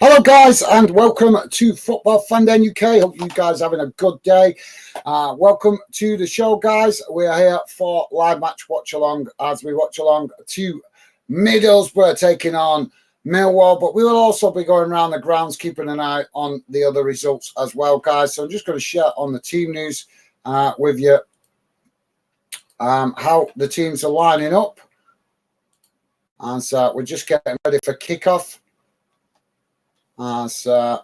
Hello guys and welcome to Football Fan Den UK. Hope you guys are having a good day. Welcome to the show guys. We are here for live match watch along as we watch along to Middlesbrough taking on Millwall, but we will also be going around the grounds keeping an eye on the other results as well guys. So I'm just going to share on the team news with you how the teams are lining up, and so we're just getting ready for kickoff. So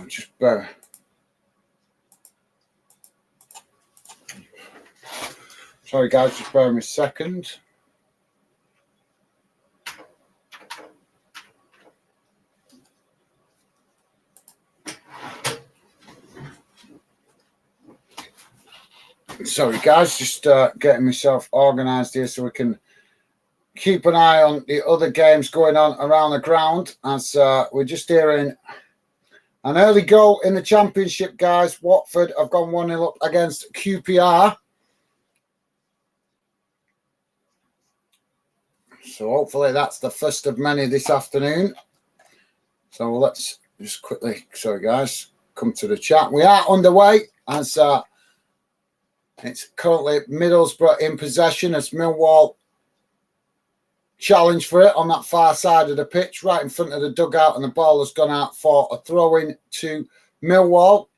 just bear. Sorry guys, just bear me a second. Sorry guys, just getting myself organised here so we can keep an eye on the other games going on around the ground. As we're just hearing an early goal in the Championship, guys. Watford have gone 1-0 up against QPR. So hopefully that's the first of many this afternoon. So let's just quickly, sorry guys, come to the chat. We are underway as it's currently Middlesbrough in possession as Millwall challenge for it on that far side of the pitch, right in front of the dugout, and the ball has gone out for a throw-in to Millwall.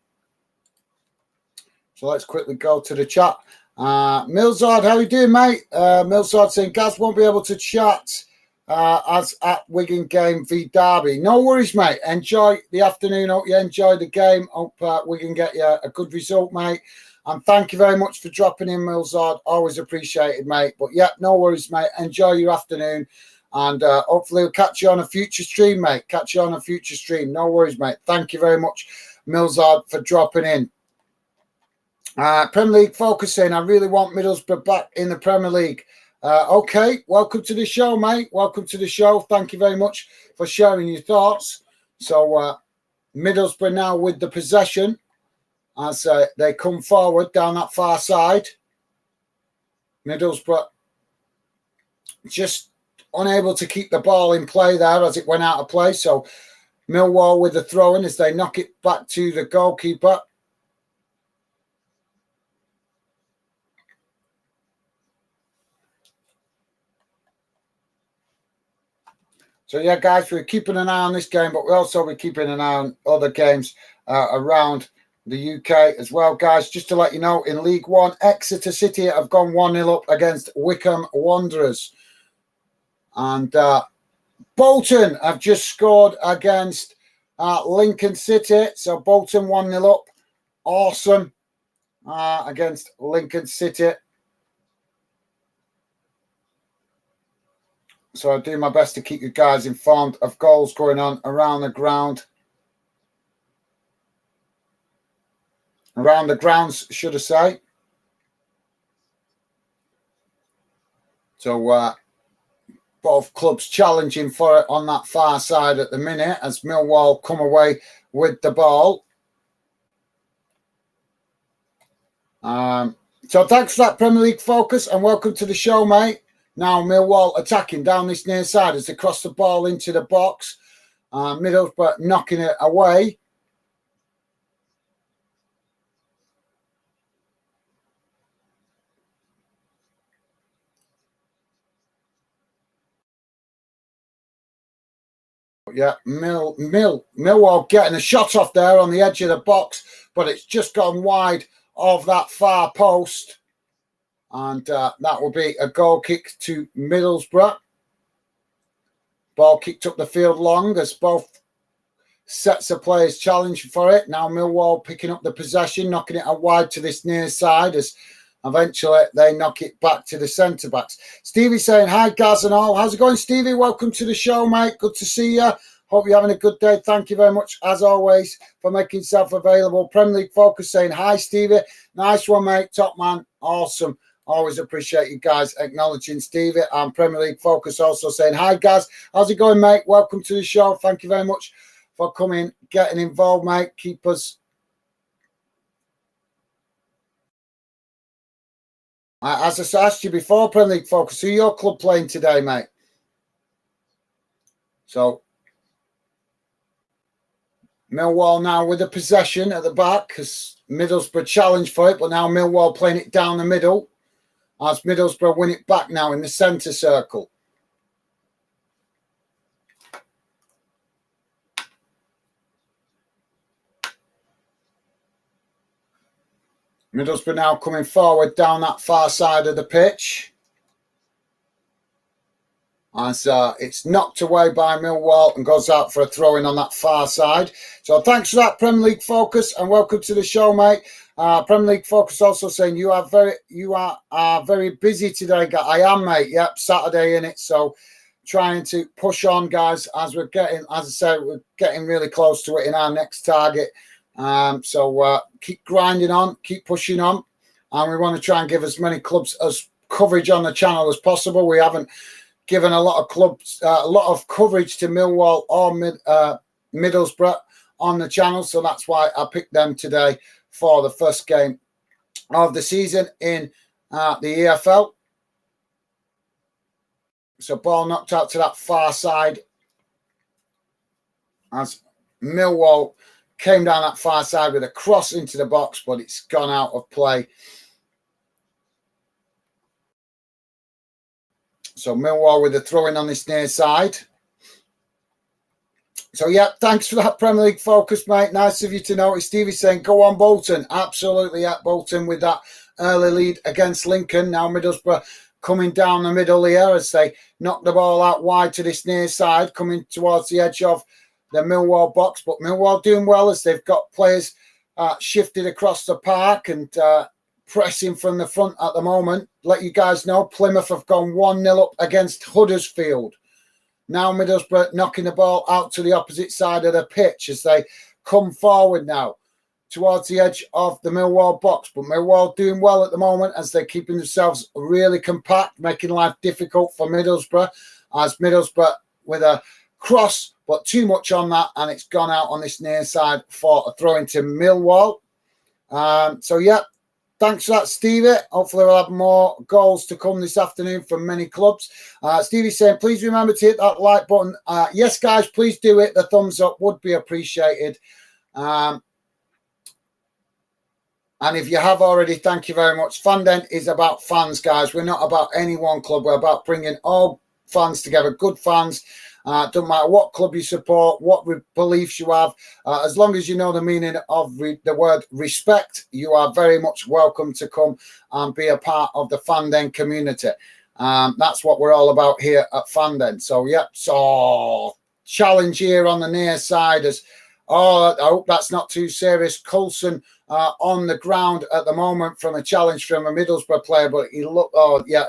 So let's quickly go to the chat. Millsard, how you doing, mate? Millsard saying Gaz won't be able to chat as at Wigan game v Derby. No worries, mate. Enjoy the afternoon. Hope you enjoy the game. Hope we can get you a good result, mate. And thank you very much for dropping in, Millsard. Always appreciated, mate. But yeah, no worries, mate. Enjoy your afternoon. And hopefully we'll catch you on a future stream, mate. Catch you on a future stream. No worries, mate. Thank you very much, Millsard, for dropping in. Premier League focusing. I really want Middlesbrough back in the Premier League. Okay, welcome to the show, mate. Welcome to the show. Thank you very much for sharing your thoughts. So Middlesbrough now with the possession as they come forward down that far side. Middlesbrough just unable to keep the ball in play there as it went out of play. So Millwall with the throw-in as they knock it back to the goalkeeper. So yeah, guys, we're keeping an eye on this game, but we'll also be keeping an eye on other games around the UK as well, guys. Just to let you know, in League One, Exeter City have gone 1-0 up against Wycombe Wanderers. And Bolton have just scored against Lincoln City. So Bolton 1-0 up. Awesome against Lincoln City. So I do my best to keep you guys informed of goals going on around the ground. Around the grounds, should I say. So both clubs challenging for it on that far side at the minute as Millwall come away with the ball. So thanks for that Premier League focus and welcome to the show, mate. Now Millwall attacking down this near side as they cross the ball into the box. Middlesbrough knocking it away. Yeah, Millwall getting a shot off there on the edge of the box, but it's just gone wide of that far post. And that will be a goal kick to Middlesbrough. Ball kicked up the field long as both sets of players challenge for it. Now Millwall picking up the possession, knocking it out wide to this near side as eventually they knock it back to the centre-backs. Stevie saying, hi, Gaz and all. How's it going, Stevie? Welcome to the show, mate. Good to see you. Hope you're having a good day. Thank you very much, as always, for making yourself available. Premier League Focus saying, hi, Stevie. Nice one, mate. Top man. Awesome. Always appreciate you guys acknowledging Stevie. And Premier League Focus also saying, hi, Gaz. How's it going, mate? Welcome to the show. Thank you very much for coming, getting involved, mate. Keep us As I asked you before, Premier League Focus, who your club playing today, mate? So, Millwall now with the possession at the back because Middlesbrough challenged for it, but now Millwall playing it down the middle as Middlesbrough win it back now in the centre circle. Middlesbrough now coming forward down that far side of the pitch. As it's knocked away by Millwall and goes out for a throw-in on that far side. So thanks for that, Premier League Focus, and welcome to the show, mate. Premier League Focus also saying you are very busy today. I am, mate. Yep, Saturday in it, so trying to push on, guys, as we're getting, as I said, we're getting really close to it in our next target. So keep grinding on, keep pushing on, and we want to try and give as many clubs as coverage on the channel as possible. We haven't given a lot of clubs a lot of coverage to Millwall or Middlesbrough on the channel, so that's why I picked them today for the first game of the season in the EFL. So ball knocked out to that far side as Millwall came down that far side with a cross into the box, but it's gone out of play. So Millwall with a throw-in on this near side. So, yeah, thanks for that, Premier League Focus, mate. Nice of you to notice. Stevie's saying, go on, Bolton. Absolutely, at Bolton with that early lead against Lincoln. Now Middlesbrough coming down the middle here as they knock the ball out wide to this near side, coming towards the edge of the Millwall box. But Millwall doing well as they've got players shifted across the park and pressing from the front at the moment. Let you guys know, Plymouth have gone 1-0 up against Huddersfield. Now Middlesbrough knocking the ball out to the opposite side of the pitch as they come forward now towards the edge of the Millwall box. But Millwall doing well at the moment as they're keeping themselves really compact, making life difficult for Middlesbrough. As Middlesbrough with a cross, but too much on that, and it's gone out on this near side for a throw into Millwall. So, yeah. Thanks for that, Stevie. Hopefully we'll have more goals to come this afternoon from many clubs. Stevie's saying, please remember to hit that like button. Yes, guys, please do it. The thumbs up would be appreciated. And if you have already, thank you very much. Fandent is about fans, guys. We're not about any one club. We're about bringing all fans together, good fans. Doesn't matter what club you support, what beliefs you have. As long as you know the meaning of the word respect, you are very much welcome to come and be a part of the Fandent community. That's what we're all about here at Fandent. So, yep. So, challenge here on the near side as, I hope that's not too serious. Coulson on the ground at the moment from a challenge from a Middlesbrough player, but he looked,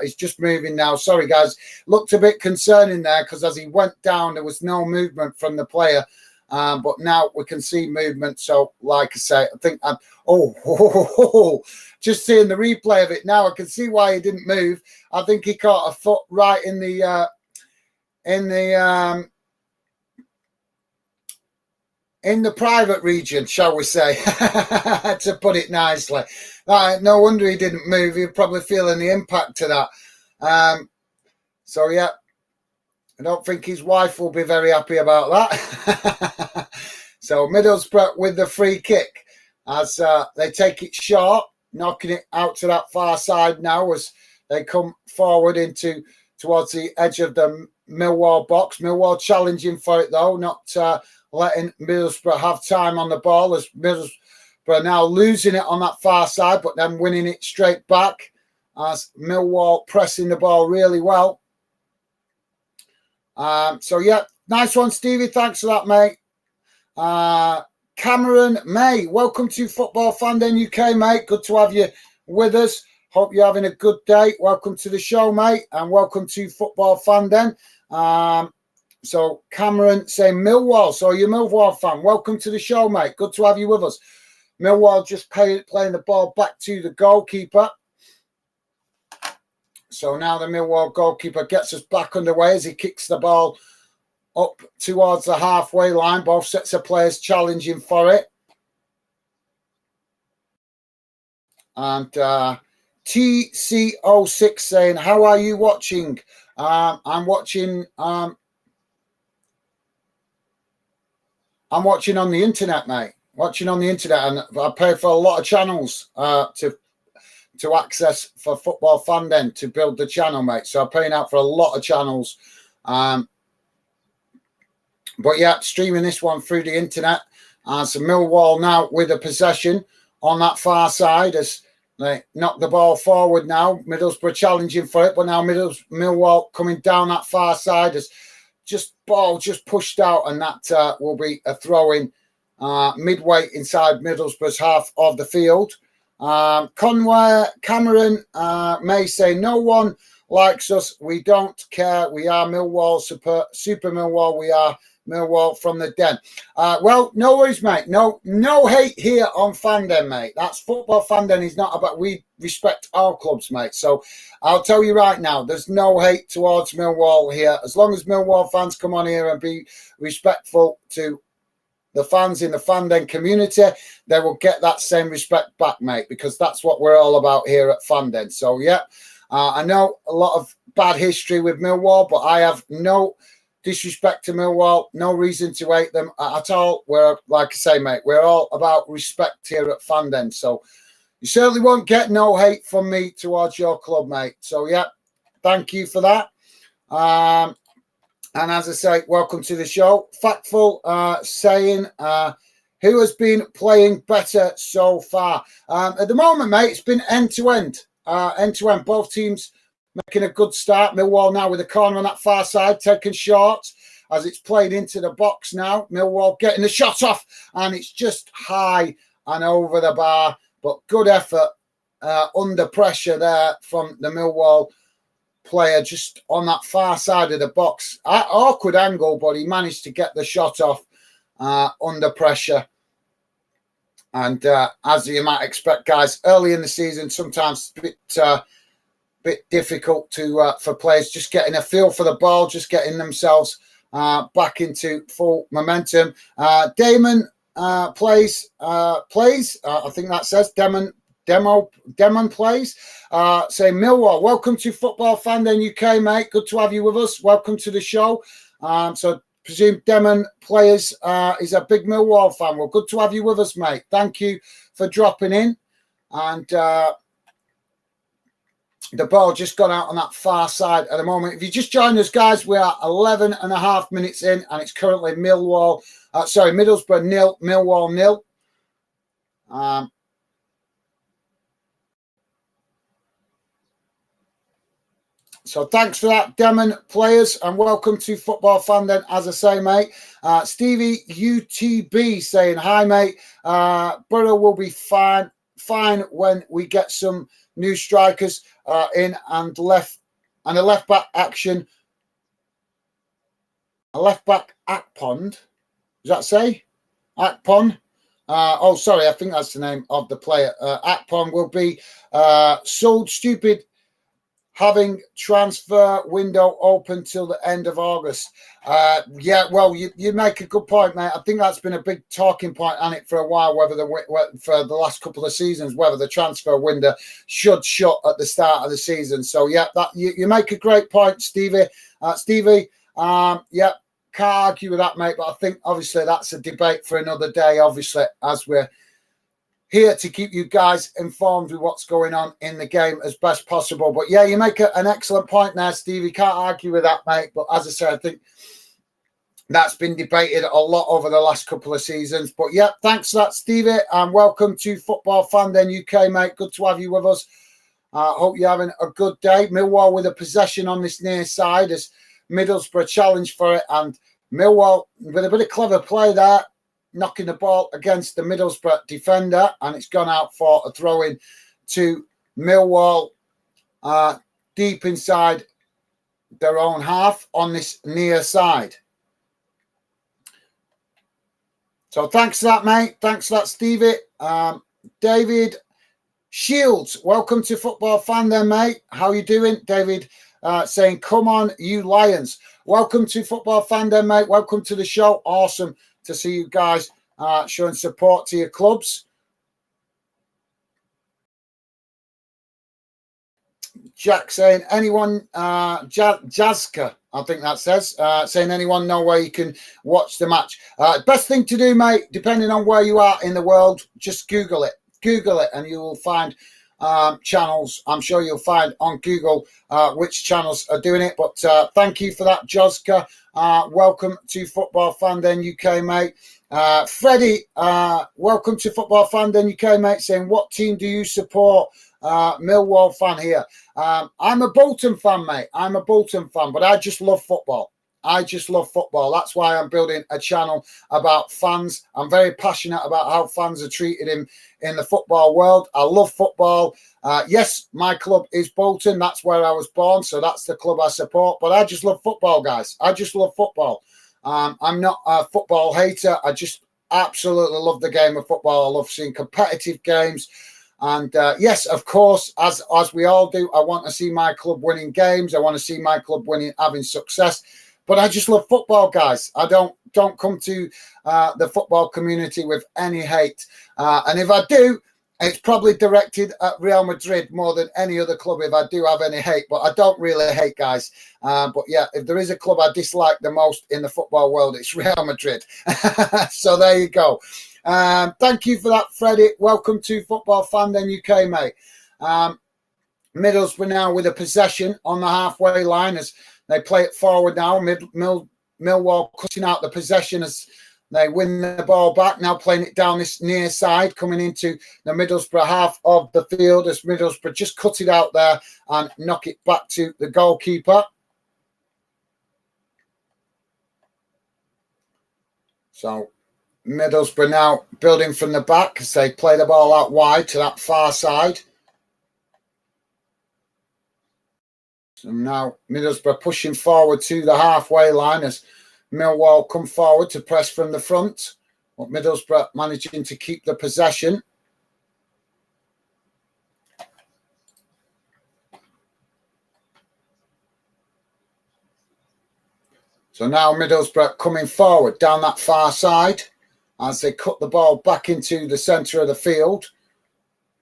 he's just moving now. Sorry, guys. Looked a bit concerning there because as he went down, there was no movement from the player. But now we can see movement. So, like I say, I think just seeing the replay of it now, I can see why he didn't move. I think he caught a foot right in the private region, shall we say, to put it nicely. No wonder he didn't move. He was probably feeling the impact of that. So, yeah, I don't think his wife will be very happy about that. So, Middlesbrough with the free kick as they take it short, knocking it out to that far side now as they come forward towards the edge of the Millwall box. Millwall challenging for it, though, not letting Middlesbrough have time on the ball as Middlesbrough now losing it on that far side, but then winning it straight back as Millwall pressing the ball really well. So, yeah, nice one, Stevie. Thanks for that, mate. Cameron May, welcome to Football Fandom UK, mate. Good to have you with us. Hope you're having a good day. Welcome to the show, mate, and welcome to Football Fandom. So Cameron saying Millwall. So you're a Millwall fan. Welcome to the show, mate. Good to have you with us. Millwall just playing the ball back to the goalkeeper. So now the Millwall goalkeeper gets us back underway as he kicks the ball up towards the halfway line. Both sets of players challenging for it. And TC06 saying, how are you watching? I'm watching on the internet, mate. Watching on the internet, and I pay for a lot of channels to access for Football Fan Den to build the channel, mate. So I'm paying out for a lot of channels. But yeah, streaming this one through the internet. So Millwall now with a possession on that far side as they knock the ball forward now. Middlesbrough challenging for it, but now Millwall coming down that far side as ball just pushed out, and that will be a throw-in midway inside Middlesbrough's half of the field. Conway Cameron may say, no one likes us. We don't care. We are Millwall, super Millwall. We are Millwall from the den. Well, no worries, mate. No hate here on Fan Den, mate. That's Football Fan Den is not about. We respect our clubs, mate. So I'll tell you right now, there's no hate towards Millwall here. As long as Millwall fans come on here and be respectful to the fans in the Fan Den community, they will get that same respect back, mate, because that's what we're all about here at Fan Den. So, yeah, I know a lot of bad history with Millwall, but I have no disrespect to Millwall, no reason to hate them at all. We're, like I say, mate, we're all about respect here at Fan Den. So you certainly won't get no hate from me towards your club, mate. So, yeah, thank you for that. And as I say, welcome to the show. Factful saying, who has been playing better so far? At the moment, mate, it's been end-to-end. End-to-end. Both teams making a good start. Millwall now with a corner on that far side, taken short as it's played into the box now. Millwall getting the shot off, and it's just high and over the bar. But good effort under pressure there from the Millwall player just on that far side of the box. Awkward angle, but he managed to get the shot off under pressure. And as you might expect, guys, early in the season, sometimes a bit difficult for players just getting a feel for the ball, just getting themselves back into full momentum. Damon plays. I think that says Demon plays. Say Millwall, welcome to Football Fan Den UK, mate. Good to have you with us. Welcome to the show. So presume Demon Players is a big Millwall fan. Well, good to have you with us, mate. Thank you for dropping in. And the ball just got out on that far side at the moment. If you just joined us, guys, we are 11 and a half minutes in, and it's currently Middlesbrough 0, Millwall 0. So thanks for that, Demon Players, and welcome to Football Fan Den, as I say, mate. Stevie UTB saying, hi, mate. Borough will be fine when we get some new strikers in and a left back action. A left back Akpond. Does that say? Akpon? Oh, sorry, I think that's the name of the player. Akpon will be sold stupid, having transfer window open till the end of August. Yeah, well, you make a good point, mate. I think that's been a big talking point on it for a while, for the last couple of seasons, whether the transfer window should shut at the start of the season. So, yeah, that you make a great point, Stevie. Yeah, can't argue with that, mate. But I think, obviously, that's a debate for another day, obviously, as we're here to keep you guys informed with what's going on in the game as best possible. But yeah, you make an excellent point there, Stevie. Can't argue with that, mate. But as I said, I think that's been debated a lot over the last couple of seasons. But yeah, thanks for that, Stevie. And welcome to Football Fan Den UK, mate. Good to have you with us. Hope you're having a good day. Millwall with a possession on this near side as Middlesbrough challenge for it. And Millwall with a bit of clever play there, knocking the ball against the Middlesbrough defender, and it's gone out for a throw-in to Millwall deep inside their own half on this near side. So thanks for that, mate. Thanks for that, Stevie. David Shields, welcome to Football Fan Den, mate. How you doing? David saying, come on, you Lions. Welcome to Football Fan Den, mate. Welcome to the show. Awesome to see you guys showing support to your clubs. Jack saying, anyone, Jazzka, I think that says, saying anyone know where you can watch the match. Best thing to do, mate, depending on where you are in the world, just Google it. Google it and you will find channels. I'm sure you'll find on Google which channels are doing it. But thank you for that, Jozka. Welcome to Football Fan Den UK, mate. Freddie, welcome to Football Fan Den UK, mate, saying, what team do you support? Millwall fan here. I'm a Bolton fan, mate. I'm a Bolton fan, but I just love football. I just love football. That's why I'm building a channel about fans. I'm very passionate about how fans are treated in the football world. I love football. Yes, my club is Bolton. That's where I was born, so that's the club I support. But I just love football, guys. I just love football. I'm not a football hater. I just absolutely love the game of football. I love seeing competitive games. And yes, of course, as we all do, I want to see my club winning games. I want to see my club having success. But I just love football, guys. I don't come to the football community with any hate. And if I do, it's probably directed at Real Madrid more than any other club if I do have any hate. But I don't really hate, guys. But yeah, if there is a club I dislike the most in the football world, it's Real Madrid. So there you go. Thank you for that, Freddie. Welcome to Football Fan Den UK, mate. Middlesbrough now with a possession on the halfway line as they play it forward now. Millwall cutting out the possession as they win the ball back. Now playing it down this near side, coming into the Middlesbrough half of the field as Middlesbrough just cut it out there and knock it back to the goalkeeper. So Middlesbrough now building from the back as they play the ball out wide to that far side. So now Middlesbrough pushing forward to the halfway line as Millwall come forward to press from the front. But Middlesbrough managing to keep the possession. So now Middlesbrough coming forward down that far side as they cut the ball back into the centre of the field.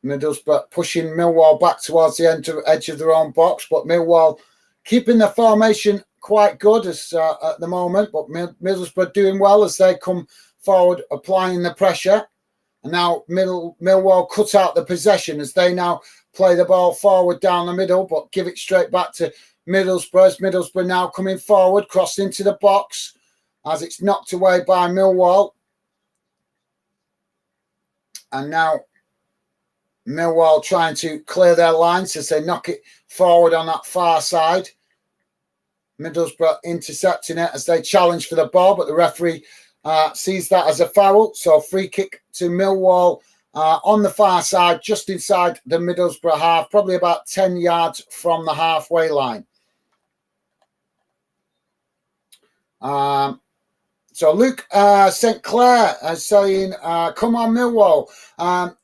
Middlesbrough pushing Millwall back towards the edge of their own box, but Millwall keeping the formation quite good at the moment, but Middlesbrough doing well as they come forward, applying the pressure. And now Millwall cut out the possession as they now play the ball forward down the middle, but give it straight back to Middlesbrough. As Middlesbrough now coming forward, crossed into the box as it's knocked away by Millwall. And now Millwall trying to clear their lines as they knock it forward on that far side. Middlesbrough intercepting it as they challenge for the ball, but the referee sees that as a foul. So free kick to Millwall on the far side, just inside the Middlesbrough half, probably about 10 yards from the halfway line. So Luke St. Clair saying, come on, Millwall.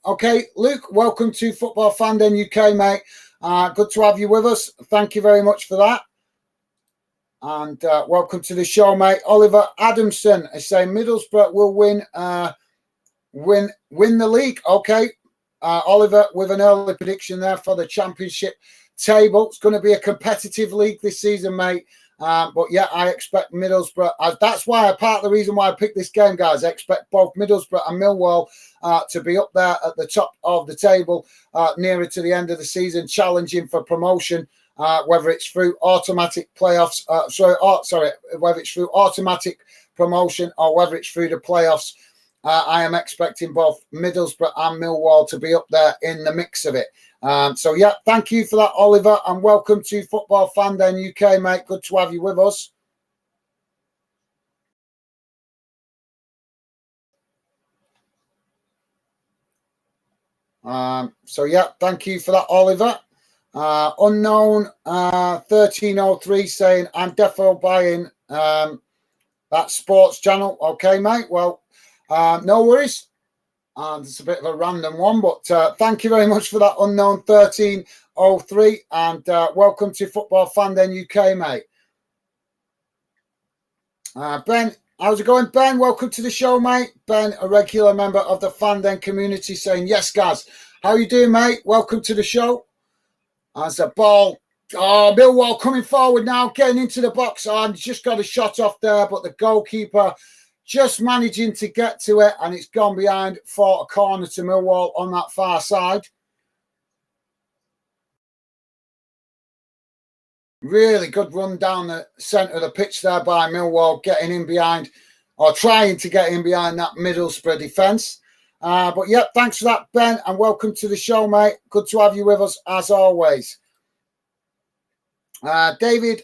Okay, Luke, welcome to Football Fan Den UK, mate. Good to have you with us. Thank you very much for that. And welcome to the show, mate. Oliver Adamson is saying Middlesbrough will win the league. Okay, Oliver with an early prediction there for the championship table. It's going to be a competitive league this season, mate. But yeah, I expect Middlesbrough. That's why part of the reason why I picked this game, guys. I expect both Middlesbrough and Millwall to be up there at the top of the table, nearer to the end of the season, challenging for promotion. Whether it's through automatic playoffs, whether it's through automatic promotion or whether it's through the playoffs, I am expecting both Middlesbrough and Millwall to be up there in the mix of it. So yeah, thank you for that, Oliver, and welcome to Football Fan Den UK, mate. Good to have you with us. So yeah, thank you for that, Oliver. Unknown 1303 saying I'm defo buying that sports channel. Okay, mate. Well, no worries. It's a bit of a random one, but thank you very much for that, Unknown 1303, and welcome to Football Fan Den UK, mate. Ben, how's it going, Ben? Welcome to the show, mate. Ben, a regular member of the Fan Den community, saying yes, guys. How you doing, mate? Welcome to the show. As the ball Oh, Millwall coming forward now, getting into the box. Oh, and just got a shot off there, but the goalkeeper just managing to get to it, and it's gone behind for a corner to Millwall on that far side. Really good run down the centre of the pitch there by Millwall, getting in behind, or trying to get in behind that Middlesbrough defence. But yeah, thanks for that, Ben, and welcome to the show, mate. Good to have you with us, as always. David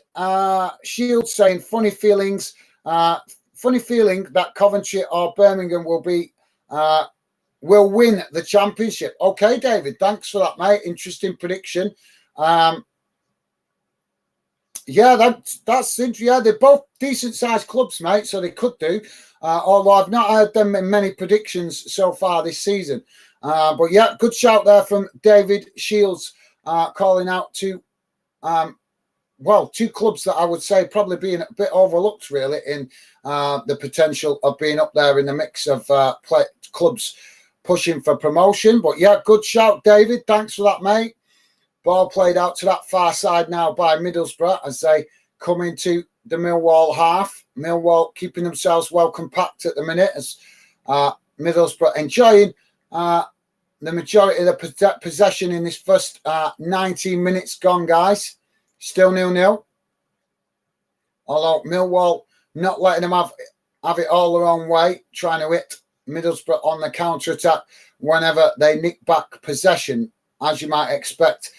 Shields saying, funny feeling that Coventry or Birmingham will win the championship. Okay, David, thanks for that, mate. Interesting prediction. Yeah, that's interesting. Yeah, they're both decent sized clubs, mate, so they could do. Although I've not heard them in many predictions so far this season. But yeah, good shout there from David Shields, calling out to two clubs that I would say probably being a bit overlooked, really, in the potential of being up there in the mix of clubs pushing for promotion. But yeah, good shout, David. Thanks for that, mate. Ball played out to that far side now by Middlesbrough as they come into the Millwall half. Millwall keeping themselves well compact at the minute as Middlesbrough enjoying the majority of the possession in this first 19 minutes gone, guys. Still 0-0. Although Millwall not letting them have it all their own way, trying to hit Middlesbrough on the counter-attack whenever they nick back possession, as you might expect.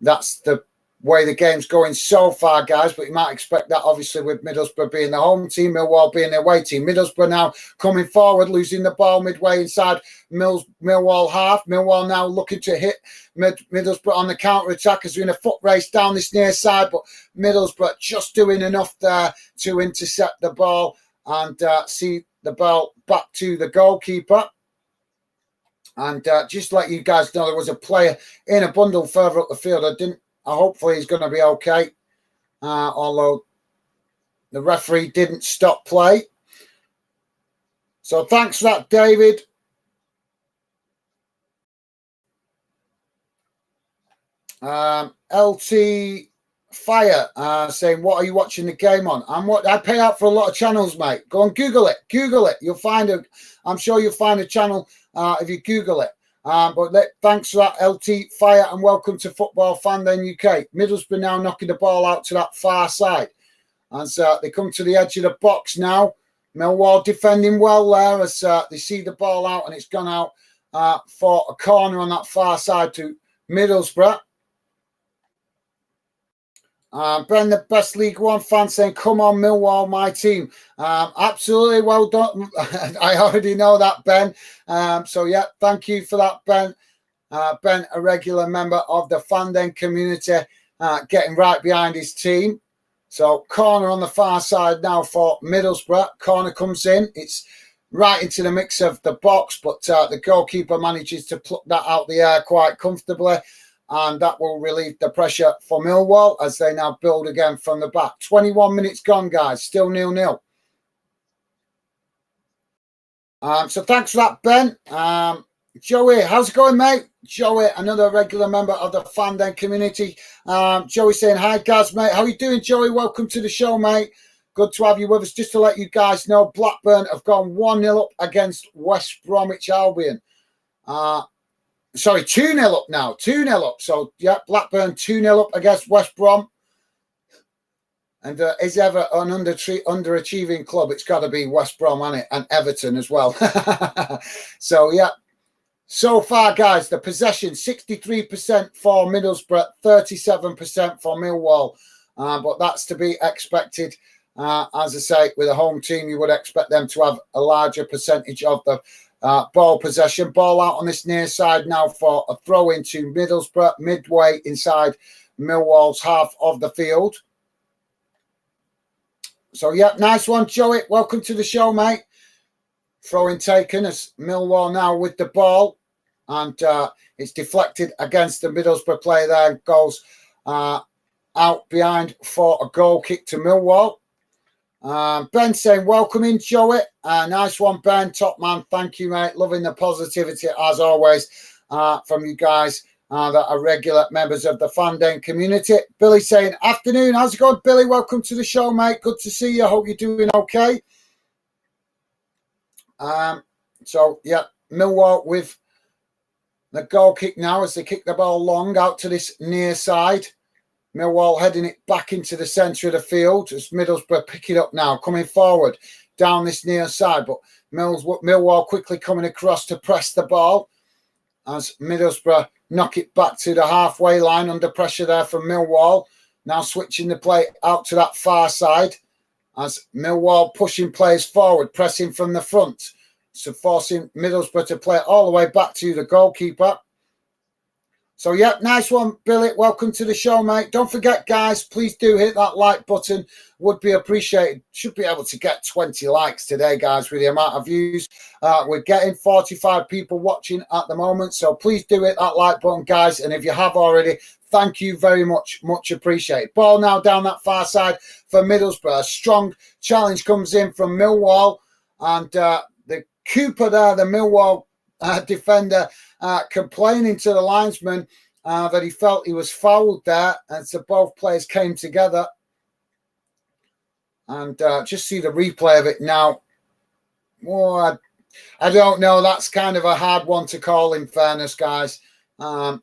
That's the way the game's going so far, guys, but you might expect that, obviously, with Middlesbrough being the home team, Millwall being the away team. Middlesbrough now coming forward, losing the ball midway inside Millwall half. Millwall now looking to hit Middlesbrough on the counter-attack as we're in a foot race down this near side, but Middlesbrough just doing enough there to intercept the ball and see the ball back to the goalkeeper. And just to let you guys know, there was a player in a bundle further up the field. Hopefully he's going to be okay, although the referee didn't stop play. So thanks for that, David. LT Fire saying, what are you watching the game on? I pay out for a lot of channels, mate. Go and Google it. Google it. I'm sure you'll find a channel if you Google it. Thanks for that, LT Fire, and welcome to Football Fan Then UK. Middlesbrough now knocking the ball out to that far side. And so they come to the edge of the box now. Millwall defending well there as they see the ball out, and it's gone out for a corner on that far side to Middlesbrough. Ben, the best League One fan, saying, come on, Millwall, my team. Absolutely, well done. I already know that, Ben. So, yeah, thank you for that, Ben. Ben, a regular member of the Fan Den community, getting right behind his team. So, corner on the far side now for Middlesbrough. Corner comes in. It's right into the mix of the box, but the goalkeeper manages to pluck that out the air quite comfortably. And that will relieve the pressure for Millwall as they now build again from the back. 21 minutes gone, guys. Still 0-0. So thanks for that, Ben. Joey, how's it going, mate? Joey, another regular member of the Fan Den community. Joey saying, hi, guys, mate. How are you doing, Joey? Welcome to the show, mate. Good to have you with us. Just to let you guys know, Blackburn have gone 1-0 up against West Bromwich Albion. Sorry, 2-0 up now. 2-0 up. So, yeah, Blackburn 2-0 up against West Brom. And is ever an underachieving club, it's got to be West Brom, hasn't it? And Everton as well. So, yeah. So far, guys, the possession, 63% for Middlesbrough, 37% for Millwall. But that's to be expected. As I say, with a home team, you would expect them to have a larger percentage of the ball possession. Ball out on this near side now for a throw into Middlesbrough, midway inside Millwall's half of the field. So, yeah, nice one, Joey. Welcome to the show, mate. Throw-in taken as Millwall now with the ball. And it's deflected against the Middlesbrough player there. Goes out behind for a goal kick to Millwall. Ben saying, welcome in, Joey. Nice one, Ben. Top man. Thank you, mate. Loving the positivity, as always, from you guys. that are regular members of the Fandom community. Billy saying, afternoon, how's it going, Billy? Welcome to the show, mate. Good to see you. Hope you're doing okay. So, yeah, Millwall with the goal kick now as they kick the ball long out to this near side. Millwall heading it back into the centre of the field as Middlesbrough pick it up now, coming forward down this near side. But Millwall quickly coming across to press the ball as Middlesbrough knock it back to the halfway line under pressure there from Millwall. Now switching the play out to that far side as Millwall pushing players forward, pressing from the front. So forcing Middlesbrough to play all the way back to the goalkeeper. So, yeah, nice one, Billy. Welcome to the show, mate. Don't forget, guys, please do hit that like button. Would be appreciated. Should be able to get 20 likes today, guys, with the amount of views. We're getting 45 people watching at the moment. So please do hit that like button, guys. And if you have already, thank you very much. Much appreciated. Ball now down that far side for Middlesbrough. A strong challenge comes in from Millwall. And the Cooper there, the Millwall defender, complaining to the linesman that he felt he was fouled there, and so both players came together. And just see the replay of it now. Oh, I don't know. That's kind of a hard one to call, in fairness, guys. As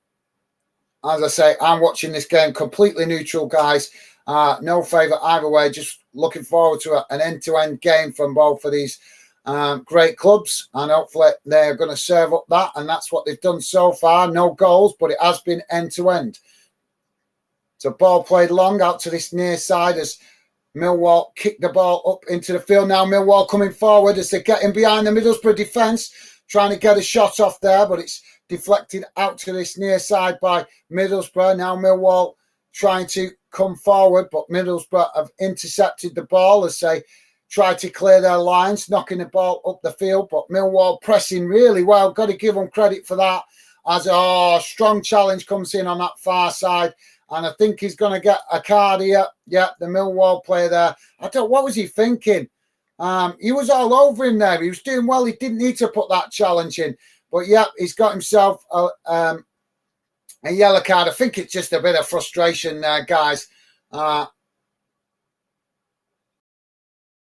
I say, I'm watching this game completely neutral, guys. No favour either way. Just looking forward to an end-to-end game from both of these great clubs, and hopefully they're going to serve up that, and that's what they've done so far. No goals, but it has been end-to-end. So ball played long out to this near side as Millwall kick the ball up into the field. Now Millwall coming forward as they're getting behind the Middlesbrough defence, trying to get a shot off there, but it's deflected out to this near side by Middlesbrough. Now Millwall trying to come forward, but Middlesbrough have intercepted the ball as they try to clear their lines, knocking the ball up the field, but Millwall pressing really well. Got to give them credit for that. As a strong challenge comes in on that far side, and I think he's going to get a card here. Yeah, the Millwall player there. What was he thinking? He was all over him there. He was doing well. He didn't need to put that challenge in, but yeah, he's got himself a yellow card. I think it's just a bit of frustration there, guys.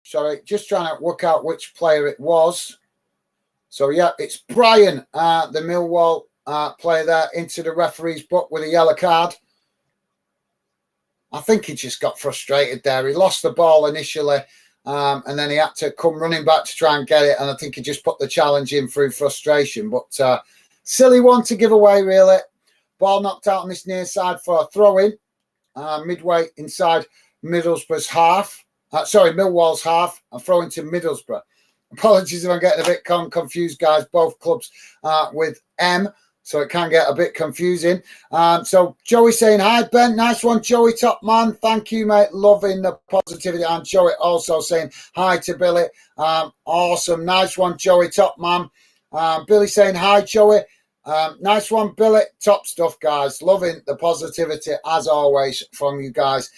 Sorry, just trying to work out which player it was. So, yeah, it's Brian, the Millwall player there, into the referee's book with a yellow card. I think he just got frustrated there. He lost the ball initially, and then he had to come running back to try and get it, and I think he just put the challenge in through frustration. But silly one to give away, really. Ball knocked out on this near side for a throw-in, midway inside Middlesbrough's half. Millwall's half. I'm throwing to Middlesbrough. Apologies if I'm getting a bit confused, guys. Both clubs with M, so it can get a bit confusing. So Joey saying, hi, Ben. Nice one, Joey, top man. Thank you, mate. Loving the positivity. And Joey also saying hi to Billy. Awesome. Nice one, Joey, top man. Billy saying, hi, Joey. Nice one, Billy. Top stuff, guys. Loving the positivity, as always, from you guys.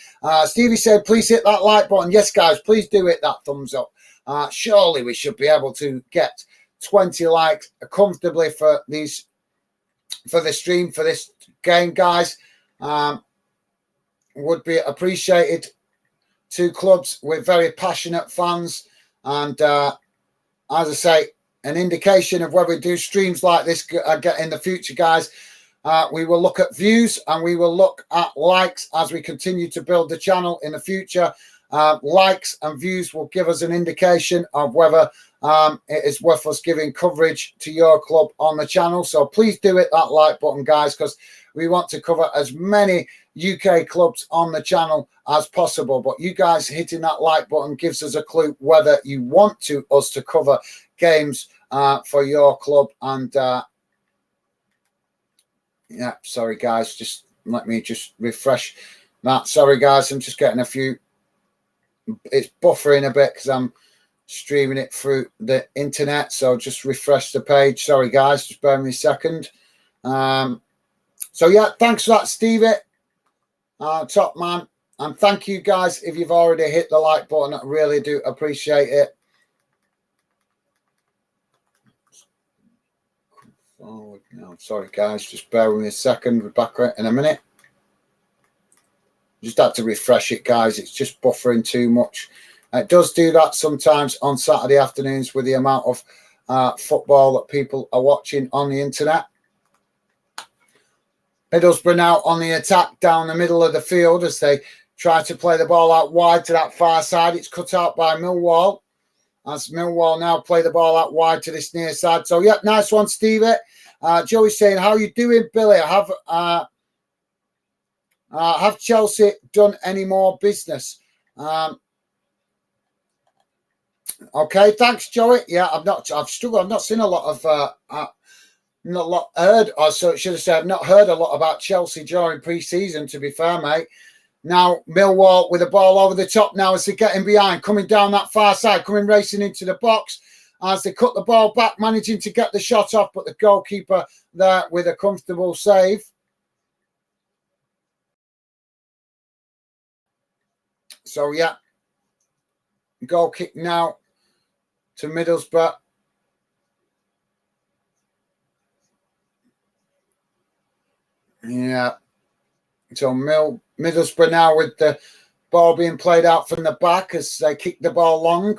Stevie said, please hit that like button. Yes, guys, please do hit that thumbs up. Surely we should be able to get 20 likes comfortably for the stream, for this game, guys. Would be appreciated. Two clubs with very passionate fans. And as I say, an indication of whether we do streams like this in the future, guys. We will look at views and we will look at likes as we continue to build the channel in the future. Likes and views will give us an indication of whether it is worth us giving coverage to your club on the channel. So please do hit that like button, guys, because we want to cover as many UK clubs on the channel as possible. But you guys hitting that like button gives us a clue whether you want us to cover games for your club. And yeah, sorry guys, just let me just refresh that. Sorry guys, I'm just getting a few, it's buffering a bit because I'm streaming it through the internet, so just refresh the page. Sorry guys, just bear with me a second. So yeah, thanks for that, Stevie, top man, and thank you guys if you've already hit the like button. I really do appreciate it. forward now. Sorry, guys, just bear with me a second. We're back in a minute. Just had to refresh it, guys. It's just buffering too much. It does do that sometimes on Saturday afternoons with the amount of football that people are watching on the internet. Middlesbrough now on the attack down the middle of the field as they try to play the ball out wide to that far side. It's cut out by Millwall. As Millwall now play the ball out wide to this near side. So, yeah, nice one, Stevie. Joey's saying, how are you doing, Billy? Have Chelsea done any more business? Okay, thanks, Joey. Yeah, I've struggled. I've not seen a lot of, heard, or so should I say, I've not heard a lot about Chelsea during pre-season, to be fair, mate. Now, Millwall with the ball over the top now as they're getting behind, coming down that far side, coming racing into the box as they cut the ball back, managing to get the shot off, but the goalkeeper there with a comfortable save. So, yeah, goal kick now to Middlesbrough. Yeah. So Middlesbrough now with the ball being played out from the back as they kick the ball long.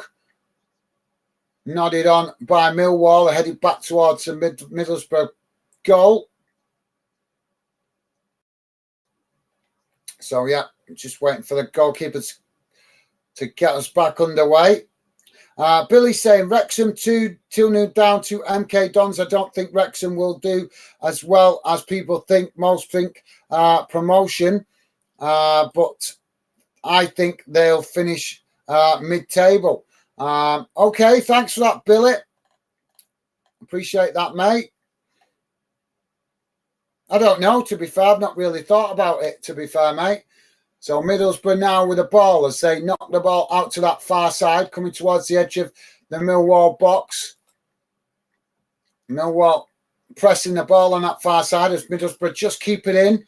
Nodded on by Millwall, headed back towards the Middlesbrough goal. So, yeah, just waiting for the goalkeepers to get us back underway. Billy saying Wrexham 2-0 down to MK Dons. I don't think Wrexham will do as well as people think. Most think promotion. But I think they'll finish mid-table. Okay, thanks for that, Billy. Appreciate that, mate. I don't know, to be fair. I've not really thought about it, to be fair, mate. So Middlesbrough now with the ball as they knock the ball out to that far side, coming towards the edge of the Millwall box. Millwall pressing the ball on that far side as Middlesbrough just keep it in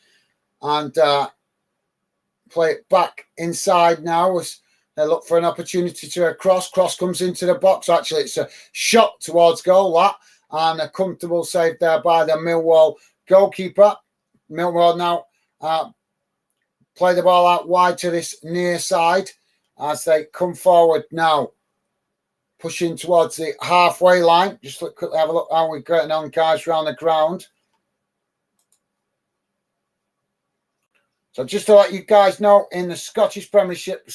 and play it back inside now as they look for an opportunity to a cross. Cross comes into the box. Actually, it's a shot towards goal, that, and a comfortable save there by the Millwall goalkeeper. Millwall now play the ball out wide to this near side as they come forward now, pushing towards the halfway line. Just quickly have a look how we're getting on, guys, around the ground. So just to let you guys know, in the Scottish Premiership,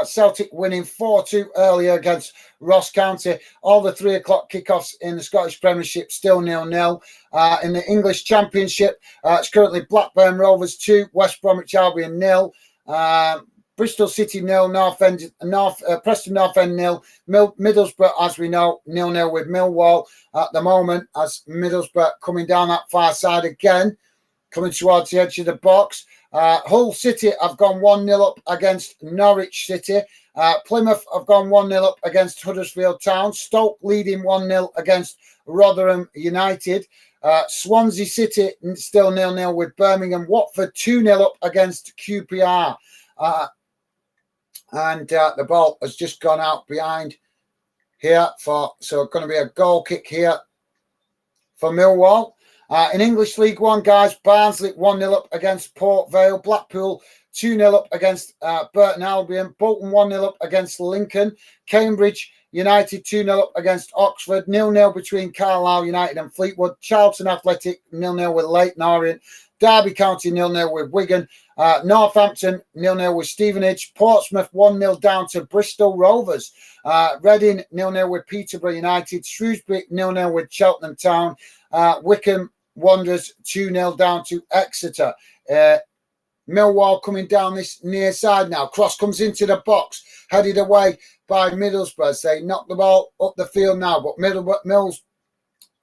Celtic winning 4-2 earlier against Ross County. All the 3 o'clock kickoffs in the Scottish Premiership still 0-0. In the English Championship, it's currently Blackburn Rovers 2, West Bromwich Albion 0, Bristol City 0, Preston North End 0, Middlesbrough, as we know, 0-0 with Millwall at the moment, as Middlesbrough coming down that far side again, coming towards the edge of the box. Hull City have gone 1-0 up against Norwich City. Plymouth have gone 1-0 up against Huddersfield Town. Stoke leading 1-0 against Rotherham United. Swansea City still 0-0 with Birmingham. Watford 2-0 up against QPR. And the ball has just gone out behind here so it's going to be a goal kick here for Millwall. In English League One, guys, Barnsley 1-0 up against Port Vale. Blackpool 2-0 up against Burton Albion. Bolton 1-0 up against Lincoln. Cambridge United 2-0 up against Oxford. 0-0 between Carlisle United and Fleetwood. Charlton Athletic 0-0 with Leyton Orient. Derby County 0-0 with Wigan. Northampton 0-0 with Stevenage. Portsmouth 1-0 down to Bristol Rovers. Reading 0-0 with Peterborough United. Shrewsbury 0-0 with Cheltenham Town. Wycombe Wanderers 2-0 down to Exeter. Millwall coming down this near side now. Cross comes into the box, headed away by Middlesbrough. They knock the ball up the field now, but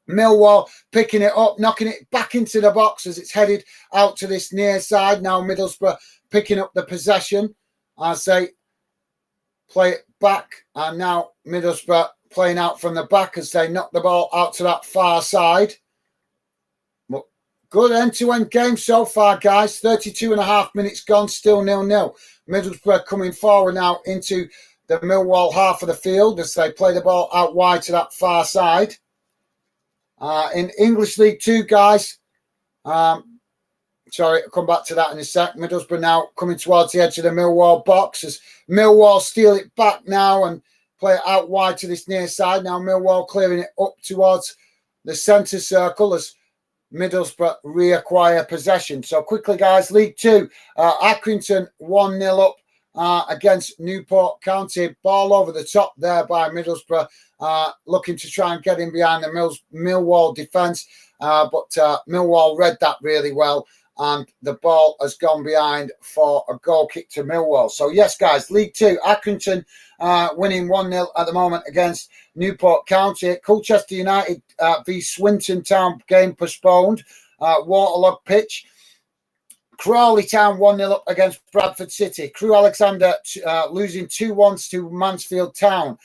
Millwall picking it up, knocking it back into the box as it's headed out to this near side. Now Middlesbrough picking up the possession as they play it back. And now Middlesbrough playing out from the back as they knock the ball out to that far side. But good end-to-end game so far, guys. 32 and a half minutes gone, still 0-0. Middlesbrough coming forward now into the Millwall half of the field as they play the ball out wide to that far side. In English League 2, guys. Sorry, I'll come back to that in a sec. Middlesbrough now coming towards the edge of the Millwall box as Millwall steal it back now and play it out wide to this near side. Now Millwall clearing it up towards the centre circle as Middlesbrough reacquire possession. So quickly, guys, League 2. Accrington 1-0 up against Newport County. Ball over the top there by Middlesbrough, looking to try and get in behind the Millwall defence. But Millwall read that really well, and the ball has gone behind for a goal kick to Millwall. So, yes, guys, League 2, Accrington winning 1-0 at the moment against Newport County. Colchester United v Swinton Town game postponed. Waterlogged pitch. Crawley Town 1-0 up against Bradford City. Crewe Alexander losing 2-1 to Mansfield Town.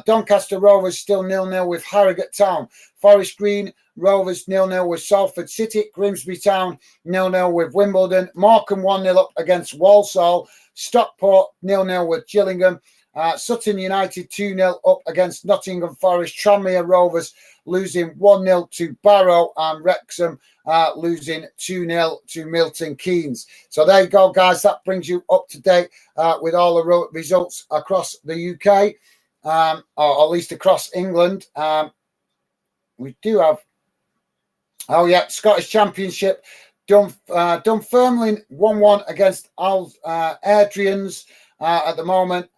Doncaster Rovers still 0-0 with Harrogate Town. Forest Green Rovers 0-0 with Salford City. Grimsby Town 0-0 with Wimbledon. Morecambe 1-0 up against Walsall. Stockport 0-0 with Gillingham. Sutton United 2-0 up against Nottingham Forest. Tranmere Rovers losing 1-0 to Barrow, and Wrexham losing 2-0 to Milton Keynes. So there you go, guys. That brings you up to date with all the results across the UK, or at least across England. We do have, Scottish Championship. Dunfermline 1-1 against Airdrieons at the moment.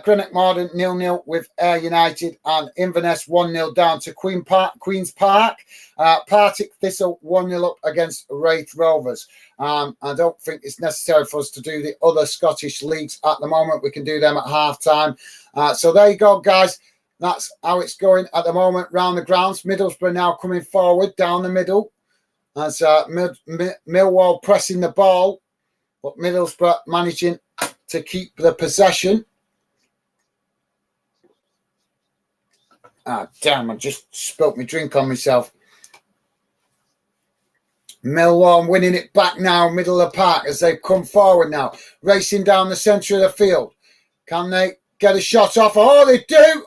Greenock Morden 0-0 with Ayr United, and Inverness 1-0 down to Queen's Park. Partick Thistle 1-0 up against Wraith Rovers. I don't think it's necessary for us to do the other Scottish leagues at the moment. We can do them at half time. So there you go, guys. That's how it's going at the moment round the grounds. Middlesbrough now coming forward down the middle as Millwall pressing the ball, but Middlesbrough managing to keep the possession. Damn, I just spilt my drink on myself. Millwall winning it back now, middle of the park as they come forward now, racing down the centre of the field. Can they get a shot off? Oh, they do.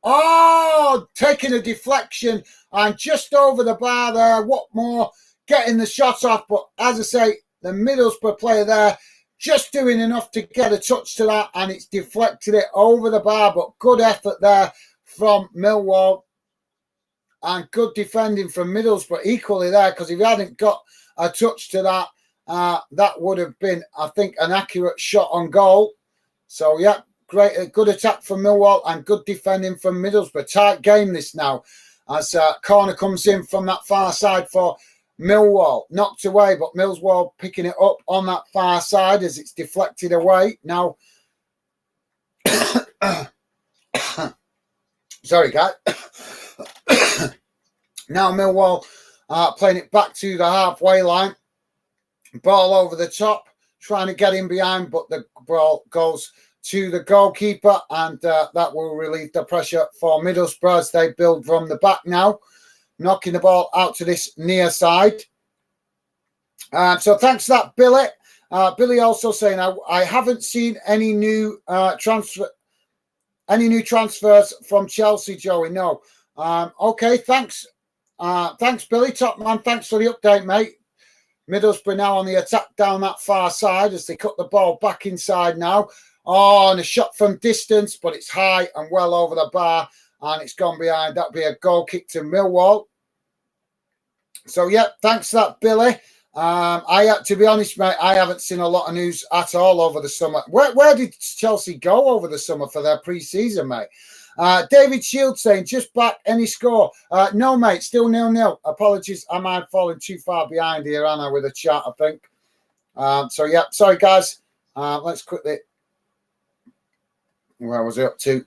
Oh, taking a deflection and just over the bar there. What more? Getting the shot off. But as I say, the Middlesbrough player there just doing enough to get a touch to that, and it's deflected it over the bar. But good effort there from Millwall, and good defending from Middlesbrough equally there, because if he hadn't got a touch to that, that would have been, I think, an accurate shot on goal. So, yeah, great, good attack from Millwall and good defending from Middlesbrough. Tight game this now as corner comes in from that far side for Millwall. Knocked away, but Millwall picking it up on that far side as it's deflected away. Now, sorry, guys. Now Millwall playing it back to the halfway line. Ball over the top, trying to get in behind, but the ball goes to the goalkeeper, and that will relieve the pressure for Middlesbrough as they build from the back now, knocking the ball out to this near side. So thanks for that, Billy. Billy also saying, I haven't seen any new transfers from Chelsea, Joey. No. Okay, thanks. Thanks, Billy. Top man, thanks for the update, mate. Middlesbrough now on the attack down that far side as they cut the ball back inside now. Oh, and a shot from distance, but it's high and well over the bar, and it's gone behind. That'll be a goal kick to Millwall. So, yeah, thanks for that, Billy. To be honest, mate, I haven't seen a lot of news at all over the summer. Where did Chelsea go over the summer for their pre-season, mate? David Shields saying, just back, any score? No, mate, still 0-0. Apologies, I might have fallen too far behind here, Anna, with a chat, I think. So, yeah, sorry, guys. Let's quickly... Where was it up to?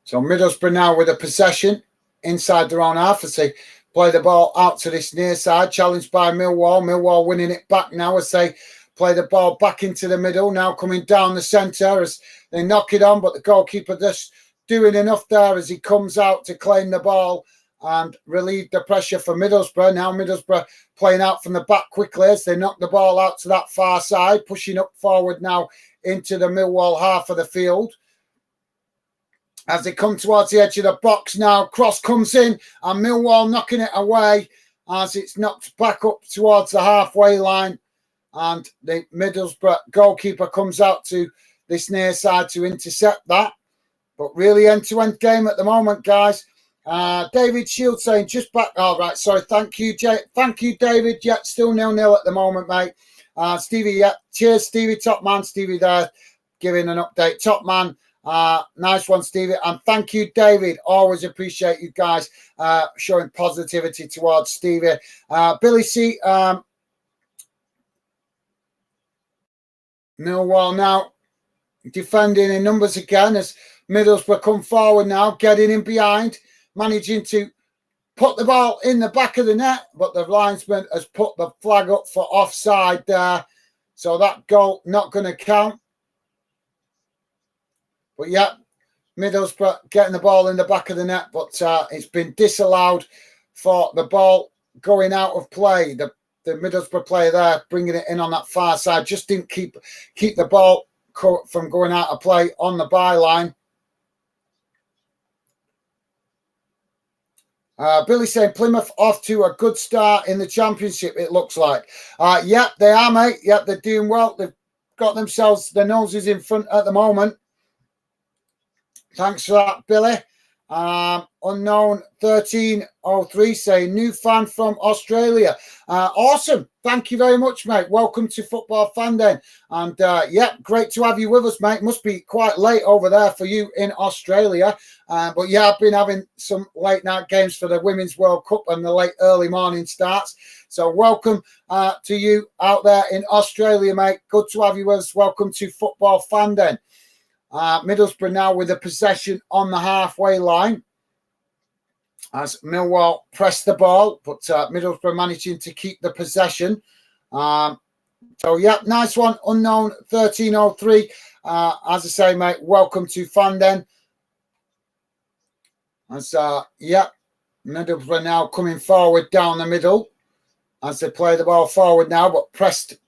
So Middlesbrough now with a possession inside their own half as they play the ball out to this near side, challenged by Millwall. Millwall winning it back now as they play the ball back into the middle, now coming down the centre as they knock it on, but the goalkeeper just doing enough there as he comes out to claim the ball and relieve the pressure for Middlesbrough. Now Middlesbrough playing out from the back quickly as they knock the ball out to that far side, pushing up forward now into the Millwall half of the field. as they come towards the edge of the box now. Cross comes in and Millwall knocking it away as it's knocked back up towards the halfway line. And the Middlesbrough goalkeeper comes out to this near side to intercept that. But really end-to-end game at the moment, guys. David Shield saying just back. All right, sorry. Thank you, Thank you, David. Yeah, still 0-0 at the moment, mate. Stevie, yeah. Cheers, Stevie. Top man, Stevie there giving an update. Top man. Nice one, Stevie. And thank you, David. Always appreciate you guys showing positivity towards Stevie. Billy C. Millwall now defending in numbers again as Middlesbrough come forward now, getting in behind, managing to put the ball in the back of the net, but the linesman has put the flag up for offside there. So that goal not going to count. But yeah, Middlesbrough getting the ball in the back of the net, but it's been disallowed for the ball going out of play. The Middlesbrough player there bringing it in on that far side just didn't keep the ball from going out of play on the byline. Billy saying Plymouth off to a good start in the Championship, it looks like. Yep, they are, mate. Yep, they're doing well. They've got themselves their noses in front at the moment. Thanks for that, Billy. Unknown 1303 saying new fan from Australia. Awesome. Thank you very much, mate. Welcome to Football Fan Den. And yeah, great to have you with us, mate. Must be quite late over there for you in Australia. But yeah, I've been having some late night games for the Women's World Cup and the late early morning starts. So welcome to you out there in Australia, mate. Good to have you with us. Welcome to Football Fan Den. Middlesbrough now with a possession on the halfway line as Millwall pressed the ball, but Middlesbrough managing to keep the possession. So, yeah, nice one. Unknown 1303. As I say, mate, welcome to Fan Den. As, yeah, Middlesbrough now coming forward down the middle as they play the ball forward now, but pressed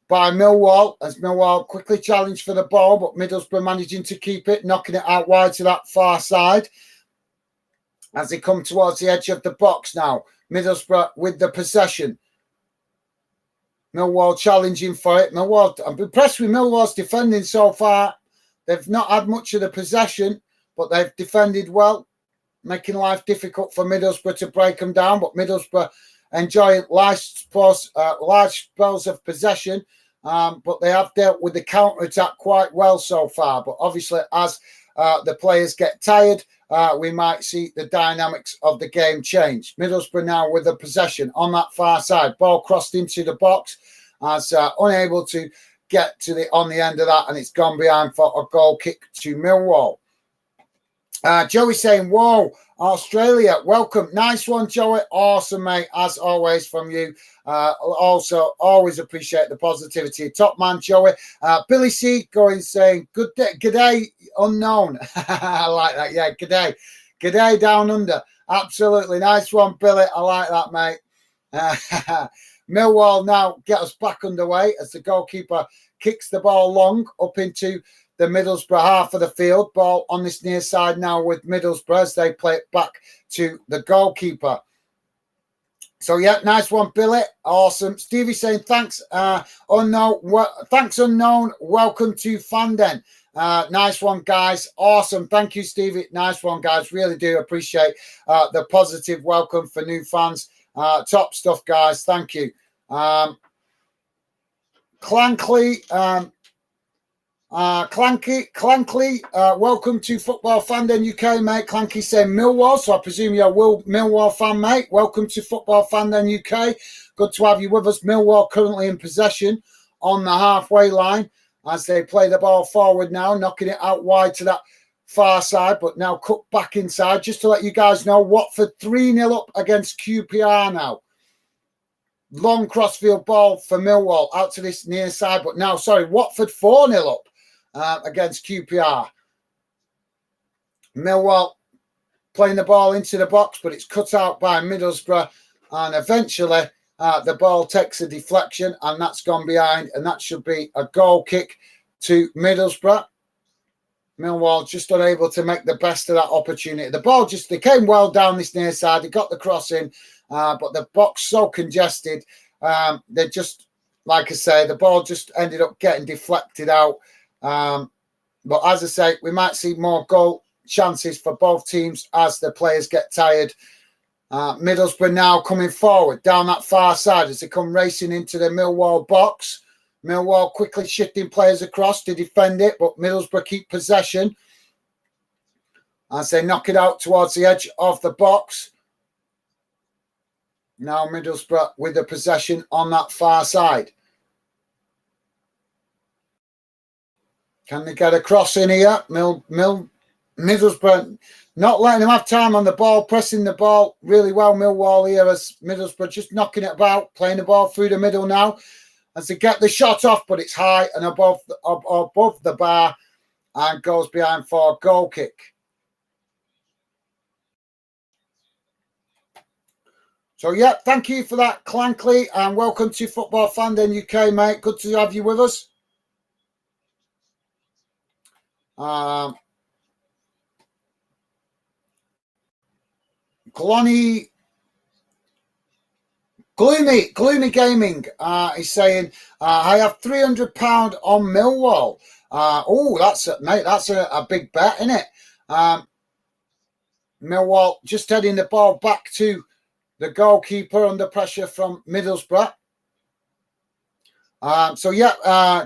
by Millwall as Millwall quickly challenged for the ball, but Middlesbrough managing to keep it, knocking it out wide to that far side as they come towards the edge of the box now. Middlesbrough with the possession. Millwall challenging for it. I'm impressed with Millwall's defending so far. They've not had much of the possession, but they've defended well, making life difficult for Middlesbrough to break them down. But Middlesbrough enjoying large spells of possession, but they have dealt with the counter-attack quite well so far. But obviously, as the players get tired, we might see the dynamics of the game change. Middlesbrough now with the possession on that far side. Ball crossed into the box as unable to get to on the end of that, and it's gone behind for a goal kick to Millwall. Joey saying, whoa, Australia, welcome. Nice one, Joey. Awesome, mate, as always from you. Also, always appreciate the positivity. Top man, Joey. Billy C going saying, good day, unknown. I like that. Yeah, good day. Good day down under. Absolutely. Nice one, Billy. I like that, mate. Millwall now get us back underway as the goalkeeper kicks the ball long up into the Middlesbrough half of the field. Ball on this near side now with Middlesbrough as they play it back to the goalkeeper. So, yeah, nice one, Billy. Awesome. Stevie saying, thanks, unknown. Thanks, unknown. Welcome to Fan Den. Nice one, guys. Awesome. Thank you, Stevie. Nice one, guys. Really do appreciate the positive welcome for new fans. Top stuff, guys. Thank you. Clankley, welcome to Football Fan Den UK, mate. Clanky saying Millwall, so I presume you're a Millwall fan, mate. Welcome to Football Fan Den UK. Good to have you with us. Millwall currently in possession on the halfway line as they play the ball forward now, knocking it out wide to that far side, but now cut back inside. Just to let you guys know, Watford 3-0 up against QPR now. Long crossfield ball for Millwall out to this near side, but now, Watford 4-0 up. Against QPR. Millwall playing the ball into the box, but it's cut out by Middlesbrough, and eventually the ball takes a deflection, and that's gone behind, and that should be a goal kick to Middlesbrough. Millwall just unable to make the best of that opportunity. The ball they came well down this near side. They got the cross in, but the box so congested. They just, like I say, the ball just ended up getting deflected out. But as I say, we might see more goal chances for both teams as the players get tired. Middlesbrough now coming forward down that far side as they come racing into the Millwall box. Millwall quickly shifting players across to defend it, but Middlesbrough keep possession as they knock it out towards the edge of the box. Now Middlesbrough with the possession on that far side. Can they get a cross in here? Middlesbrough not letting them have time on the ball, pressing the ball really well. Millwall here as Middlesbrough just knocking it about, playing the ball through the middle now. As they get the shot off, but it's high and above the bar and goes behind for a goal kick. So, yeah, thank you for that, Clankley, and welcome to Football Fan Den UK, mate. Good to have you with us. Gloomy Gaming is saying, I have £300 on Millwall. That's a big bet, isn't it? Millwall just heading the ball back to the goalkeeper under pressure from Middlesbrough.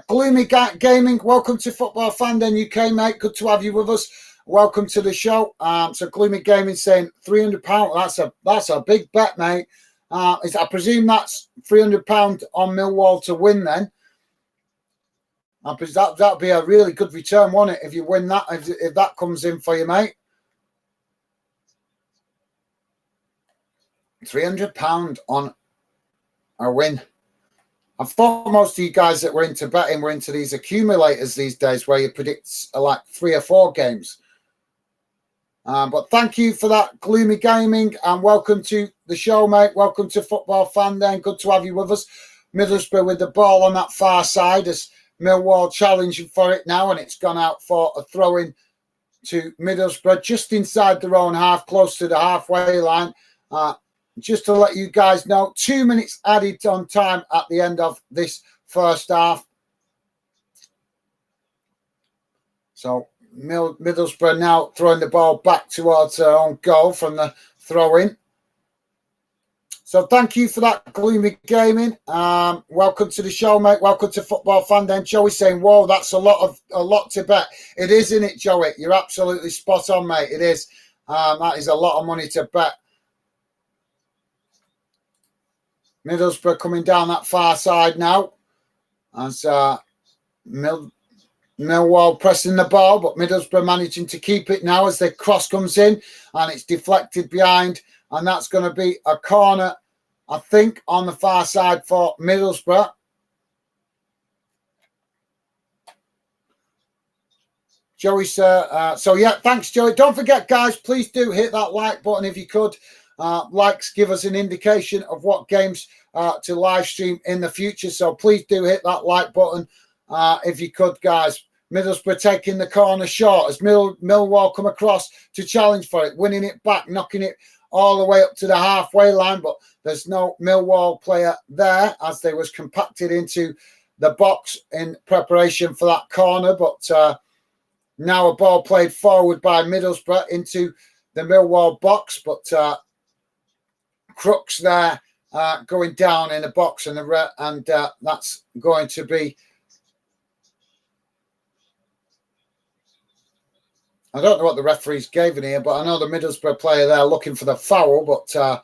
Gloomy Gaming, welcome to Football Fan Den UK, mate. Good to have you with us. Welcome to the show. So Gloomy Gaming saying £300. That's a big bet, mate. I presume that's £300 on Millwall to win then. That'd be a really good return, wouldn't it, if you win that, if that comes in for you, mate. £300 on a win. I thought most of you guys that were into betting were into these accumulators these days where you predict like 3 or 4 games. But thank you for that, Gloomy Gaming, and welcome to the show, mate. Welcome to Football Fan Den. Good to have you with us. Middlesbrough with the ball on that far side as Millwall challenging for it now, and it's gone out for a throw-in to Middlesbrough just inside their own half, close to the halfway line. Just to let you guys know, 2 minutes added on time at the end of this first half. So Middlesbrough now throwing the ball back towards their own goal from the throw-in. So thank you for that, Gloomy Gaming. Welcome to the show, mate. Welcome to Football Fan Den. Joey's saying, whoa, that's a lot to bet. It is, isn't it, Joey? You're absolutely spot on, mate. It is. That is a lot of money to bet. Middlesbrough coming down that far side now. As Millwall pressing the ball, but Middlesbrough managing to keep it now as the cross comes in and it's deflected behind, and that's going to be a corner, I think, on the far side for Middlesbrough. Joey, sir. Thanks, Joey. Don't forget, guys, please do hit that like button if you could. Likes give us an indication of what games to live stream in the future, so please do hit that like button if you could, guys. Middlesbrough taking the corner short as Millwall come across to challenge for it, winning it back, knocking it all the way up to the halfway line, but there's no Millwall player there as they was compacted into the box in preparation for that corner. But now a ball played forward by Middlesbrough into the Millwall box, but Crooks there going down in the box, and that's going to be, I don't know what the referees gave in here, but I know the Middlesbrough player there looking for the foul, but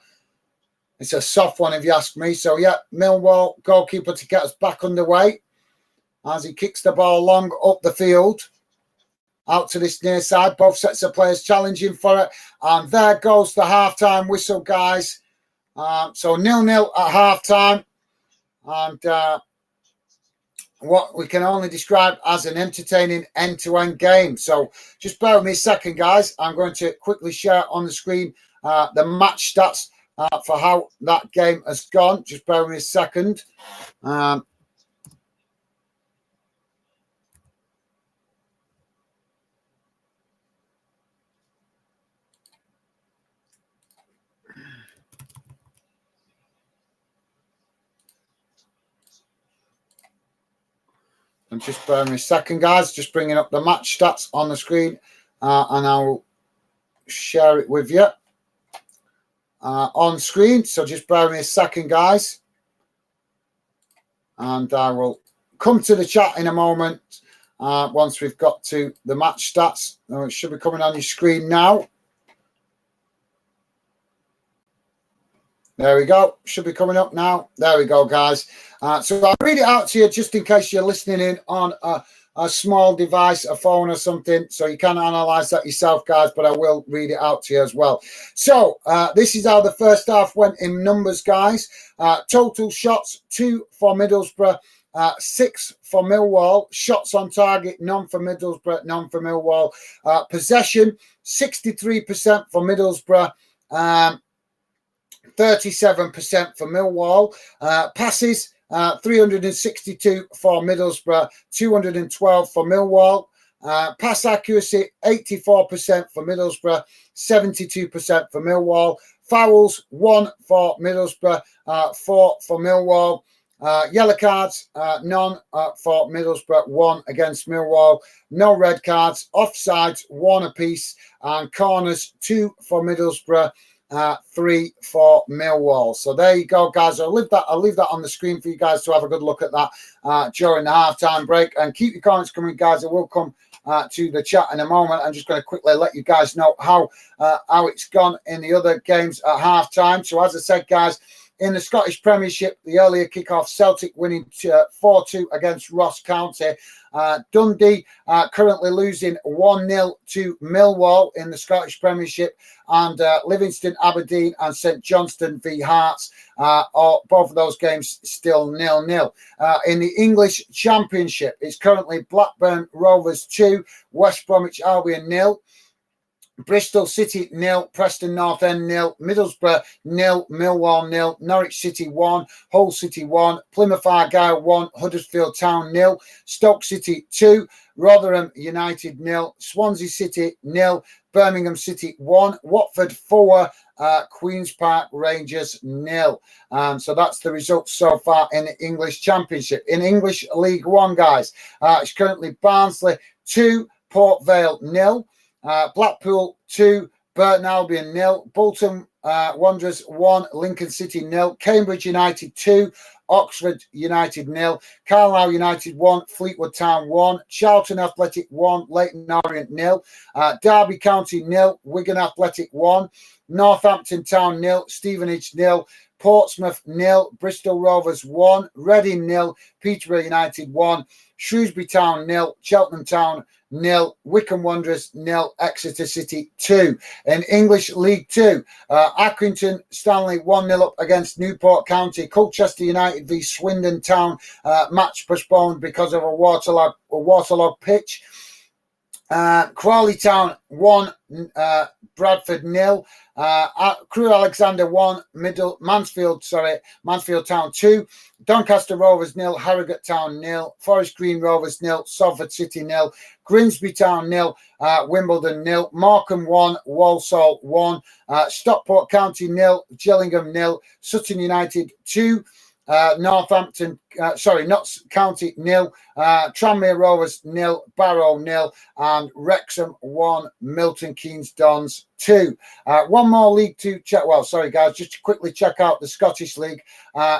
it's a soft one if you ask me. So, yeah, Millwall goalkeeper to get us back underway as he kicks the ball long up the field, out to this near side. Both sets of players challenging for it. And there goes the half-time whistle, guys. So 0-0 at half-time. And what we can only describe as an entertaining end-to-end game. So just bear with me a second, guys. I'm going to quickly share on the screen the match stats for how that game has gone. Just bear with me a second. And just bear me a second, guys. Just bringing up the match stats on the screen, and I'll share it with you on screen. So just bear me a second, guys. And I will come to the chat in a moment once we've got to the match stats. It should be coming on your screen now. There we go. Should be coming up now. There we go, guys. So I'll read it out to you just in case you're listening in on a small device, a phone or something, so you can analyse that yourself, guys, but I will read it out to you as well. So this is how the first half went in numbers, guys. Total shots, 2 for Middlesbrough, 6 for Millwall. Shots on target, none for Middlesbrough, none for Millwall. Possession, 63% for Middlesbrough, 37% for Millwall. Passes, 362 for Middlesbrough, 212 for Millwall. Pass accuracy, 84% for Middlesbrough, 72% for Millwall. Fouls, 1 for Middlesbrough, 4 for Millwall. Yellow cards, none for Middlesbrough, 1 against Millwall. No red cards. Offsides, 1 apiece. And corners, 2 for Middlesbrough, 3 for Millwall. So there you go, guys. I'll leave that on the screen for you guys to have a good look at that during the halftime break. And keep your comments coming, guys. I will come to the chat in a moment. I'm just going to quickly let you guys know how it's gone in the other games at halftime. So as I said, guys, in the Scottish Premiership, the earlier kickoff, Celtic winning 4-2 against Ross County. Dundee currently losing 1-0 to Millwall in the Scottish Premiership, and Livingston, Aberdeen and St Johnstone v Hearts, both of those games still 0-0. In the English Championship, it's currently Blackburn Rovers 2, West Bromwich Albion 0. Bristol City 0, Preston North End 0, Middlesbrough 0, Millwall 0, Norwich City 1, Hull City 1, Plymouth Argyle 1, Huddersfield Town 0, Stoke City 2, Rotherham United 0, Swansea City 0, Birmingham City 1, Watford 4, Queen's Park Rangers 0. So that's the results so far in the English Championship. In English League One, guys, it's currently Barnsley 2, Port Vale 0. Blackpool 2, Burton Albion 0, Bolton Wanderers 1, Lincoln City 0, Cambridge United 2, Oxford United 0, Carlisle United 1, Fleetwood Town 1, Charlton Athletic 1, Leyton Orient 0, Derby County 0, Wigan Athletic 1, Northampton Town 0, Stevenage 0, Portsmouth 0, Bristol Rovers 1, Reading 0, Peterborough United 1, Shrewsbury Town 0, Cheltenham Town 0, Wycombe Wanderers 0, Exeter City 2. In English League 2, Accrington Stanley 1-0 up against Newport County. Colchester United v Swindon Town, match postponed because of a waterlogged pitch. Crawley Town 1, Bradford 0, Crewe Alexander 1, Mansfield Town 2, Doncaster Rovers 0, Harrogate Town 0, Forest Green Rovers 0, Salford City 0, Grimsby Town 0, Wimbledon 0, Morecambe 1, Walsall 1, Stockport County 0, Gillingham 0, Sutton United 2, Notts County 0, Tranmere Rovers 0, Barrow 0, and Wrexham 1, Milton Keynes Dons 2. One more League 2 check. Well, sorry guys, just to quickly check out the Scottish League.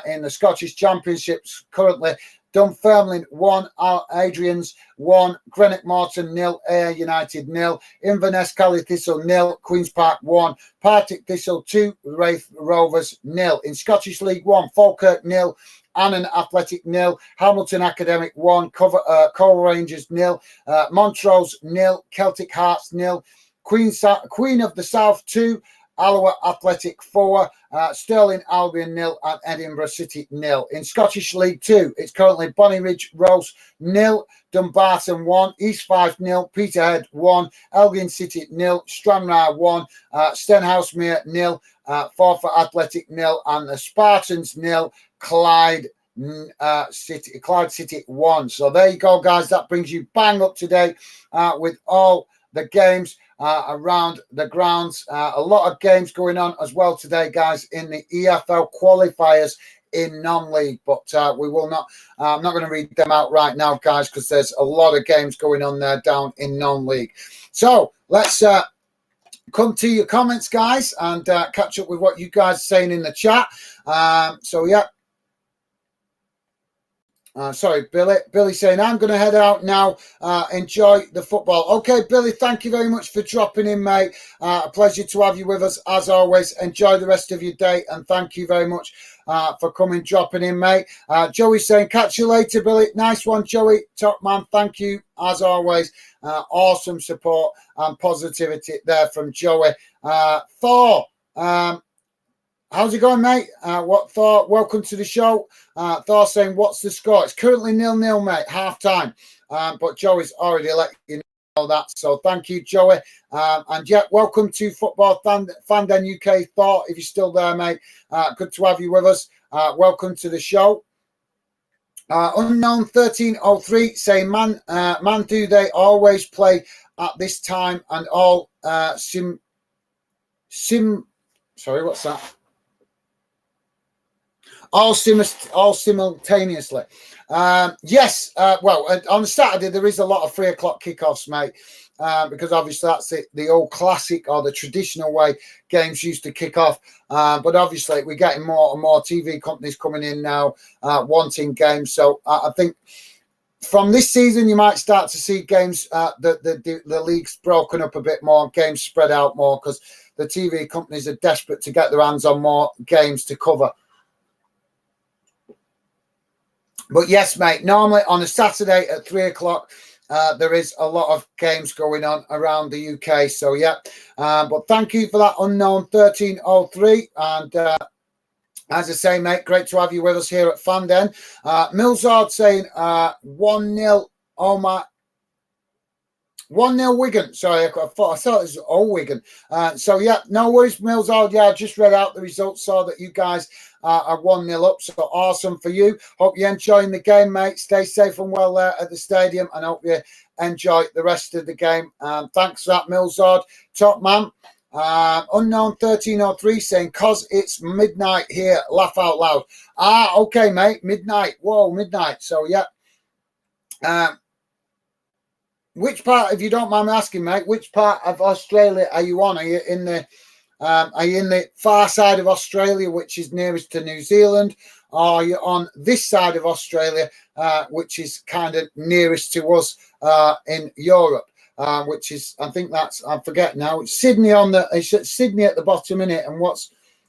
In the Scottish Championships currently, Dunfermline 1, Adrians 1, Greenock Morton 0, Ayr United 0, Inverness Cally Thistle 0, Queen's Park 1, Partick Thistle 2, Wraith Rovers 0. In Scottish League 1, Falkirk 0, Annan Athletic 0, Hamilton Academic 1, Cole Rangers 0, Montrose 0, Celtic Hearts 0, Queen of the South 2, Alloa Athletic 4, Stirling Albion 0, and Edinburgh City 0. In Scottish League 2, it's currently Bonnyridge Rose 0, Dumbarton 1, East Fife 0, Peterhead 1, Elgin City 0, Stranraer 1, Stenhousemuir 0, Forfar Athletic 0, and the Spartans 0, Clyde City 1. So there you go, guys. That brings you bang up to date with all the games around the grounds. A lot of games going on as well today, guys, in the EFL qualifiers in non-league, but we will not. I'm not going to read them out right now, guys, because there's a lot of games going on there down in non-league. So let's come to your comments, guys, and catch up with what you guys are saying in the chat. So yeah. Sorry, Billy. Billy saying, I'm going to head out now. Enjoy the football. Okay, Billy, thank you very much for dropping in, mate. A pleasure to have you with us, as always. Enjoy the rest of your day, and thank you very much for coming, dropping in, mate. Joey saying, catch you later, Billy. Nice one, Joey. Top man, thank you, as always. Awesome support and positivity there from Joey. Thor, how's it going, mate? What Thor? Welcome to the show. Thor saying, what's the score? It's currently 0-0, mate, half time. But Joey's already let you know that. So thank you, Joey. And yeah, welcome to Football Fandom UK. Thor, if you're still there, mate, good to have you with us. Welcome to the show. Unknown 1303 saying, man, do they always play at this time and all sorry, what's that? All simultaneously. Yes. Well, on Saturday there is a lot of 3 o'clock kickoffs, mate, because obviously that's the old classic or the traditional way games used to kick off. But obviously we're getting more and more TV companies coming in now wanting games. So I think from this season you might start to see games. The league's broken up a bit more, games spread out more because the TV companies are desperate to get their hands on more games to cover. But yes, mate, normally on a Saturday at 3 o'clock, there is a lot of games going on around the UK. So, yeah. But thank you for that, Unknown 1303. And as I say, mate, great to have you with us here at Fandom. Millsard saying 1-0. Oh, my. 1-0 Wigan. Sorry, I thought it was all Wigan. So, yeah, no worries, Millsard. Yeah, I just read out the results, saw that you guys are 1-0 up. So awesome for you. Hope you're enjoying the game, mate. Stay safe and well there at the stadium, and hope you enjoy the rest of the game. Thanks for that, Millsard. Top man. Unknown 1303 saying, cause it's midnight here. Laugh out loud. Okay, mate. Midnight. Whoa, midnight. So, yeah. Which part, if you don't mind me asking, mate, which part of Australia are you on? Are you in the far side of Australia, which is nearest to New Zealand? Or are you on this side of Australia, which is kind of nearest to us in Europe? Which is, I think that's, I forget now. It's Sydney it's Sydney at the bottom, innit? And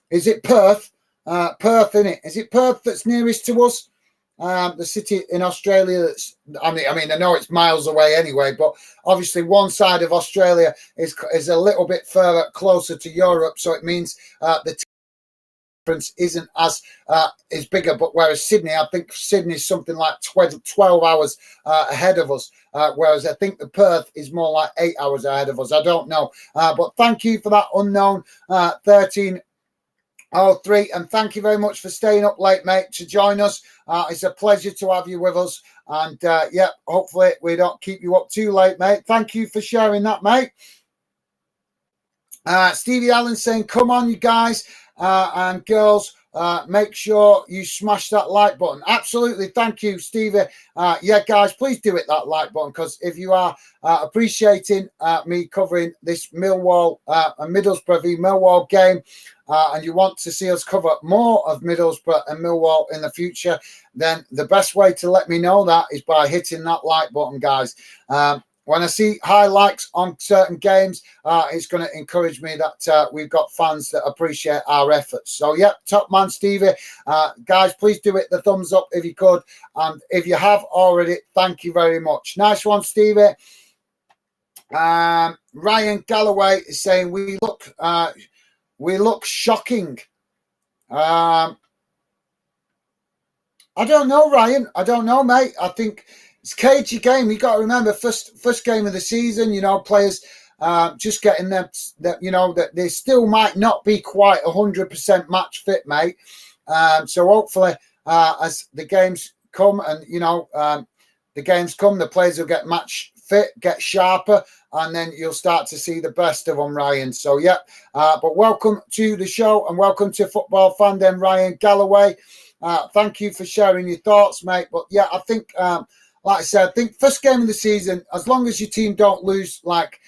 is it Perth? Perth, innit? Is it Perth that's nearest to us? The city in Australia that's, I mean, I know it's miles away anyway, but obviously one side of Australia is a little bit further closer to Europe, so it means the difference isn't as is bigger. But whereas Sydney, I think Sydney is something like 12 hours ahead of us, whereas I think the Perth is more like 8 hours ahead of us. I don't know, but thank you for that, Unknown 1303, and thank you very much for staying up late, mate, to join us. It's a pleasure to have you with us, and yeah, hopefully we don't keep you up too late, mate. Thank you for sharing that, mate. Stevie Allen saying, come on, you guys and girls, make sure you smash that like button. Absolutely. Thank you, Stevie. Yeah, guys, please do hit that like button, because if you are appreciating me covering this Millwall and Middlesbrough v Millwall game, and you want to see us cover more of Middlesbrough and Millwall in the future, then the best way to let me know that is by hitting that like button, guys. When I see high likes on certain games, it's going to encourage me that we've got fans that appreciate our efforts. So, yeah, top man, Stevie. Guys, please do it the thumbs up if you could. And if you have already, thank you very much. Nice one, Stevie. Ryan Galloway is saying, we look shocking. I don't know, Ryan. I don't know, mate. I think it's a cagey game. You got to remember, first game of the season. You know, players just getting them. That you know that they still might not be quite 100% match fit, mate. So hopefully, as the games come, and you know, the games come, the players will get match fit, get sharper, and then you'll start to see the best of them, Ryan. So yeah, but welcome to the show and welcome to Football Fandom, Ryan Galloway. Thank you for sharing your thoughts, mate. But yeah, I think, like I said, I think first game of the season, as long as your team don't lose like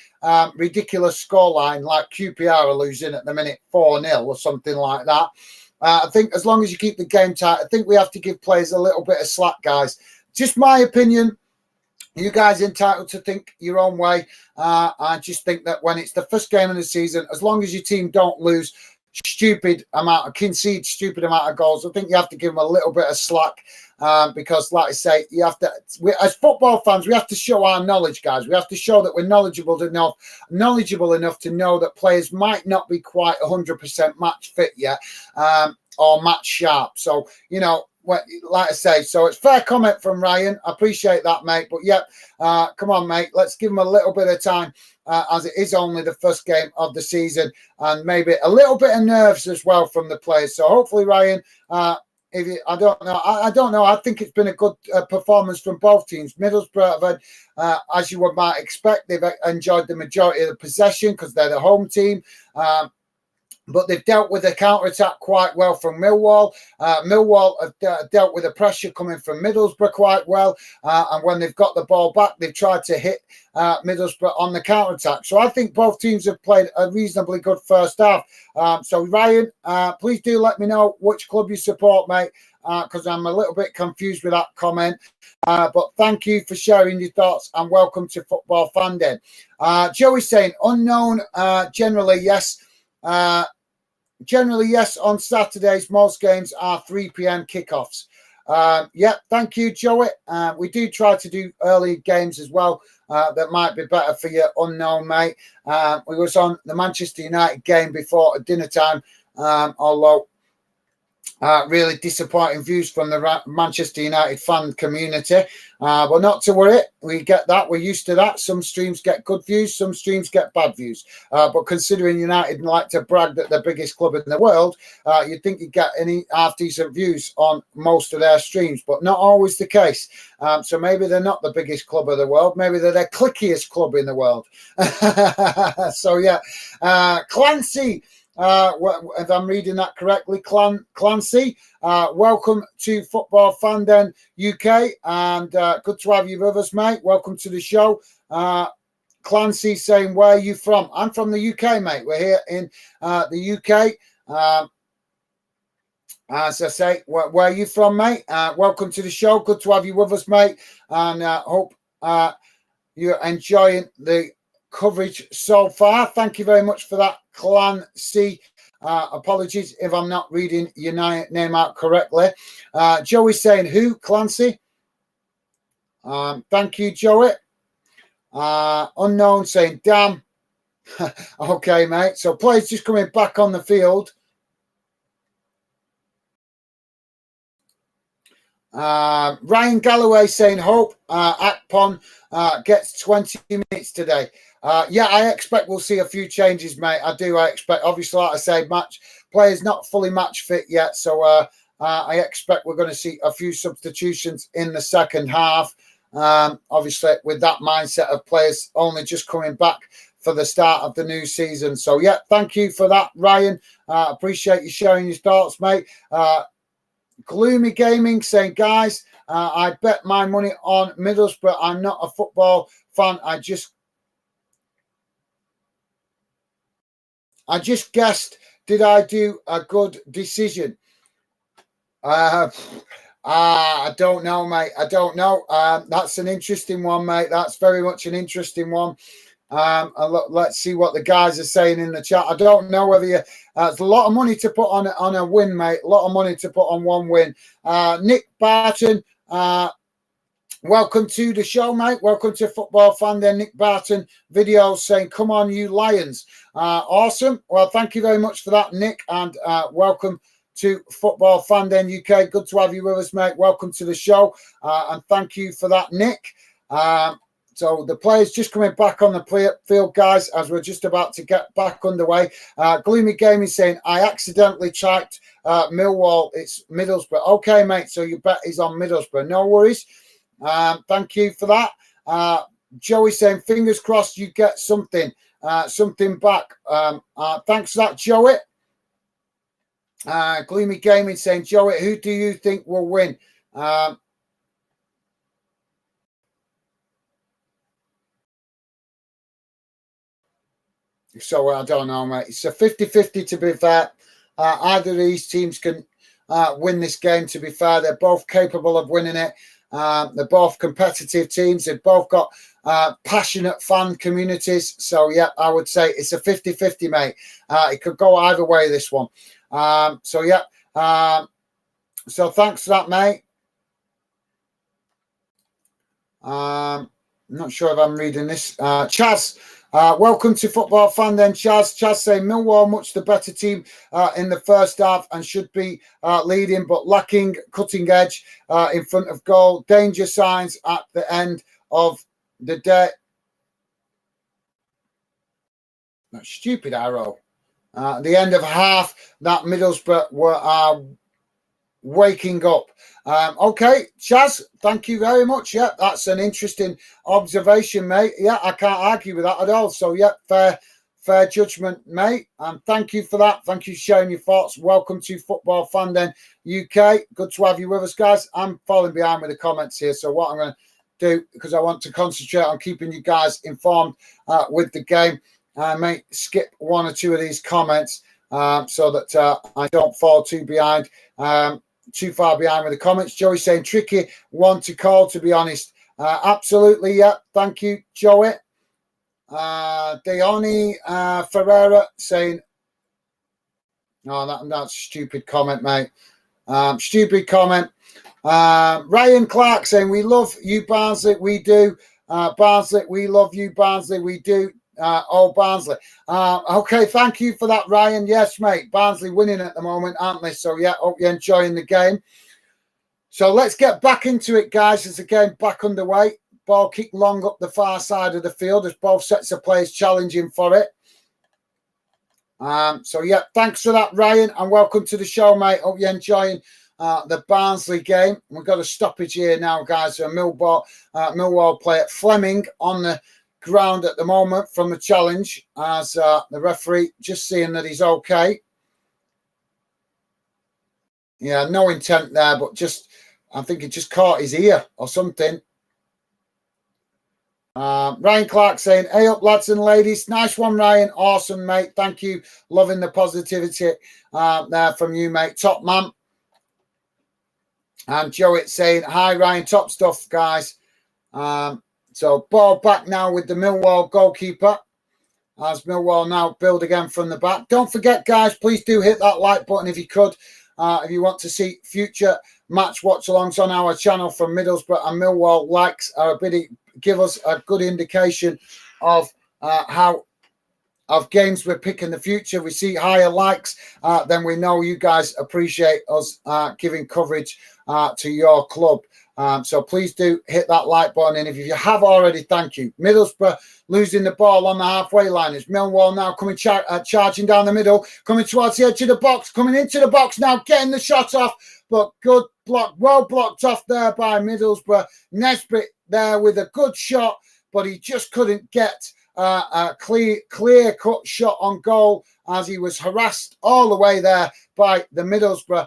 ridiculous scoreline, like QPR are losing at the minute 4-0 or something like that. I think as long as you keep the game tight, I think we have to give players a little bit of slack, guys. Just my opinion. You guys are entitled to think your own way. I just think that when it's the first game of the season, as long as your team don't lose concede stupid amount of goals, I think you have to give them a little bit of slack because, like I say, you have to. As football fans, we have to show our knowledge, guys. We have to show that we're knowledgeable enough to know that players might not be quite 100% match fit yet or match sharp. So, you know, like I say, so it's fair comment from Ryan. I appreciate that, mate. But yeah, come on, mate. Let's give him a little bit of time as it is only the first game of the season and maybe a little bit of nerves as well from the players. So hopefully, Ryan, I don't know. I think it's been a good performance from both teams. Middlesbrough have had, as you might expect, they've enjoyed the majority of the possession because they're the home team. But they've dealt with the counter-attack quite well from Millwall. Millwall have dealt with the pressure coming from Middlesbrough quite well. And when they've got the ball back, they've tried to hit Middlesbrough on the counter-attack. So I think both teams have played a reasonably good first half. So Ryan, please do let me know which club you support, mate, because I'm a little bit confused with that comment. But thank you for sharing your thoughts and welcome to Football Fan Den. Joey's saying, unknown, generally, yes. Generally, yes, on Saturdays, most games are 3 p.m. kickoffs. Yeah, thank you, Joey. We do try to do early games as well. That might be better for you, unknown, mate. We was on the Manchester United game before dinner time, although really disappointing views from the Manchester United fan community. But not to worry, we get that. We're used to that. Some streams get good views, some streams get bad views. But considering United like to brag that they're the biggest club in the world, you'd think you'd get any half-decent views on most of their streams, but not always the case. So maybe they're not the biggest club of the world. Maybe they're the clickiest club in the world. So, yeah. Clancy, if I'm reading that correctly, Clancy, welcome to Football Fan Den UK, and good to have you with us, mate. Welcome to the show. Clancy saying, where are you from? I'm from the UK, mate. We're here in the UK. As I say, where are you from, mate? Welcome to the show. Good to have you with us, mate, and hope you're enjoying the coverage so far. Thank you very much for that, Clancy. Apologies if I'm not reading your name out correctly. Joey's saying who, Clancy? Thank you, Joey. Unknown saying damn. Okay, mate. So players just coming back on the field. Ryan Galloway saying hope Akpon gets 20 minutes today. Yeah, I expect we'll see a few changes, mate. I expect, obviously, like I say, players not fully match fit yet. So I expect we're going to see a few substitutions in the second half. Obviously, with that mindset of players only just coming back for the start of the new season. So, yeah, thank you for that, Ryan. Appreciate you sharing your thoughts, mate. Gloomy Gaming saying, guys, I bet my money on Middlesbrough. I'm not a football fan. I just guessed. Did I do a good decision? I don't know, mate. I don't know. That's an interesting one, mate. That's very much an interesting one. Let's see what the guys are saying in the chat. I don't know whether you. It's a lot of money to put on a win, mate. A lot of money to put on one win. Nick Barton, welcome to the show, mate. Welcome to Football Fan Den. Nick Barton videos saying, "Come on, you Lions!" Awesome. Well, thank you very much for that, Nick, and welcome to Football Fan Den UK. Good to have you with us, mate. Welcome to the show, and thank you for that, Nick. So the players just coming back on the field, guys, as we're just about to get back underway. Gloomy Gaming saying, I accidentally typed Millwall. It's Middlesbrough. Okay, mate, so you bet he's on Middlesbrough. No worries. Thank you for that. Joey saying, fingers crossed you get something back. Thanks for that, Joey. Gloomy Gaming saying, Joey, who do you think will win? So I don't know, mate. It's a 50-50 to be fair. Either of these teams can win this game, to be fair. They're both capable of winning it. They're both competitive teams. They've both got passionate fan communities. So, yeah, I would say it's a 50-50, mate. It could go either way, this one. So, yeah. So, thanks for that, mate. I'm not sure if I'm reading this. Chaz, welcome to Football Fan then, Chaz. Chaz saying Millwall much the better team in the first half and should be leading, but lacking cutting edge in front of goal. Danger signs at the end of the day. That stupid arrow. At the end of half, that Middlesbrough were waking up. Okay, Chaz, thank you very much. Yeah, that's an interesting observation, mate. Yeah, I can't argue with that at all. So, yeah, fair judgment, mate. And thank you for that. Thank you for sharing your thoughts. Welcome to Football Fan then UK. Good to have you with us, guys. I'm falling behind with the comments here. So what I'm going to do, because I want to concentrate on keeping you guys informed with the game, I may skip one or two of these comments so that I don't fall too far behind with the comments. Joey saying tricky one to call, to be honest. Absolutely, yeah. Thank you, Joey. Deoni Ferreira saying, no, that's a stupid comment, mate. Stupid comment. Ryan Clark saying, we love you, Barnsley. We do. Barnsley, we love you, Barnsley. We do. Barnsley. Okay, thank you for that, Ryan. Yes, mate. Barnsley winning at the moment, aren't they? So, yeah, hope you're enjoying the game. So, let's get back into it, guys, as the game back underway. Ball kicked long up the far side of the field. There's both sets of players challenging for it. So, yeah, thanks for that, Ryan, and welcome to the show, mate. Hope you're enjoying the Barnsley game. We've got a stoppage here now, guys. Millwall play at Fleming on the ground at the moment from the challenge, as the referee just seeing that he's okay. Yeah, no intent there, but just I think it just caught his ear or something. Ryan Clark saying, hey up, lads and ladies. Nice one, Ryan. Awesome, mate. Thank you. Loving the positivity there from you, mate. Top man. And Joey saying, hi, Ryan. Top stuff, guys. So ball back now with the Millwall goalkeeper as Millwall now build again from the back. Don't forget, guys, please do hit that like button if you could. If you want to see future match watch-alongs on our channel from Middlesbrough and Millwall, likes are give us a good indication of how of games we're picking the future. We see higher likes, then we know you guys appreciate us giving coverage to your club. So please do hit that like button. And if you have already, thank you. Middlesbrough losing the ball on the halfway line. It's Millwall now coming charging down the middle, coming towards the edge of the box, coming into the box now, getting the shot off. But good block, well blocked off there by Middlesbrough. Nesbitt there with a good shot, but he just couldn't get a clear-cut shot on goal as he was harassed all the way there by the Middlesbrough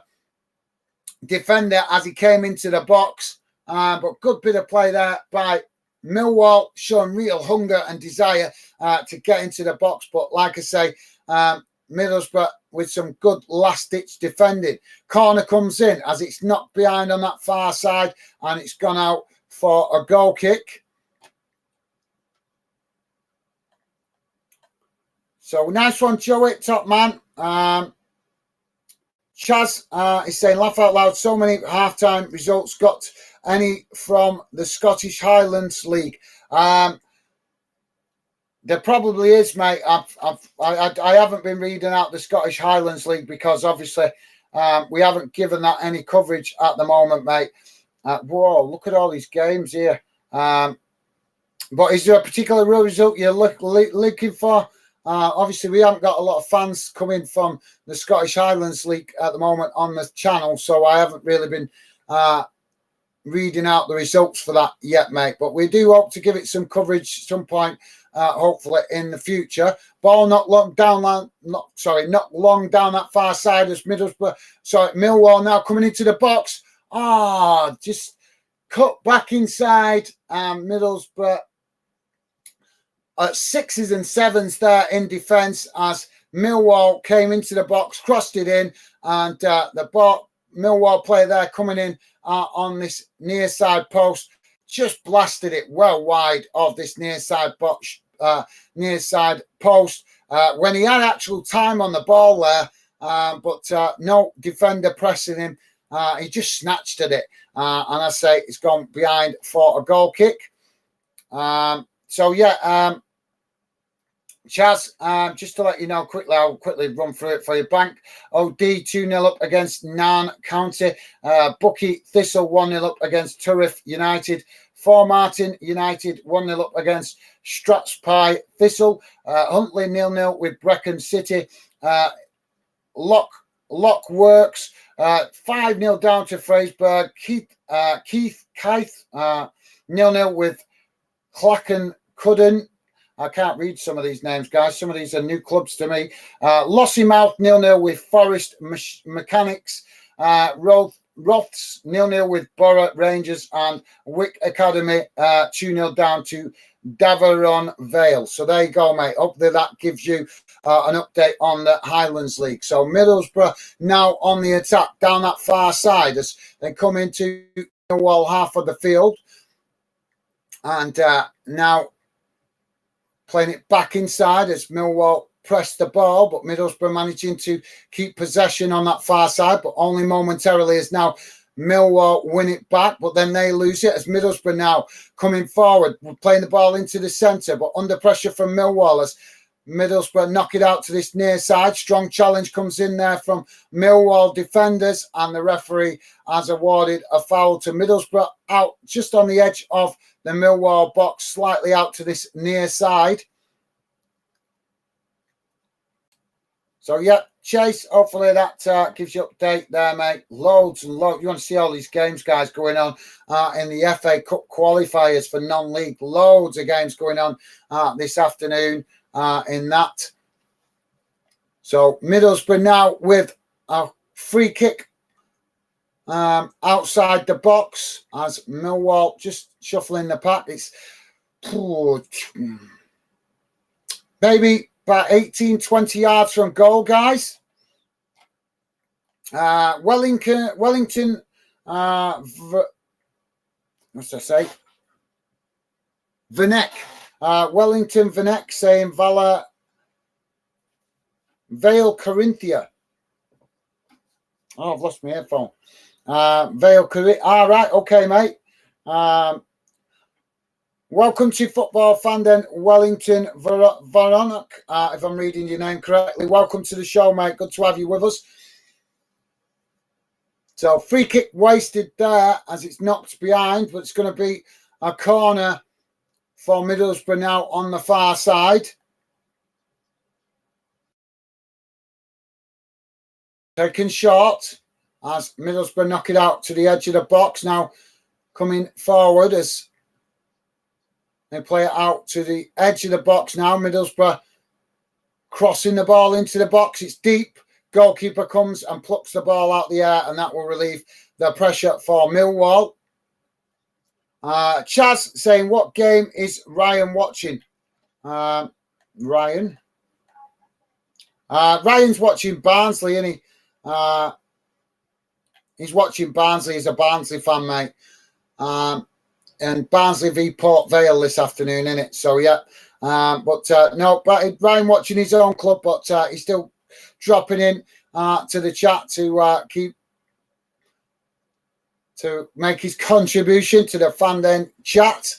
defender as he came into the box. But good bit of play there by Millwall, showing real hunger and desire to get into the box. But like I say, Middlesbrough with some good last-ditch defending. Corner comes in as it's knocked behind on that far side and it's gone out for a goal kick. So nice one, Joey, top man. Chaz is saying, laugh out loud, so many half-time results. Got any from the Scottish Highlands League? There probably is, mate. I haven't been reading out the Scottish Highlands League because obviously we haven't given that any coverage at the moment, mate. Whoa, look at all these games here. But is there a particular result you're looking for? Obviously, we haven't got a lot of fans coming from the Scottish Highlands League at the moment on the channel, so I haven't really been reading out the results for that yet, mate. But we do hope to give it some coverage at some point, hopefully in the future. Ball not long down that far side as Millwall now coming into the box. Just cut back inside. Middlesbrough at 6s and 7s there in defence as Millwall came into the box, crossed it in, and the Millwall player there coming in on this near side post just blasted it well wide of this near side post when he had actual time on the ball there, but no defender pressing him. He just snatched at it, and I say it's gone behind for a goal kick. Chaz, just to let you know quickly, I'll quickly run through it for you. Bank OD 2-0 up against Nairn County. Bucky Thistle 1-0 up against Turriff United. Formartin United 1-0 up against Strathspey Thistle. Huntley 0-0 with Brecon City. Lock Works 5-0 down to Frasburg. Keith 0-0 with Clachan Cudden. I can't read some of these names, guys. Some of these are new clubs to me. Lossiemouth 0-0 with Forest Mechanics. Roths 0-0 with Borough Rangers, and Wick Academy 2-0 down to Daveron Vale. So there you go, mate. Hopefully that gives you an update on the Highlands League. So Middlesbrough now on the attack down that far side as they come into Millwall half of the field. And now playing it back inside as Millwall pressed the ball, but Middlesbrough managing to keep possession on that far side, but only momentarily as now Millwall win it back, but then they lose it as Middlesbrough now coming forward, playing the ball into the centre, but under pressure from Millwall as Middlesbrough knock it out to this near side. Strong challenge comes in there from Millwall defenders, and the referee has awarded a foul to Middlesbrough out just on the edge of the Millwall box, slightly out to this near side. So, yeah, Chase, hopefully that gives you update there, mate. Loads and loads. You want to see all these games, guys, going on in the FA Cup qualifiers for non-league. Loads of games going on this afternoon in that. So, Middlesbrough now with a free kick outside the box as Millwall just shuffling the pack. It's maybe about 18, 20 yards from goal, guys. Wellington, what's I say? Vanek. Wellington Vanek saying Vale Corinthia. Oh, I've lost my headphone. Vale Corinthia. All right, okay, mate. Welcome to Football Fan Den, Wellington Varonok, if I'm reading your name correctly. Welcome to the show, mate. Good to have you with us. So, free kick wasted there as it's knocked behind, but it's going to be a corner for Middlesbrough now on the far side. Taken short as Middlesbrough knock it out to the edge of the box. Now coming forward as they play it out to the edge of the box now. Middlesbrough crossing the ball into the box. It's deep. Goalkeeper comes and plucks the ball out the air, and that will relieve the pressure for Millwall. Chaz saying, what game is Ryan watching? Ryan's watching Barnsley, isn't he? He's watching Barnsley. He's a Barnsley fan, mate. And Barnsley v Port Vale this afternoon, isn't it? So, yeah. No, Ryan watching his own club, but he's still dropping in to the chat to make his contribution to the Fan Den chat.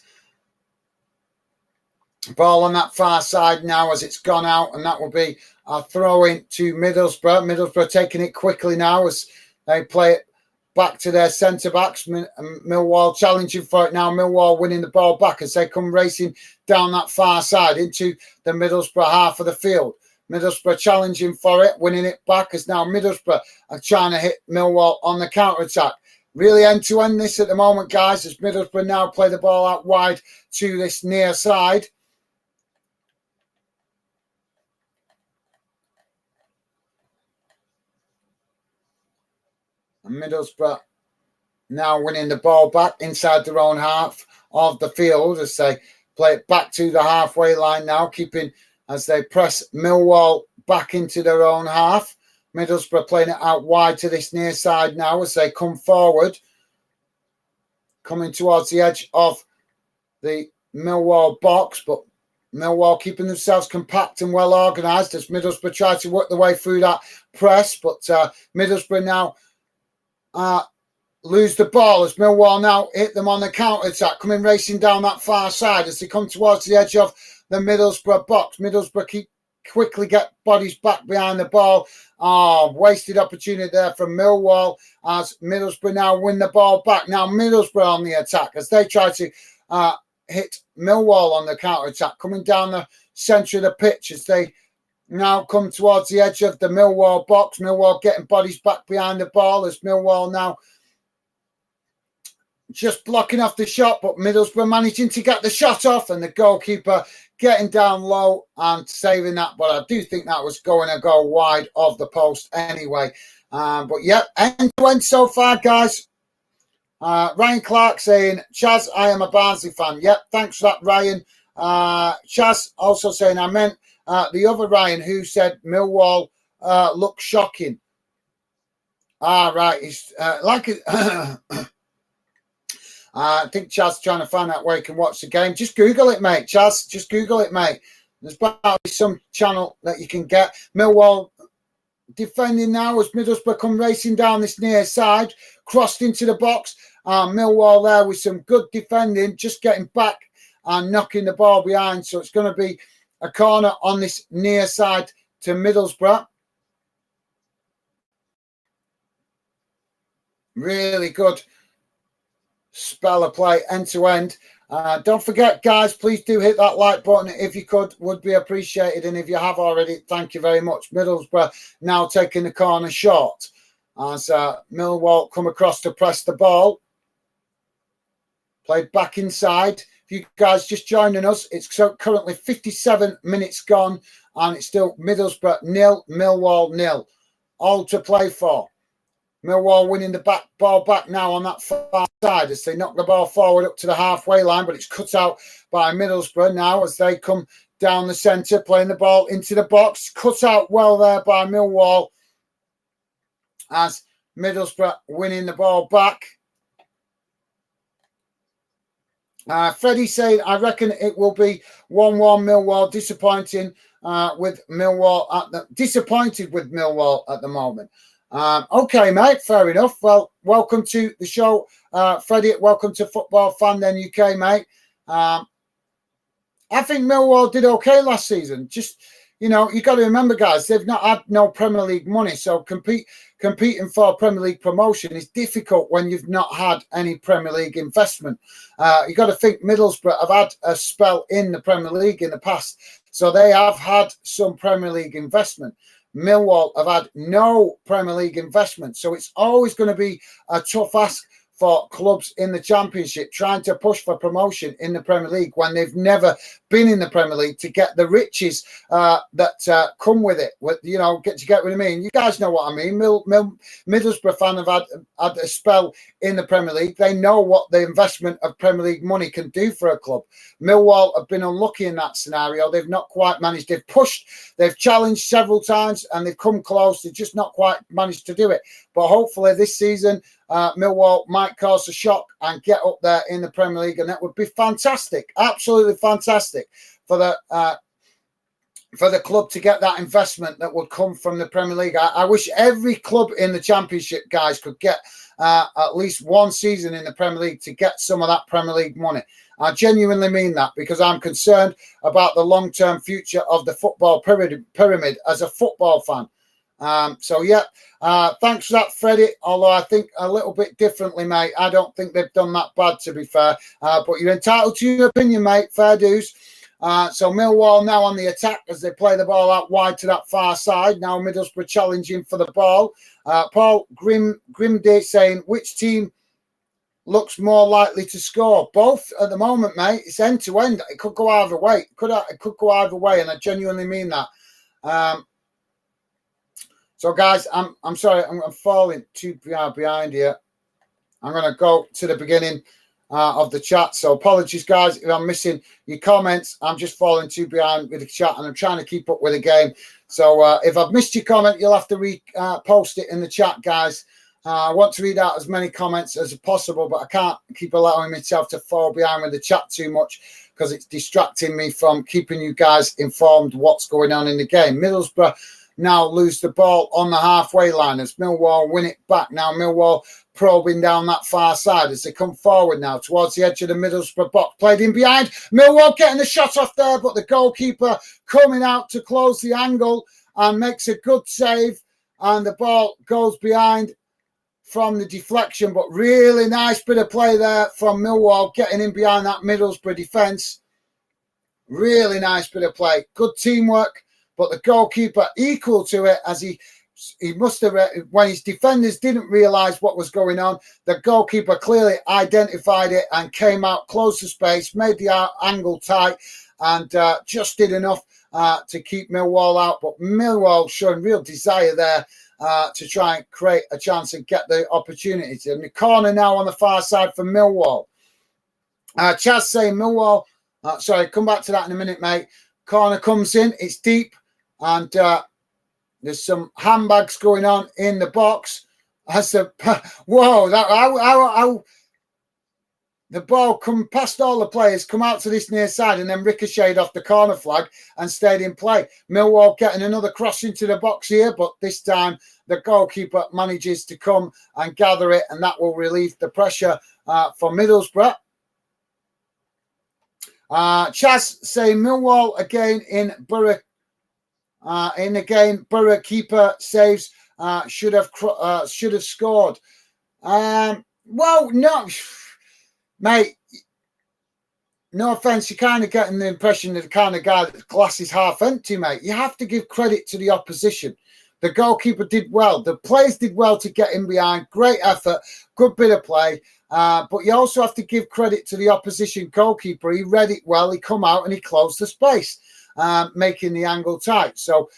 Ball on that far side now as it's gone out, and that will be a throw-in to Middlesbrough. Middlesbrough taking it quickly now as they play it back to their centre-backs. Millwall challenging for it now. Millwall winning the ball back as they come racing down that far side into the Middlesbrough half of the field. Middlesbrough challenging for it, winning it back as now Middlesbrough are trying to hit Millwall on the counter-attack. Really end-to-end this at the moment, guys, as Middlesbrough now play the ball out wide to this near side. And Middlesbrough now winning the ball back inside their own half of the field as they play it back to the halfway line now, keeping as they press Millwall back into their own half. Middlesbrough playing it out wide to this near side now as they come forward, coming towards the edge of the Millwall box, but Millwall keeping themselves compact and well organised as Middlesbrough try to work their way through that press, but Middlesbrough now lose the ball as Millwall now hit them on the counter-attack, coming racing down that far side as they come towards the edge of the Middlesbrough box. Middlesbrough quickly get bodies back behind the ball. Wasted opportunity there from Millwall as Middlesbrough now win the ball back. Now Middlesbrough on the attack as they try to hit Millwall on the counter-attack, coming down the centre of the pitch as they now come towards the edge of the Millwall box. Millwall getting bodies back behind the ball as Millwall now just blocking off the shot, but Middlesbrough managing to get the shot off and the goalkeeper getting down low and saving that. But I do think that was going to go wide of the post anyway. But yeah, end to end so far, guys. Ryan Clark saying, Chaz, I am a Barnsley fan. Yep, thanks for that, Ryan. Chaz also saying, I meant the other Ryan who said Millwall looks shocking. Right. He's like it. I think Chaz trying to find out where he can watch the game. Just Google it, mate. Chaz, just Google it, mate. There's probably some channel that you can get. Millwall defending now as Middlesbrough come racing down this near side, crossed into the box. Millwall there with some good defending, just getting back and knocking the ball behind. So it's going to be a corner on this near side to Middlesbrough. Really good spell of play end to end. Don't forget, guys, please do hit that like button if you could, would be appreciated. And if you have already, thank you very much. Middlesbrough now taking the corner short as Millwall come across to press the ball. Played back inside. If you guys just joining us, it's currently 57 minutes gone and it's still Middlesbrough 0, Millwall 0. All to play for. Millwall winning the ball back now on that far side as they knock the ball forward up to the halfway line, but it's cut out by Middlesbrough now as they come down the centre, playing the ball into the box. Cut out well there by Millwall as Middlesbrough winning the ball back. Freddie saying, I reckon it will be 1-1 Millwall. Disappointed with Millwall at the moment. Okay, mate, fair enough. Well, welcome to the show, Freddie. Welcome to Football Fan then UK, mate. I think Millwall did okay last season. Just, you got to remember, guys, they've not had no Premier League money. So competing for Premier League promotion is difficult when you've not had any Premier League investment. You got to think Middlesbrough have had a spell in the Premier League in the past. So they have had some Premier League investment. Millwall have had no Premier League investment. So it's always going to be a tough ask for clubs in the Championship trying to push for promotion in the Premier League when they've never been in the Premier League to get the riches that come with it. Get what I mean? You guys know what I mean. Middlesbrough fan have had a spell in the Premier League. They know what the investment of Premier League money can do for a club. Millwall have been unlucky in that scenario. They've not quite managed. They've pushed, they've challenged several times and they've come close. They've just not quite managed to do it. But hopefully this season, Millwall might cause a shock and get up there in the Premier League, and that would be fantastic, absolutely fantastic for the club to get that investment that would come from the Premier League. I wish every club in the Championship, guys, could get at least one season in the Premier League to get some of that Premier League money. I genuinely mean that because I'm concerned about the long-term future of the football pyramid as a football fan. Thanks for that, Freddie. Although I think a little bit differently, mate. I don't think they've done that bad, to be fair. But you're entitled to your opinion, mate. Fair dues. So Millwall now on the attack as they play the ball out wide to that far side. Now Middlesbrough challenging for the ball. Paul Grimday saying, which team looks more likely to score. Both at the moment, mate. It's end to end. It could go either way. It could go either way, and I genuinely mean that. So, guys, I'm sorry. I'm falling too far behind here. I'm going to go to the beginning of the chat. So apologies, guys, if I'm missing your comments. I'm just falling too behind with the chat, and I'm trying to keep up with the game. So if I've missed your comment, you'll have to post it in the chat, guys. I want to read out as many comments as possible, but I can't keep allowing myself to fall behind with the chat too much because it's distracting me from keeping you guys informed what's going on in the game. Middlesbrough now lose the ball on the halfway line as Millwall win it back. Now Millwall probing down that far side as they come forward now towards the edge of the Middlesbrough box. Played in behind. Millwall getting the shot off there, but the goalkeeper coming out to close the angle and makes a good save. And the ball goes behind from the deflection, but really nice bit of play there from Millwall getting in behind that Middlesbrough defence. Really nice bit of play. Good teamwork, but the goalkeeper equal to it as he must have, when his defenders didn't realise what was going on, the goalkeeper clearly identified it and came out close to space, made the angle tight, and just did enough to keep Millwall out. But Millwall showing real desire there to try and create a chance and get the opportunity. And the corner now on the far side for Millwall. Chaz saying Millwall, sorry, come back to that in a minute, mate. Corner comes in, it's deep, and there's some handbags going on in the box. As the whoa, that how the ball come past all the players, come out to this near side, and then ricocheted off the corner flag and stayed in play. Millwall getting another cross into the box here, but this time the goalkeeper manages to come and gather it, and that will relieve the pressure for Middlesbrough. Chaz saying Millwall again in Borough. In the game, Borough keeper saves should have scored. Well, no, mate. No offence, you're kind of getting the impression of the kind of guy that the glass is half empty, mate. You have to give credit to the opposition. The goalkeeper did well. The players did well to get in behind. Great effort, good bit of play. But you also have to give credit to the opposition goalkeeper. He read it well. He come out and he closed the space, making the angle tight. So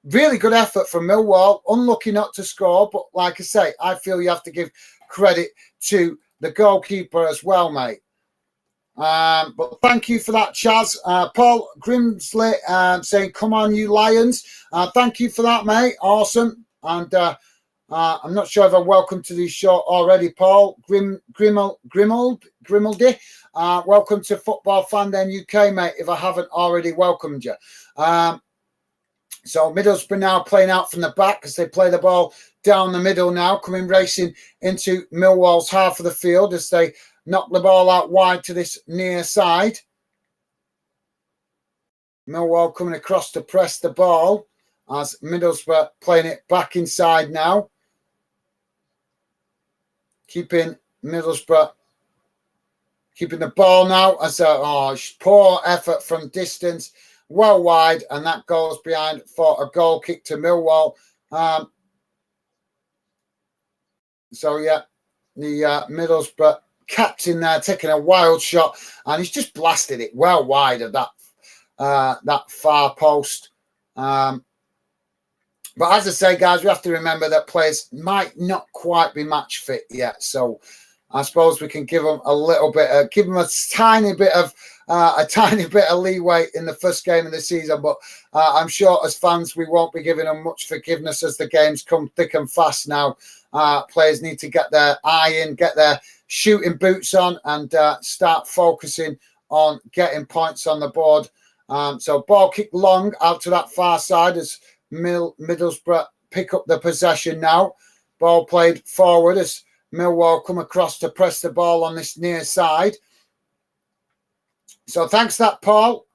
really good effort from Millwall. Unlucky not to score. But like I say, I feel you have to give credit to the goalkeeper as well, mate. But thank you for that, Chaz. Paul Grimsley saying, come on, you Lions. Thank you for that, mate. Awesome. And I'm not sure if I'm welcome to the show already, Paul. Grimaldi. Welcome to Football Fan Den UK, mate, if I haven't already welcomed you. So Middlesbrough now playing out from the back as they play the ball down the middle now, coming racing into Millwall's half of the field as they knock the ball out wide to this near side. Millwall coming across to press the ball as Middlesbrough playing it back inside now. Keeping Middlesbrough keeping the ball now as a poor effort from distance, well wide, and that goes behind for a goal kick to Millwall. So yeah, the Middlesbrough captain there taking a wild shot, and he's just blasted it well wide of that far post. But as I say, guys, we have to remember that players might not quite be match fit yet. So I suppose we can give them a little bit, give them a tiny bit of leeway in the first game of the season. But I'm sure as fans, we won't be giving them much forgiveness as the games come thick and fast now. Players need to get their eye in, get their shooting boots on, and start focusing on getting points on the board. So ball kick long out to that far side as Middlesbrough pick up the possession now. Ball played forward as Millwall come across to press the ball on this near side. So thanks for that, Paul.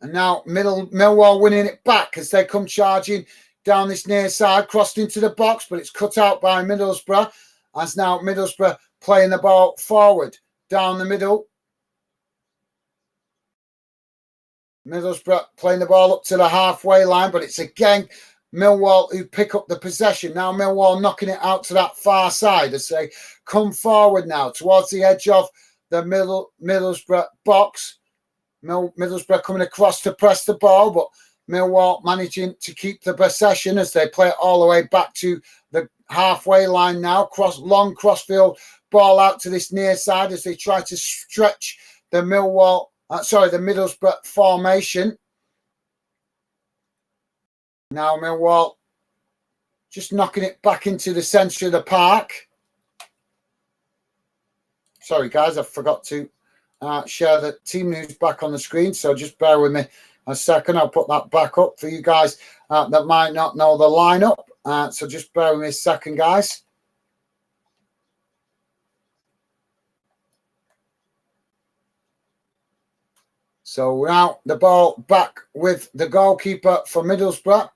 And now Millwall winning it back as they come charging down this near side, crossed into the box, but it's cut out by Middlesbrough. As now Middlesbrough playing the ball forward down the middle. Middlesbrough playing the ball up to the halfway line, but it's again Millwall who pick up the possession. Now Millwall knocking it out to that far side as they come forward now towards the edge of the Middlesbrough box. Middlesbrough coming across to press the ball, but Millwall managing to keep the possession as they play it all the way back to the halfway line now. Long crossfield ball out to this near side as they try to stretch the Middlesbrough formation. Now Millwall just knocking it back into the centre of the park. Sorry, guys, I forgot to share the team news back on the screen, so just bear with me a second. I'll put that back up for you guys that might not know the lineup. So just bear with me a second, guys. So now the ball back with the goalkeeper for Middlesbrough.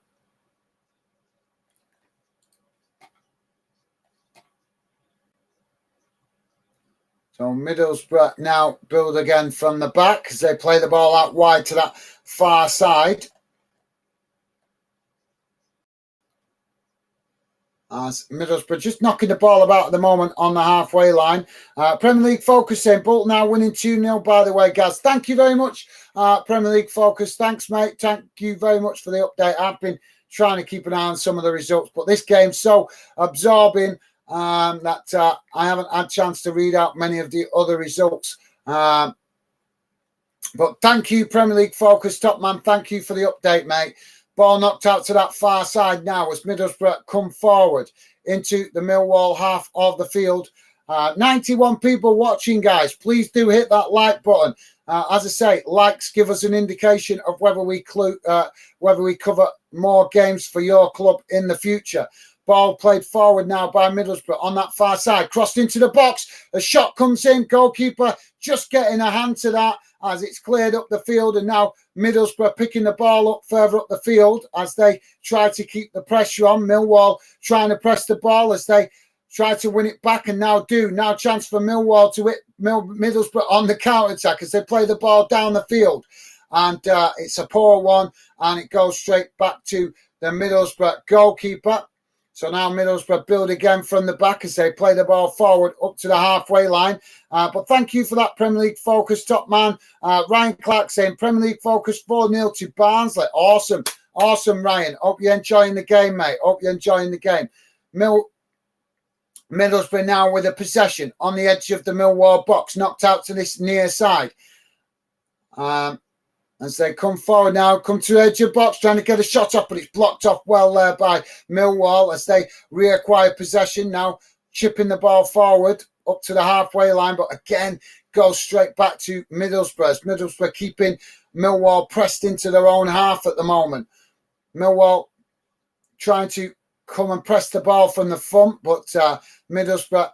So Middlesbrough now build again from the back as they play the ball out wide to that far side. As Middlesbrough just knocking the ball about at the moment on the halfway line. Premier League Focus saying Bolton now winning 2-0, by the way, guys. Thank you very much, Premier League Focus. Thanks, mate. Thank you very much for the update. I've been trying to keep an eye on some of the results, but this game's so absorbing that I haven't had a chance to read out many of the other results. But thank you, Premier League Focus, top man. Thank you for the update, mate. Ball knocked out to that far side now as Middlesbrough come forward into the Millwall half of the field. 91 people watching, guys. Please do hit that like button. As I say, likes give us an indication of whether we cover more games for your club in the future. Ball played forward now by Middlesbrough on that far side. Crossed into the box. A shot comes in. Goalkeeper just getting a hand to that as it's cleared up the field. And now Middlesbrough picking the ball up further up the field as they try to keep the pressure on. Millwall trying to press the ball as they try to win it back and now do. Now chance for Millwall to hit Middlesbrough on the counter-attack as they play the ball down the field. And it's a poor one and it goes straight back to the Middlesbrough goalkeeper. So now Middlesbrough build again from the back as they play the ball forward up to the halfway line. But thank you for that Premier League Focus, top man. Ryan Clark saying Premier League Focus 4-0 to Barnsley. Awesome. Awesome, Ryan. Hope you're enjoying the game, mate. Hope you're enjoying the game. Middlesbrough now with a possession on the edge of the Millwall box. Knocked out to this near side. As they come forward now, come to the edge of the box, trying to get a shot off, but it's blocked off well there by Millwall as they reacquire possession. Now chipping the ball forward up to the halfway line, but again goes straight back to Middlesbrough. Middlesbrough keeping Millwall pressed into their own half at the moment. Millwall trying to come and press the ball from the front, but Middlesbrough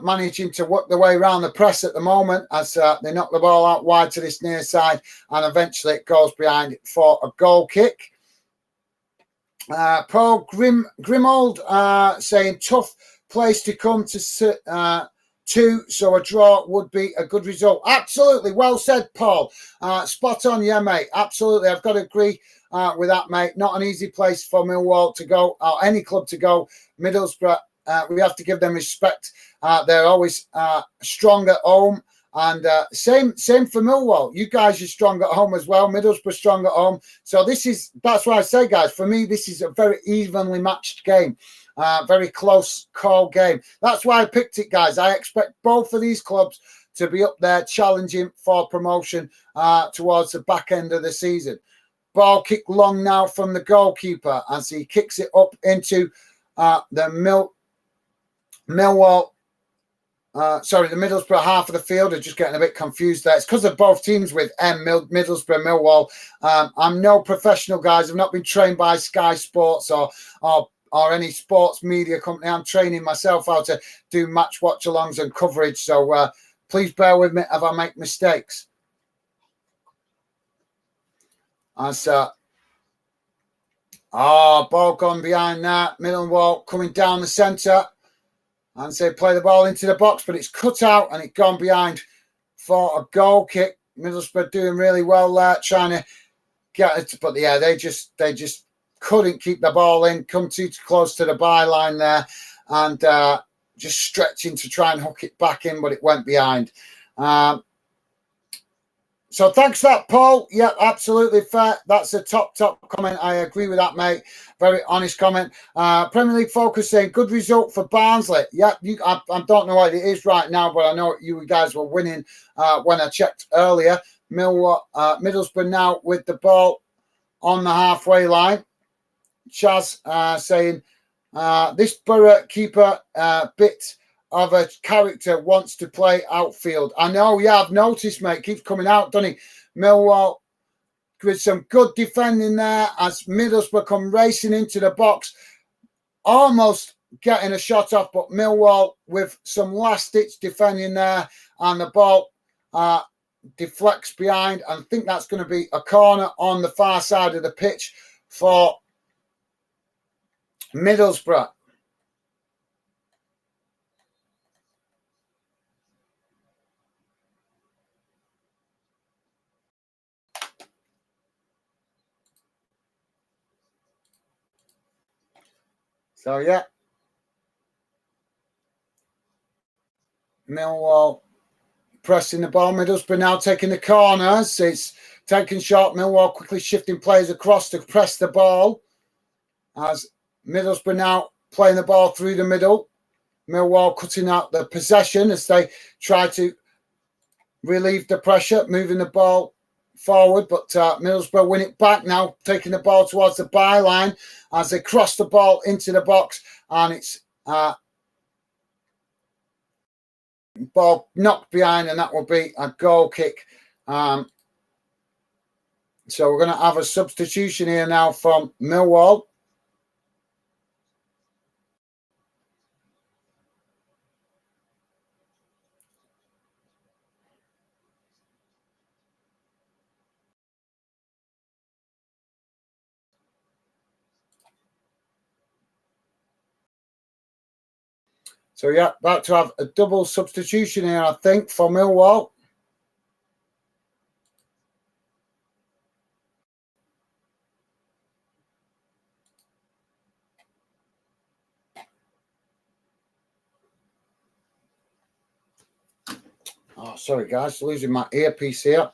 managing to work their way around the press at the moment as they knock the ball out wide to this near side and eventually it goes behind for a goal kick. Paul Grimold saying tough place to come to so a draw would be a good result. Absolutely, well said, Paul. Spot on, yeah, mate. Absolutely, I've got to agree with that, mate. Not an easy place for Millwall to go or any club to go. Middlesbrough, we have to give them respect. They're always strong at home, and same for Millwall. You guys are strong at home as well. Middlesbrough strong at home. So that's why I say, guys, for me, this is a very evenly matched game, very close call game. That's why I picked it, guys. I expect both of these clubs to be up there challenging for promotion towards the back end of the season. Ball kick long now from the goalkeeper as he kicks it up into the Millwall. The Middlesbrough half of the field are just getting a bit confused there. It's because of both teams with Middlesbrough, Millwall. I'm no professional, guys. I've not been trained by Sky Sports or any sports media company. I'm training myself how to do match watch-alongs and coverage. So please bear with me if I make mistakes. Ball gone behind that. Millwall coming down the centre. And so they play the ball into the box, but it's cut out and it's gone behind for a goal kick. Middlesbrough doing really well there, trying to get it. But yeah, they just couldn't keep the ball in, come too close to the byline there, and just stretching to try and hook it back in, but it went behind. So thanks for that, Paul. Yeah, absolutely fair. That's a top comment. I agree with that, mate. Very honest comment. Premier League Focus saying, good result for Barnsley. Yeah, I don't know what it is right now, but I know you guys were winning when I checked earlier. Middlesbrough now with the ball on the halfway line. Chaz saying, this Borough keeper bit of a character wants to play outfield. I know, yeah, I've noticed, mate. Keeps coming out, doesn't he? Millwall with some good defending there as Middlesbrough come racing into the box, almost getting a shot off, but Millwall with some last-ditch defending there, and the ball deflects behind. I think that's going to be a corner on the far side of the pitch for Middlesbrough. So, yeah. Millwall pressing the ball. Middlesbrough now taking the corners. It's taking shot. Millwall quickly shifting players across to press the ball. As Middlesbrough now playing the ball through the middle. Millwall cutting out the possession as they try to relieve the pressure, moving the ball forward, but Middlesbrough win it back now, taking the ball towards the byline as they cross the ball into the box, and it's ball knocked behind, and that will be a goal kick. So we're going to have a substitution here now from Millwall. So, yeah, about to have a double substitution here, I think, for Millwall. Oh, sorry, guys, losing my earpiece here.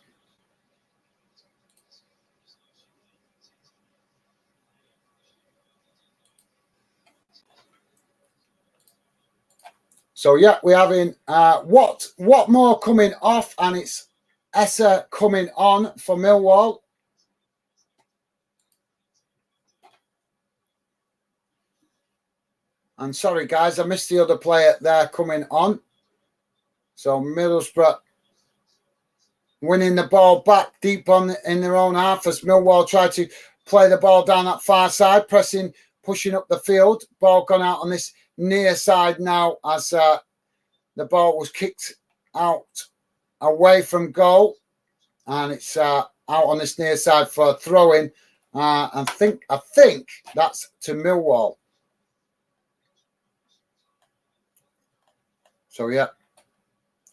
So, yeah, we're having what more coming off, and it's Essa coming on for Millwall. And sorry, guys, I missed the other player there coming on. So Middlesbrough winning the ball back deep in their own half as Millwall try to play the ball down that far side, pressing, pushing up the field. Ball gone out on this near side now as the ball was kicked out away from goal. And it's out on this near side for a throw-in. I think that's to Millwall. So, yeah.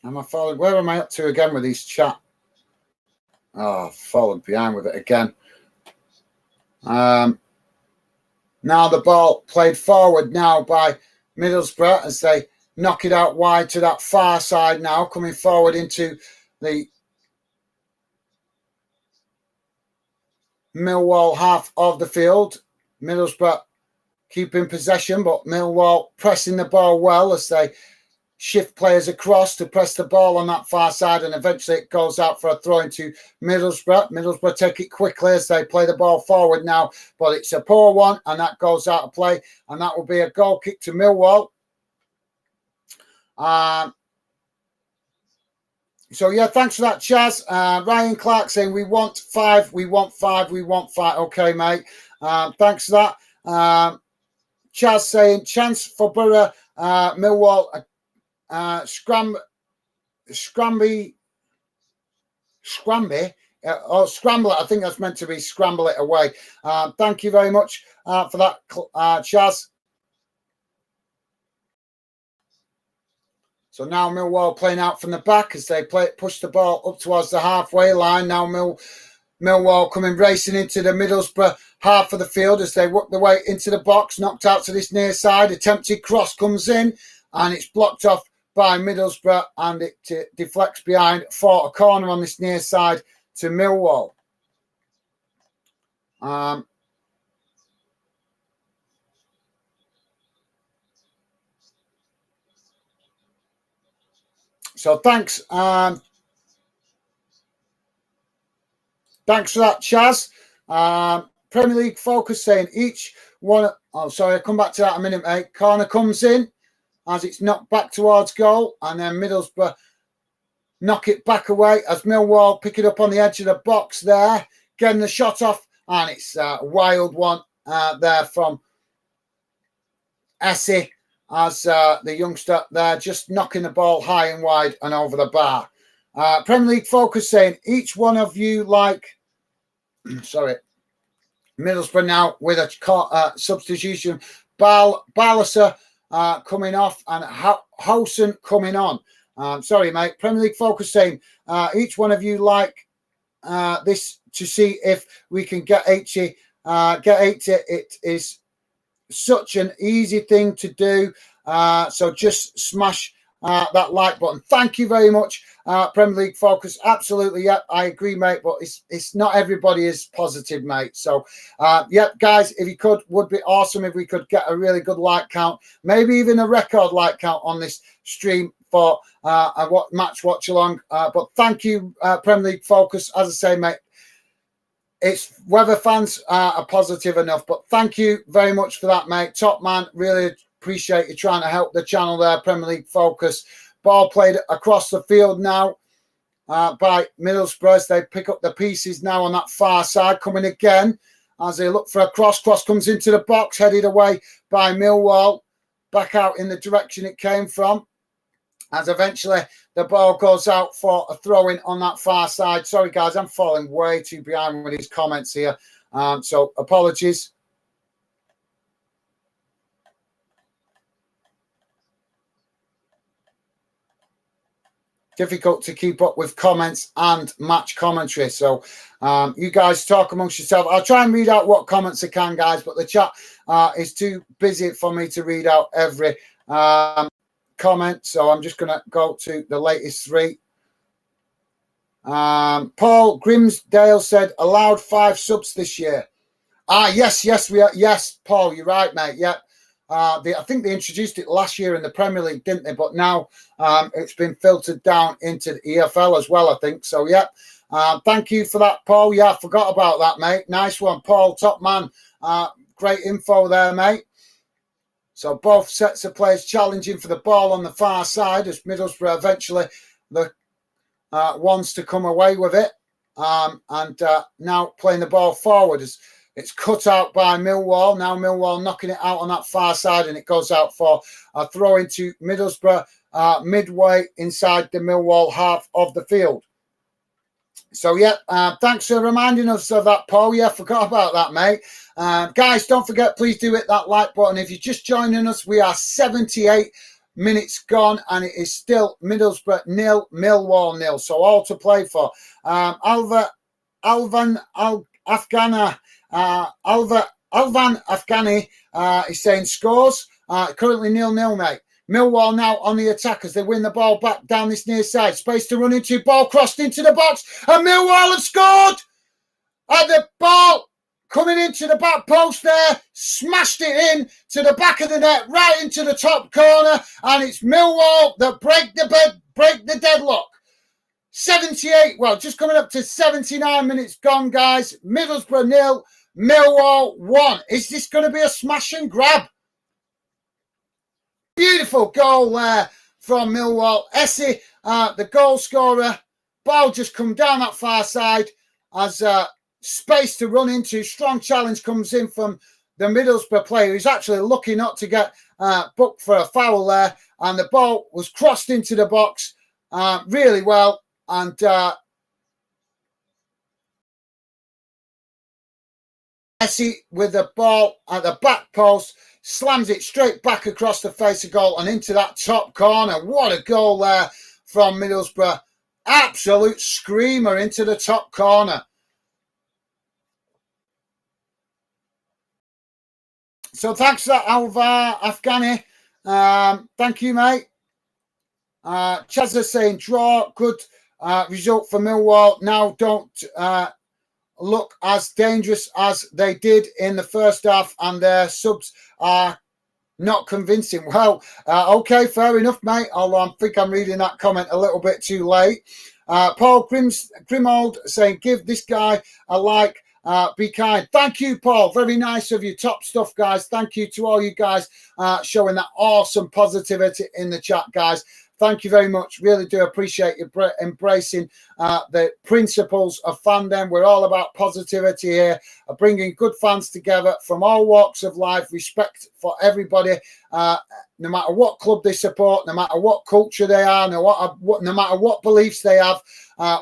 Am I falling? Where am I up to again with these chat? Oh, I've fallen behind with it again. Now the ball played forward now by Middlesbrough as they knock it out wide to that far side now, coming forward into the Millwall half of the field. Middlesbrough keeping possession, but Millwall pressing the ball well as they shift players across to press the ball on that far side, and eventually it goes out for a throw into Middlesbrough. Middlesbrough take it quickly as they play the ball forward now, but it's a poor one, and that goes out of play, and that will be a goal kick to Millwall. So, yeah, thanks for that, Chaz. Ryan Clark saying, we want 5, we want 5, we want 5. Okay, mate. Thanks for that. Chaz saying, chance for Borough, Millwall, Scramby, or scramble it. I think that's meant to be scramble it away. Thank you very much for that, Chaz. So now Millwall playing out from the back as they push the ball up towards the halfway line. Now Millwall coming racing into the Middlesbrough half of the field as they work their way into the box, knocked out to this near side. Attempted cross comes in and it's blocked off by Middlesbrough, and it deflects behind for a corner on this near side to Millwall. So thanks. Thanks for that, Chaz. Premier League Focus saying each one. Oh, sorry, I'll come back to that in a minute, mate. Corner comes in as it's knocked back towards goal, and then Middlesbrough knock it back away as Millwall pick it up on the edge of the box there, getting the shot off, and it's a wild one there from Essie as the youngster there just knocking the ball high and wide and over the bar. Premier League Focus saying each one of you like, sorry, Middlesbrough now with a substitution. Ballasser coming off and Howson coming on. Sorry, mate. Premier League Focus saying each one of you like this to see if we can get 80. It is such an easy thing to do. So just smash that like button. Thank you very much, Premier League Focus. Absolutely, yeah, I agree, mate. But it's not everybody is positive, mate. So, yeah, guys, if you could, would be awesome if we could get a really good like count, maybe even a record like count on this stream for a match watch along. But thank you, Premier League Focus. As I say, mate, it's whether fans are positive enough. But thank you very much for that, mate. Top man, really appreciate you trying to help the channel there, Premier League Focus. Ball played across the field now by Middlesbrough as they pick up the pieces now on that far side. Coming again as they look for a cross. Cross comes into the box, headed away by Millwall. Back out in the direction it came from. As eventually the ball goes out for a throw-in on that far side. Sorry, guys, I'm falling way too behind with these comments here. So apologies. Difficult to keep up with comments and match commentary. So you guys talk amongst yourself. I'll try and read out what comments I can, guys, but the chat is too busy for me to read out every comment. So I'm just going to go to the latest three. Paul Grimsdale said, allowed 5 subs this year. Yes, we are. Yes, Paul, you're right, mate. Yep. I think they introduced it last year in the Premier League, didn't they? But now it's been filtered down into the EFL as well, I think. So, yeah, thank you for that, Paul. Yeah, I forgot about that, mate. Nice one, Paul, top man. Great info there, mate. So both sets of players challenging for the ball on the far side as Middlesbrough eventually wants to come away with it. And now playing the ball forward as it's cut out by Millwall. Now Millwall knocking it out on that far side, and it goes out for a throw into Middlesbrough midway inside the Millwall half of the field. So, yeah, thanks for reminding us of that, Paul. Yeah, forgot about that, mate. Guys, don't forget, please do hit that like button. If you're just joining us, we are 78 minutes gone, and it is still Middlesbrough 0, Millwall 0. So all to play for. Alvan Afghani is saying scores. Currently 0-0, mate. Millwall now on the attack as they win the ball back down this near side. Space to run into. Ball crossed into the box. And Millwall have scored. And the ball coming into the back post there. Smashed it in to the back of the net. Right into the top corner. And it's Millwall that break the deadlock. 78. Well, just coming up to 79 minutes gone, guys. Middlesbrough 0. Millwall 1. Is this going to be a smash and grab? Beautiful goal there from Millwall. Essie, the goal scorer. Ball just come down that far side as space to run into. Strong challenge comes in from the Middlesbrough player who's actually lucky not to get booked for a foul there. And the ball was crossed into the box really well. And Essie with the ball at the back post. Slams it straight back across the face of goal and into that top corner. What a goal there from Middlesbrough. Absolute screamer into the top corner. So thanks for that, Alvar Afghani. Thank you, mate. Chazza saying draw, good result for Millwall. Now don't look as dangerous as they did in the first half, and their subs are not convincing. Well, okay, fair enough, mate. Although I think I'm reading that comment a little bit too late. Paul Grimold saying, give this guy a like. Be kind. Thank you, Paul. Very nice of you. Top stuff, guys. Thank you to all you guys showing that awesome positivity in the chat, guys. Thank you very much. Really do appreciate you embracing the principles of fandom. We're all about positivity here, bringing good fans together from all walks of life, respect for everybody, no matter what club they support, no matter what culture they are, no matter what beliefs they have.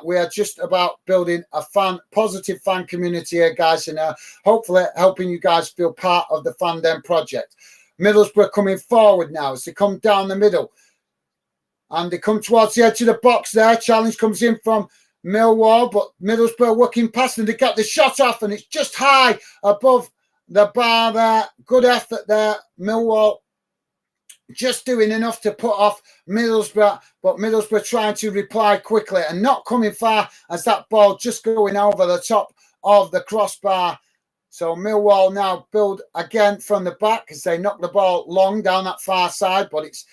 We are just about building a positive fan community here, guys, and hopefully helping you guys feel part of the fandom project. Middlesbrough coming forward now as they come down the middle. And they come towards the edge of the box there. Challenge comes in from Millwall, but Middlesbrough working past them. They got the shot off, and it's just high above the bar there. Good effort there. Millwall just doing enough to put off Middlesbrough, but Middlesbrough trying to reply quickly and not coming far as that ball just going over the top of the crossbar. So Millwall now build again from the back as they knock the ball long down that far side, but it's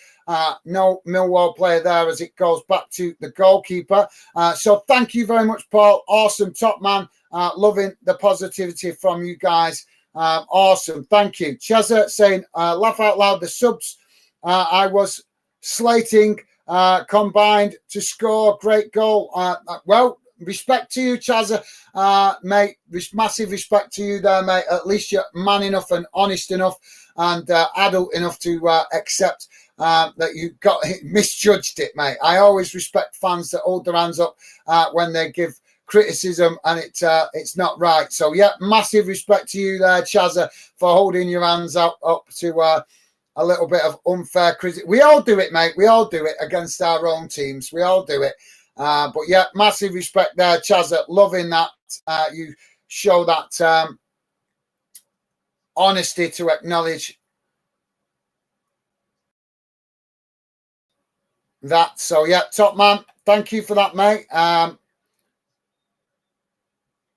no Millwall player there as it goes back to the goalkeeper. So thank you very much, Paul. Awesome, top man. Loving the positivity from you guys. Awesome. Thank you. Cheza saying, laugh out loud, the subs I was slating combined to score. Great goal. Well, respect to you, Chazza, mate. Massive respect to you there, mate. At least you're man enough and honest enough and adult enough to accept that you got misjudged it, mate. I always respect fans that hold their hands up when they give criticism and it's not right. So yeah, massive respect to you there, Chazza, for holding your hands up to a little bit of unfair criticism. We all do it, mate. We all do it against our own teams. We all do it. But yeah, massive respect there, Chazza. Loving that you show that honesty to acknowledge that. So yeah, top man. Thank you for that, mate.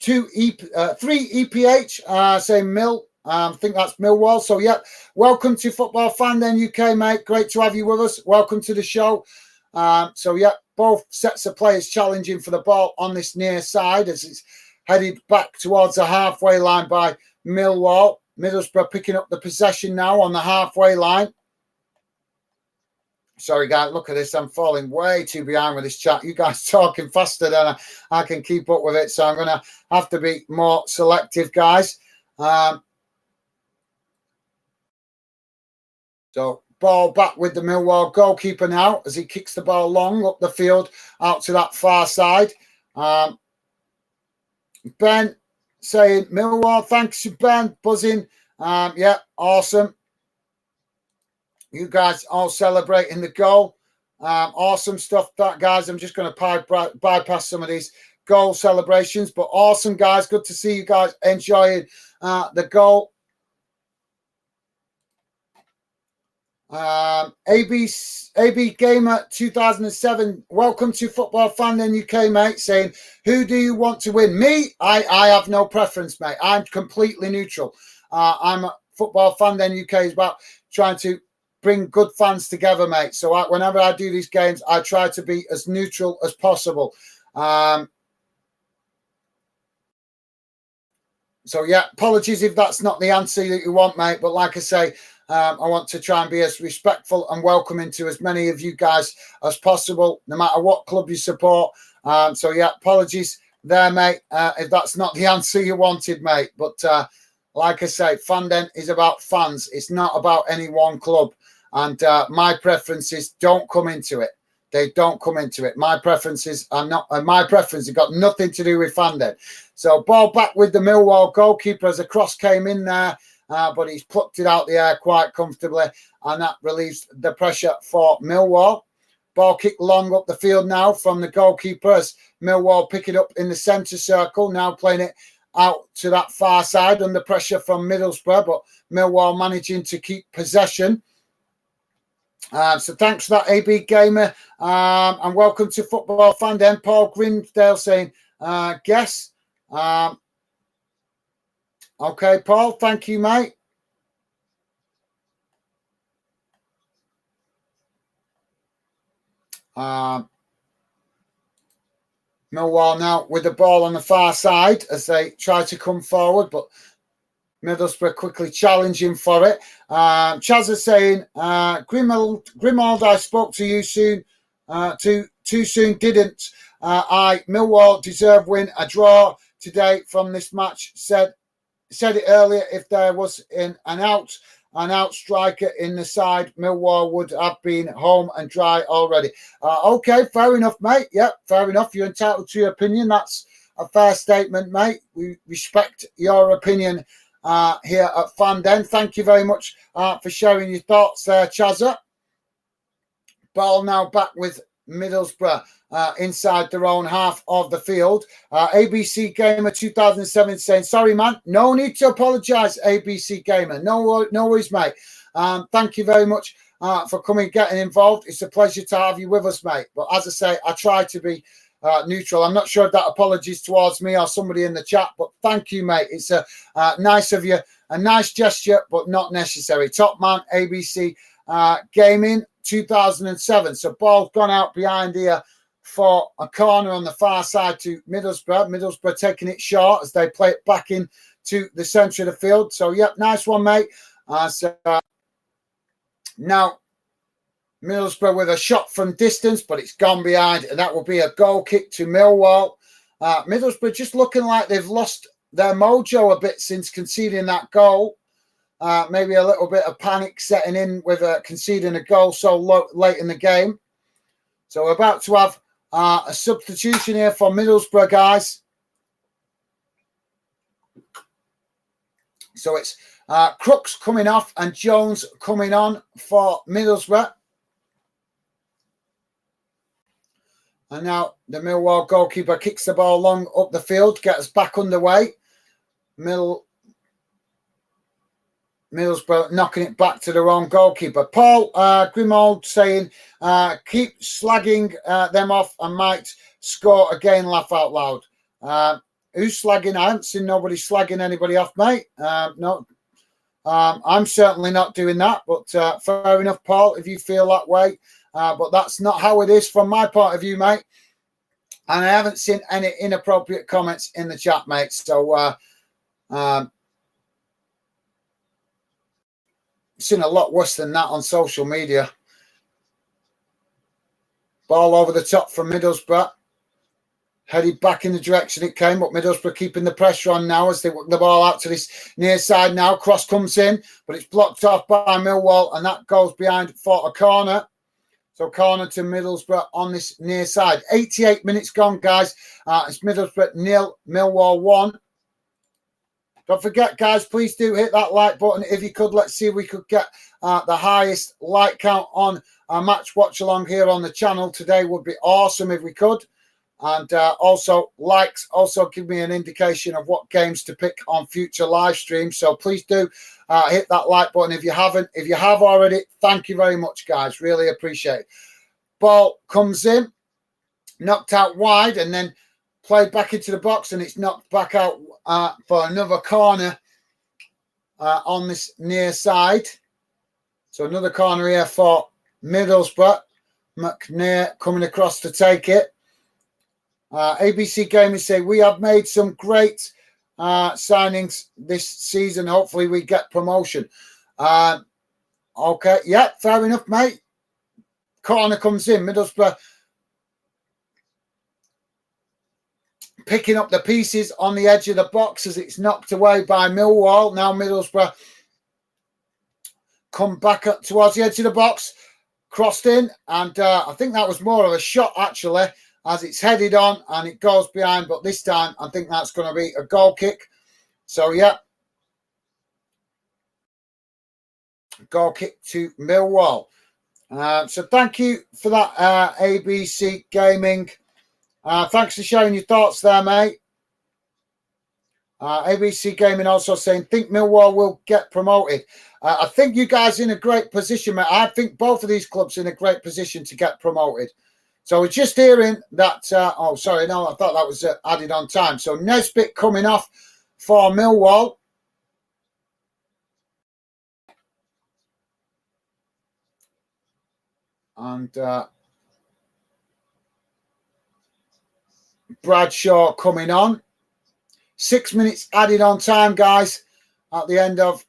3 EPH saying Mill. I think that's Millwall. So yeah, welcome to Football Fan then UK, mate. Great to have you with us. Welcome to the show. So yeah, both sets of players challenging for the ball on this near side as it's headed back towards the halfway line by Millwall. Middlesbrough picking up the possession now on the halfway line. Sorry, guys, look at this. I'm falling way too behind with this chat. You guys talking faster than I can keep up with it. So I'm going to have to be more selective, guys. So ball back with the Millwall goalkeeper now as he kicks the ball long up the field out to that far side. Ben saying Millwall, thanks to Ben, buzzing. Yeah, awesome. You guys all celebrating the goal. Awesome stuff, that guys. I'm just going to bypass some of these goal celebrations, but awesome, guys. Good to see you guys enjoying the goal. AB Gamer 2007, welcome to Football Fan in UK, mate, saying, who do you want to win? Me? I have no preference, mate. I'm completely neutral. I'm a Football Fan in UK is about trying to bring good fans together, mate. So whenever I do these games, I try to be as neutral as possible. So yeah, apologies if that's not the answer that you want, mate. But like I say, I want to try and be as respectful and welcoming to as many of you guys as possible, no matter what club you support. So yeah, apologies there, mate, if that's not the answer you wanted, mate. But like I say, fandom is about fans. It's not about any one club. And my preferences don't come into it. They don't come into it. My preferences are not. My preferences have got nothing to do with fandom. So ball back with the Millwall goalkeeper as a cross came in there. But he's plucked it out the air quite comfortably, and that relieves the pressure for Millwall. Ball kicked long up the field now from the goalkeeper as Millwall pick it up in the centre circle, now playing it out to that far side under pressure from Middlesbrough, but Millwall managing to keep possession. So thanks for that, AB Gamer, and welcome to Football Fan Den. Paul Grimsdale saying, guess. Okay, Paul, thank you, mate. Millwall now with the ball on the far side as they try to come forward, but Middlesbrough quickly challenging for it. Chaz is saying, Grimold, I spoke to you soon, too soon, didn't I? Millwall deserve win. A draw today from this match. Said it earlier, if there was an out striker in the side, Millwall would have been home and dry already. Okay, fair enough, mate. Yep, fair enough. You're entitled to your opinion. That's a fair statement, mate. We respect your opinion here at Fan Den. Thank you very much for sharing your thoughts there, Chazza. Ball now back with Middlesbrough inside their own half of the field. ABC Gamer 2007 saying, sorry, man, no need to apologise, ABC Gamer. No worries, mate. Thank you very much for coming and getting involved. It's a pleasure to have you with us, mate. But as I say, I try to be neutral. I'm not sure if that apology is towards me or somebody in the chat, but thank you, mate. It's a nice of you, a nice gesture, but not necessary. Top man, ABC Gaming 2007. So ball's gone out behind here for a corner on the far side to Middlesbrough. Middlesbrough taking it short as they play it back in to the centre of the field. So, yep, nice one, mate. Now, Middlesbrough with a shot from distance, but it's gone behind, and that will be a goal kick to Millwall. Middlesbrough just looking like they've lost their mojo a bit since conceding that goal. Maybe a little bit of panic setting in with conceding a goal so late in the game. So we're about to have a substitution here for Middlesbrough, guys. So it's Crooks coming off and Jones coming on for Middlesbrough. And now the Millwall goalkeeper kicks the ball long up the field, gets back underway. Middlesbrough knocking it back to their own goalkeeper. Paul Grimold saying, keep slagging them off and might score again, laugh out loud. Who's slagging? I haven't seen nobody slagging anybody off, mate. No, I'm certainly not doing that, but fair enough, Paul, if you feel that way. But that's not how it is from my point of view, mate. And I haven't seen any inappropriate comments in the chat, mate. So, seen a lot worse than that on social media. Ball over the top from Middlesbrough. Headed back in the direction it came, but Middlesbrough keeping the pressure on now as they work the ball out to this near side now. Cross comes in, but it's blocked off by Millwall, and that goes behind for a corner. So corner to Middlesbrough on this near side. 88 minutes gone, guys. It's Middlesbrough 0, Millwall 1. Don't forget, guys, please do hit that like button. If you could, let's see if we could get the highest like count on a match watch along here on the channel today. Would be awesome if we could. And also, likes also give me an indication of what games to pick on future live streams. So please do hit that like button if you haven't. If you have already, thank you very much, guys. Really appreciate it. Ball comes in, knocked out wide, and then played back into the box, and it's knocked back out for another corner on this near side. So another corner here for Middlesbrough. McNair coming across to take it. ABC Gaming say, we have made some great signings this season. Hopefully we get promotion. Okay, yeah, fair enough, mate. Corner comes in. Middlesbrough picking up the pieces on the edge of the box as it's knocked away by Millwall. Now Middlesbrough come back up towards the edge of the box, crossed in, and I think that was more of a shot, actually, as it's headed on and it goes behind, but this time I think that's going to be a goal kick. So, yeah, goal kick to Millwall. So thank you for that, ABC Gaming. Thanks for sharing your thoughts there, mate. ABC Gaming also saying, think Millwall will get promoted. I think you guys are in a great position, mate. I think both of these clubs are in a great position to get promoted. So we're just hearing that, oh, sorry, no, I thought that was added on time. So Nesbitt coming off for Millwall. And Bradshaw coming on. 6 minutes added on time, guys, at the end of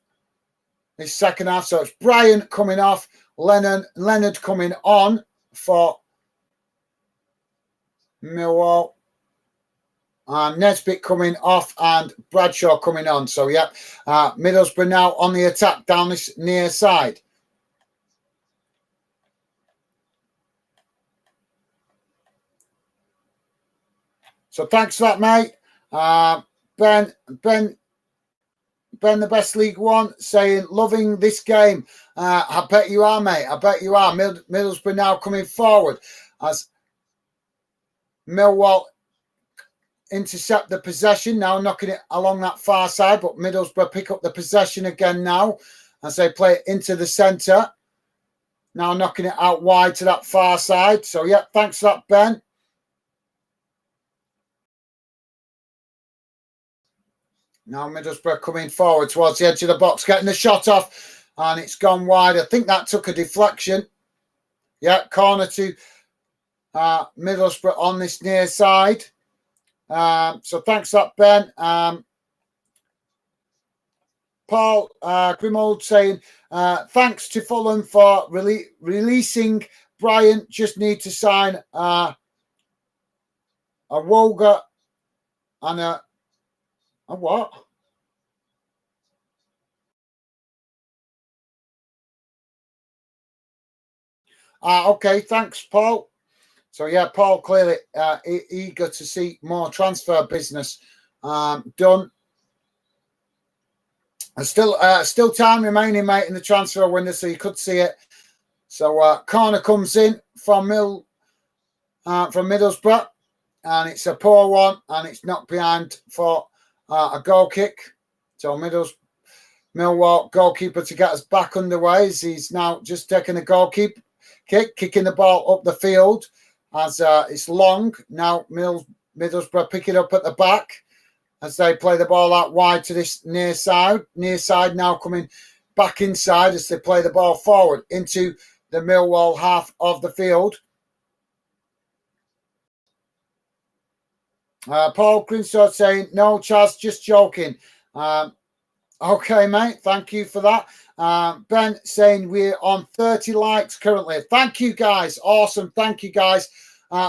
this second half. So it's Bryant coming off, Leonard coming on for Millwall, and Nesbitt coming off and Bradshaw coming on. So, yeah, Middlesbrough now on the attack down this near side. So thanks for that, mate. Ben, the best League One, saying, loving this game. I bet you are, mate. I bet you are. Middlesbrough now coming forward as Millwall intercept the possession, now knocking it along that far side, but Middlesbrough pick up the possession again now as they play it into the centre. Now knocking it out wide to that far side. So, yeah, thanks for that, Ben. Now Middlesbrough coming forward towards the edge of the box, getting the shot off, and it's gone wide. I think that took a deflection. Yeah, corner to Middlesbrough on this near side. So thanks for that, Ben. Paul Grimold saying, thanks to Fulham for releasing Bryant. Just need to sign a Woga and a what? Okay, thanks, Paul. So, yeah, Paul clearly eager to see more transfer business done. There's still time remaining, mate, in the transfer window, so you could see it. So, corner comes in from Middlesbrough, and it's a poor one, and it's knocked behind for a goal kick. So Millwall goalkeeper to get us back underway. He's now just taking a goal kick, kicking the ball up the field as it's long. Now Middlesbrough pick it up at the back as they play the ball out wide to this near side. Near side now coming back inside as they play the ball forward into the Millwall half of the field. Paul Grinshaw saying, no, Chaz, just joking. Okay, mate, thank you for that. Ben saying we're on 30 likes currently. Thank you, guys. Awesome. Thank you, guys.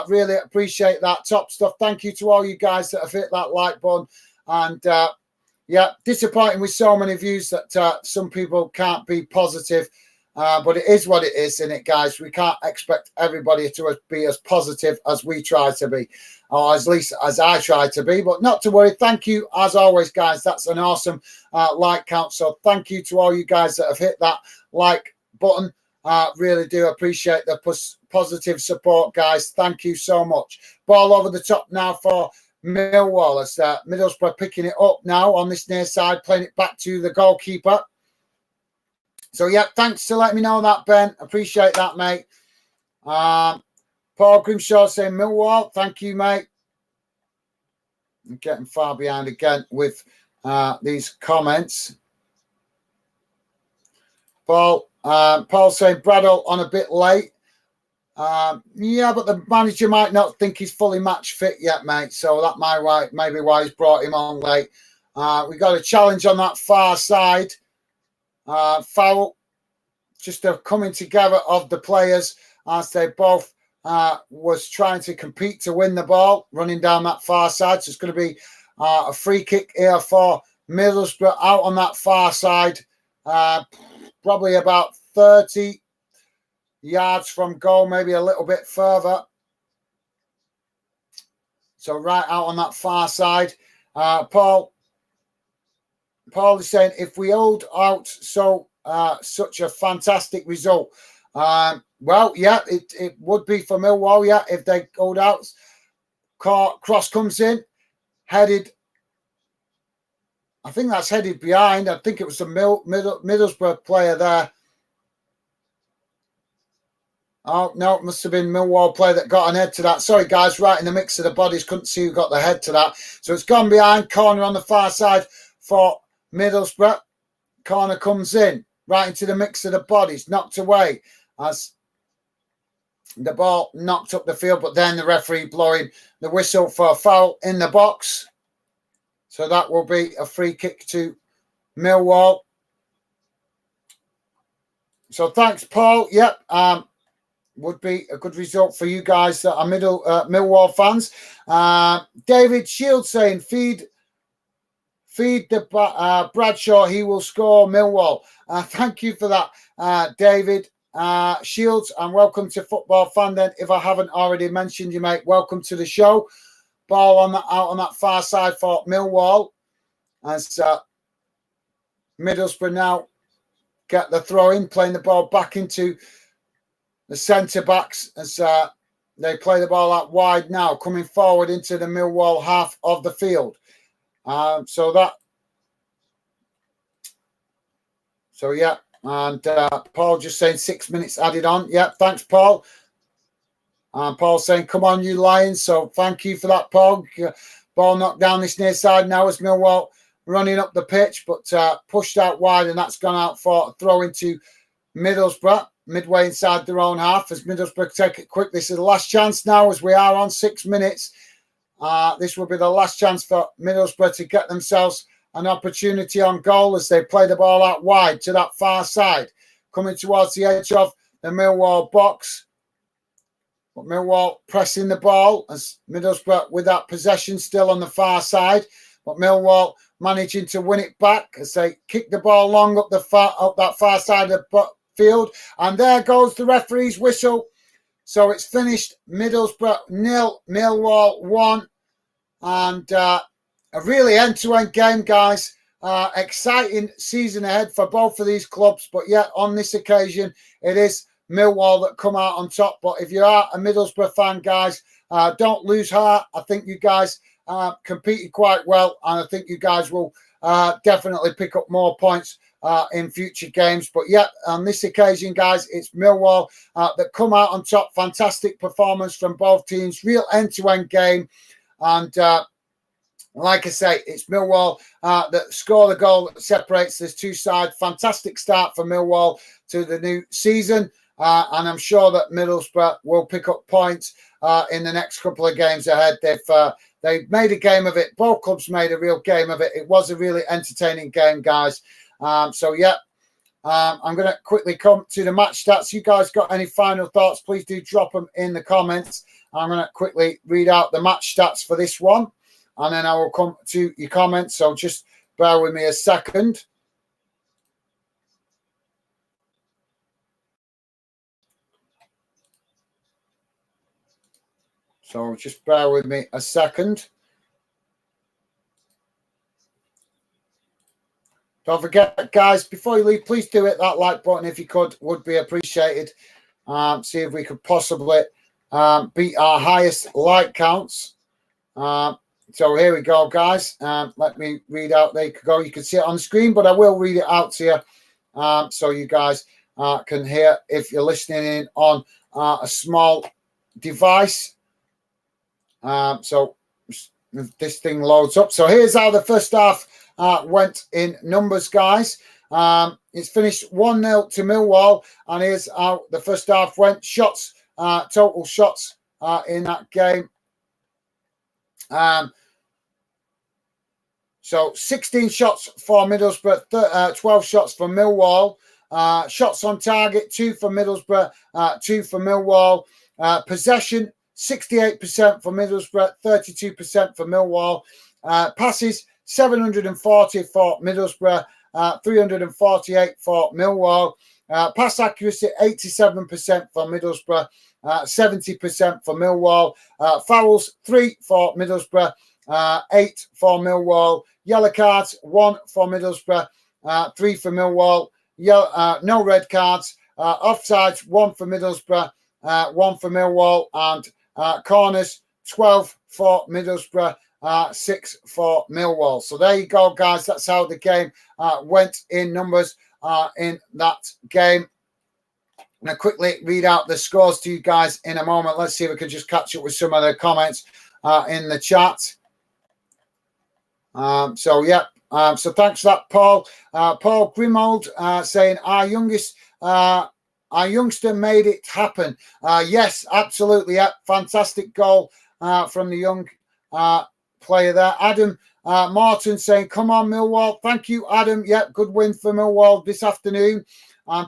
Really appreciate that. Top stuff. Thank you to all you guys that have hit that like button. And, yeah, disappointing with so many views that some people can't be positive. But it is what it is, isn't it, guys? We can't expect everybody to be as positive as we try to be, or at least as I try to be. But not to worry. Thank you, as always, guys. That's an awesome like count. So thank you to all you guys that have hit that like button. Really do appreciate the positive support, guys. Thank you so much. Ball over the top now for Millwall. As Middlesbrough picking it up now on this near side, playing it back to the goalkeeper. So, yeah, thanks to letting me know that, Ben. Appreciate that, mate. Paul Grimshaw saying Millwall. Thank you, mate. I'm getting far behind again with these comments. Paul saying Bradle on a bit late. Yeah, but the manager might not think he's fully match fit yet, mate. So that maybe why he's brought him on late. We got a challenge on that far side. Foul, just a coming together of the players as they both was trying to compete to win the ball, running down that far side. So it's going to be a free kick here for Middlesbrough out on that far side, probably about 30 yards from goal, maybe a little bit further. So right out on that far side, Paul is saying, if we hold out such a fantastic result, well, yeah, it would be for Millwall, yeah, if they hold out. Cross comes in, headed I think that's headed behind. I think it was the Middlesbrough player there. Oh, no, it must have been Millwall player that got an head to that. Sorry, guys, right in the mix of the bodies. Couldn't see who got the head to that. So it's gone behind. Corner on the far side for Middlesbrough. Corner comes in. Right into the mix of the bodies. Knocked away as the ball knocked up the field. But then the referee blowing the whistle for a foul in the box. So that will be a free kick to Millwall. So thanks, Paul. Yep. Would be a good result for you guys that are Millwall fans. David Shields saying, feed the Bradshaw, he will score Millwall. Thank you for that, David Shields, and welcome to Football Fan then. If I haven't already mentioned you, mate, welcome to the show. Ball out on that far side for Millwall as Middlesbrough now get the throw in, playing the ball back into the centre backs as they play the ball out wide now, coming forward into the Millwall half of the field. So yeah, and Paul just saying 6 minutes added on. Yeah, thanks, Paul. And Paul saying, come on, you Lions. So thank you for that, Paul. Ball knocked down this near side now as Millwall running up the pitch, but pushed out wide, and that's gone out for a throw into Middlesbrough, midway inside their own half as Middlesbrough take it quick. This is the last chance now as we are on 6 minutes. This will be the last chance for Middlesbrough to get themselves an opportunity on goal as they play the ball out wide to that far side, coming towards the edge of the Millwall box. But Millwall pressing the ball as Middlesbrough with that possession still on the far side. But Millwall managing to win it back as they kick the ball long up that far side of the field. And there goes the referee's whistle. So it's finished. Middlesbrough 0, Millwall 1. And a really end-to-end game, guys. Exciting season ahead for both of these clubs. But yet, on this occasion, it is Millwall that come out on top. But if you are a Middlesbrough fan, guys, don't lose heart. I think you guys competed quite well. And I think you guys will definitely pick up more points in future games. But yeah, on this occasion, guys, it's Millwall that come out on top. Fantastic performance from both teams. Real end-to-end game. And like I say, it's Millwall that score the goal that separates these two sides. Fantastic start for Millwall to the new season. And I'm sure that Middlesbrough will pick up points in the next couple of games ahead. They've made a game of it. Both clubs made a real game of it. It was a really entertaining game, guys. So, yeah, I'm going to quickly come to the match stats. You guys got any final thoughts? Please do drop them in the comments. I'm going to quickly read out the match stats for this one, and then I will come to your comments. So just bear with me a second. So just bear with me a second. Don't forget, guys, before you leave, please do hit that like button if you could. Would be appreciated. See if we could possibly beat our highest like counts. So here we go, guys. Let me read out. There you go. You can see it on the screen, but I will read it out to you so you guys can hear if you're listening in on a small device. So if this thing loads up. So here's how the first half went in numbers, guys. It's finished 1-0 to Millwall, and here's how the first half went. Shots, total shots in that game. So 16 shots for Middlesbrough, 12 shots for Millwall. Shots on target, 2 for Middlesbrough, 2 for Millwall. Possession, 68% for Middlesbrough, 32% for Millwall. Passes, 740 for Middlesbrough, 348 for Millwall. Pass accuracy, 87% for Middlesbrough, 70% for Millwall. Fouls, 3 for Middlesbrough, 8 for Millwall. Yellow cards, 1 for Middlesbrough, 3 for Millwall. No red cards. Offsides, 1 for Middlesbrough, 1 for Millwall. And corners, 12 for Middlesbrough, 6 for Millwall. So there you go, guys. That's how the game went in numbers in that game. I'm going to quickly read out the scores to you guys in a moment. Let's see if we can just catch up with some of the comments in the chat. So thanks for that, Paul. Paul Grimold saying our youngster made it happen. Yes, absolutely. Yeah, fantastic goal from the young player there. Adam Martin saying, come on, Millwall. Thank you, Adam. Yeah, good win for Millwall this afternoon.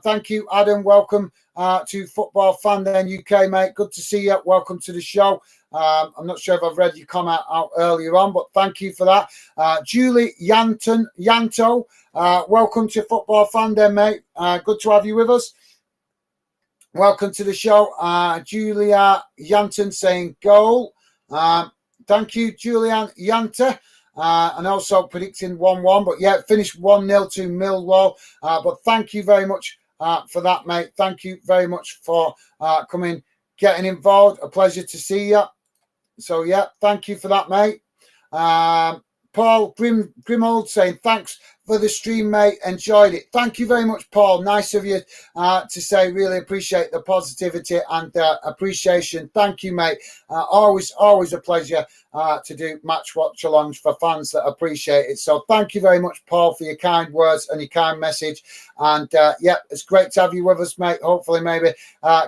Thank you, Adam. Welcome to Football Fan Den UK, mate. Good to see you. Welcome to the show. I'm not sure if I've read your comment out earlier on, but thank you for that. Julie Yanto, welcome to Football Fan Den, mate. Good to have you with us. Welcome to the show. Julia Yanton saying goal. Thank you, Julian Yanta. And also predicting 1-1. But yeah, finished 1-0 to Millwall. But thank you very much for that, mate. Thank you very much for coming, getting involved. A pleasure to see you. So yeah, thank you for that, mate. Paul Grimold saying thanks for the stream, mate. Enjoyed it. Thank you very much, Paul. Nice of you to say. Really appreciate the positivity and appreciation. Thank you, mate. Always a pleasure to do match watch alongs for fans that appreciate it. So thank you very much, Paul, for your kind words and your kind message. And yeah, it's great to have you with us, mate. Hopefully maybe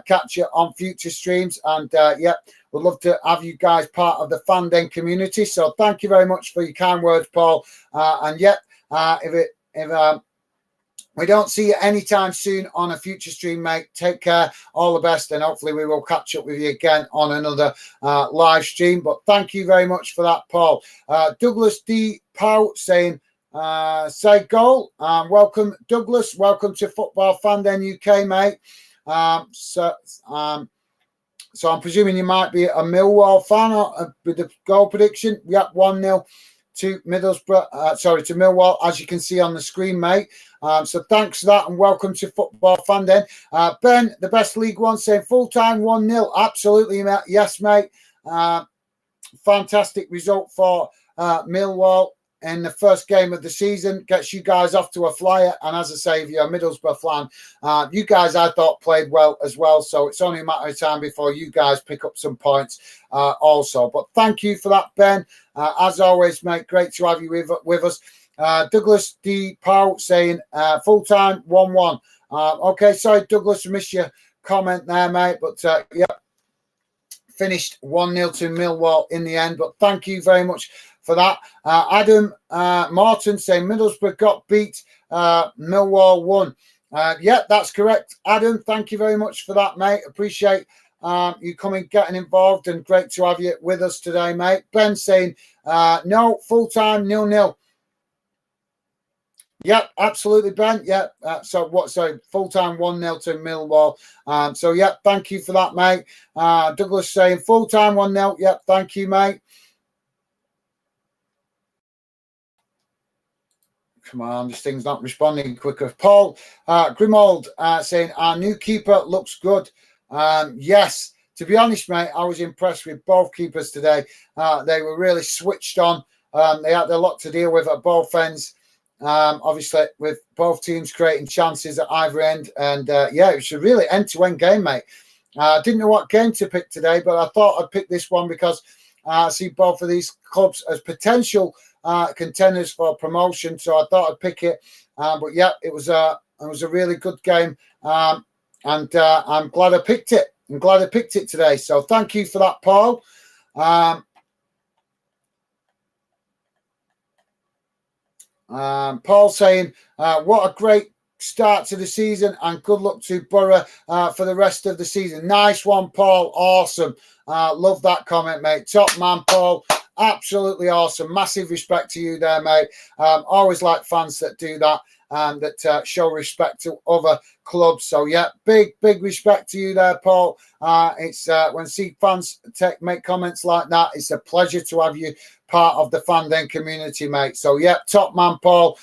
catch you on future streams. And yeah, we'd love to have you guys part of the Fan Den community. So thank you very much for your kind words, Paul. And yeah, if we don't see you anytime soon on a future stream, mate, take care, all the best, and hopefully we will catch up with you again on another live stream. But thank you very much for that, Paul. Douglas D. Pow saying, say goal. Welcome, Douglas. Welcome to Football Fan Den UK, mate. So I'm presuming you might be a Millwall fan with the goal prediction. We have 1-0 to Middlesbrough, to Millwall, as you can see on the screen, mate. So thanks for that and welcome to Football Fan Den. Ben, the best League One, saying full-time 1-0. Absolutely, mate. Yes, mate. Fantastic result for Millwall in the first game of the season. Gets you guys off to a flyer. And as I say, if you're a Middlesbrough fan, you guys, I thought, played well as well. So it's only a matter of time before you guys pick up some points also. But thank you for that, Ben. As always, mate, great to have you with us. Douglas D. Powell saying full-time 1-1. Okay, sorry, Douglas, I missed your comment there, mate. But yeah, finished 1-0 to Millwall in the end. But thank you very much for that. Adam Martin saying Middlesbrough got beat, Millwall won. Yeah, that's correct, Adam. Thank you very much for that, mate. Appreciate you coming, getting involved, and great to have you with us today, mate. Ben saying no, full-time 0-0. Yeah, absolutely, Ben. Yeah, so full-time 1-0 to Millwall. So yeah, thank you for that, mate. Douglas saying full-time 1-0. Yeah, thank you, mate. Come on, this thing's not responding quicker. Paul Grimold saying our new keeper looks good. Yes, to be honest, mate, I was impressed with both keepers today. They were really switched on. They had a lot to deal with at both ends. Obviously, with both teams creating chances at either end. And yeah, it was a really end-to-end game, mate. I didn't know what game to pick today, but I thought I'd pick this one because I see both of these clubs as potential contenders for promotion, so I thought I'd pick it. But yeah, it was a really good game, and I'm glad I picked it. I'm glad I picked it today. So thank you for that, Paul. Paul saying, what a great start to the season and good luck to Borough for the rest of the season. Nice one, Paul. Awesome. Love that comment, mate. Top man, Paul. Absolutely awesome. Massive respect to you there, mate. Always like fans that do that and that show respect to other clubs. So yeah, big respect to you there, Paul. It's when see fans make comments like that, it's a pleasure to have you part of the Fan Den community, mate. So yeah, top man, Paul.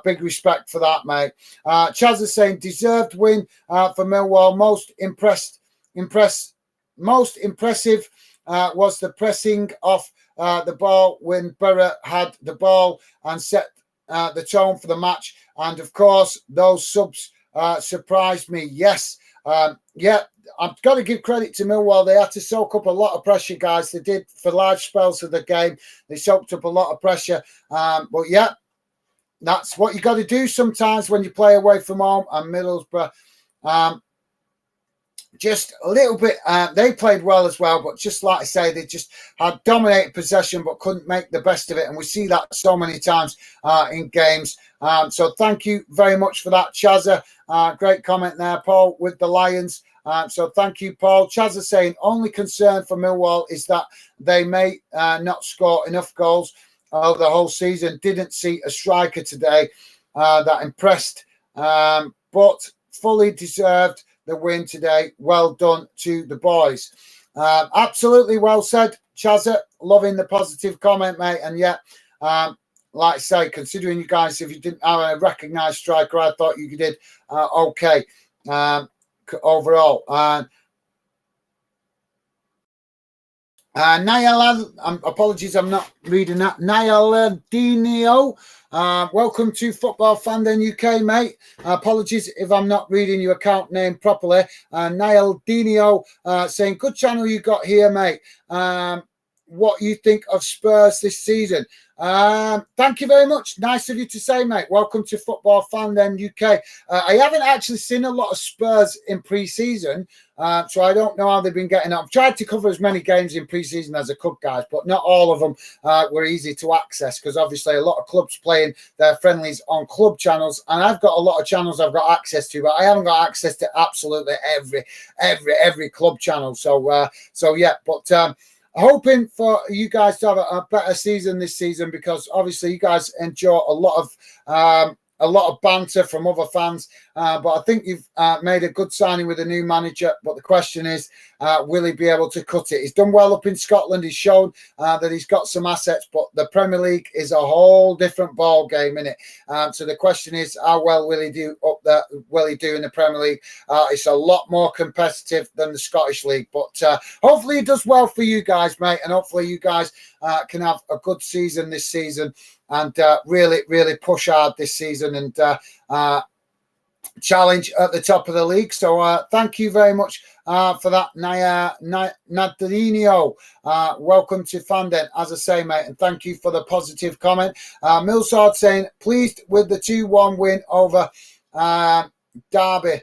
Big respect for that, mate. Chaz is saying deserved win for Millwall. Most impressive was the pressing off the ball when Borough had the ball and set the tone for the match. And of course, those subs surprised me. Yes, yeah, I've got to give credit to Millwall. They had to soak up a lot of pressure, guys. They did for large spells of the game. They soaked up a lot of pressure. But yeah, that's what you got to do sometimes when you play away from home. And Middlesbrough, just a little bit, they played well as well, but just like I say, they just had dominated possession but couldn't make the best of it. And we see that so many times in games. So thank you very much for that, Chazza. Great comment there, Paul, with the Lions. So thank you, Paul. Chazza saying, only concern for Millwall is that they may not score enough goals over the whole season. Didn't see a striker today that impressed, but fully deserved the win today. Well done to the boys. Absolutely well said, Chazza. Loving the positive comment, mate. And yeah, like I say, considering you guys, if you didn't have a recognised striker, I thought you did okay overall. Niall, apologies, I'm not reading that. Niall Dino, welcome to Football Fandom UK, mate. Apologies if I'm not reading your account name properly. Niall Dino saying, good channel you got here, mate. What you think of Spurs this season? Thank you very much. Nice of you to say, mate. Welcome to Football Fandom UK. I haven't actually seen a lot of Spurs in pre-season, so I don't know how they've been getting on. I've tried to cover as many games in pre-season as I could, guys, but not all of them were easy to access because obviously a lot of clubs playing their friendlies on club channels, and I've got a lot of channels I've got access to, but I haven't got access to absolutely every club channel. So yeah, but hoping for you guys to have a better season this season because obviously you guys enjoy a lot of banter from other fans. But I think you've made a good signing with a new manager. But the question is, will he be able to cut it? He's done well up in Scotland. He's shown that he's got some assets, but the Premier League is a whole different ball game, isn't it? So the question is, how well will he do up there? Will he do in the Premier League? It's a lot more competitive than the Scottish League, but hopefully he does well for you guys, mate, and hopefully you guys can have a good season this season and really push hard this season and challenge at the top of the league. So thank you very much for that, Nadarino. Welcome to Fandom, as I say, mate, and thank you for the positive comment. Millsard saying, pleased with the 2-1 win over Derby.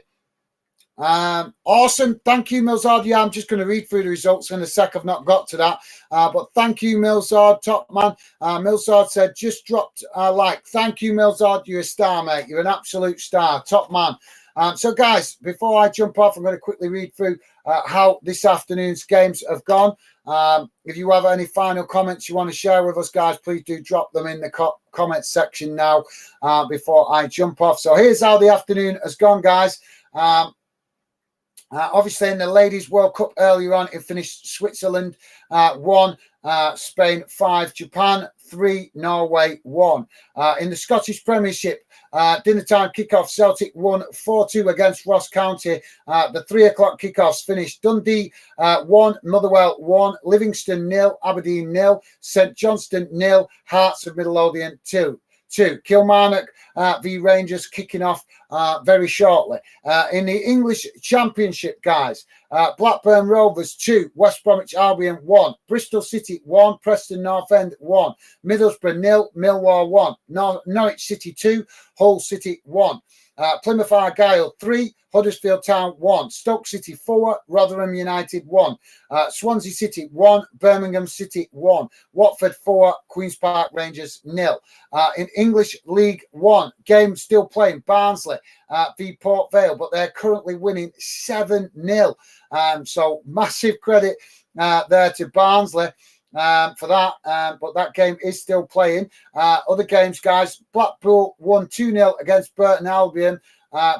Awesome. Thank you, Millsard. Yeah, I'm just going to read through the results in a sec. I've not got to that. But thank you, Millsard. Top man. Millsard said, just dropped a like. Thank you, Millsard. You're a star, mate. You're an absolute star. Top man. So, guys, before I jump off, I'm going to quickly read through how this afternoon's games have gone. If you have any final comments you want to share with us, guys, please do drop them in the comments section now before I jump off. So here's how the afternoon has gone, guys. Obviously, in the Ladies World Cup earlier on, it finished Switzerland 1, Spain 5, Japan 3, Norway 1. In the Scottish Premiership, dinner time kickoff, Celtic won 4-2 against Ross County. The 3 o'clock kickoffs finished Dundee 1, Motherwell 1, Livingston 0, Aberdeen 0, St Johnstone 0, Hearts of Midlothian 2. Kilmarnock v Rangers kicking off very shortly. In the English Championship, guys, Blackburn Rovers 2, West Bromwich Albion 1, Bristol City 1, Preston North End 1, Middlesbrough 0, Millwall 1, Norwich City 2, Hull City 1. Plymouth Argyle 3, Huddersfield Town 1, Stoke City 4, Rotherham United 1, Swansea City 1, Birmingham City 1, Watford 4, Queen's Park Rangers 0. In English League 1, game still playing, Barnsley v Port Vale, but they're currently winning 7-0. So massive credit there to Barnsley for that, but that game is still playing. Other games, guys, Blackpool won 2-0 against Burton Albion,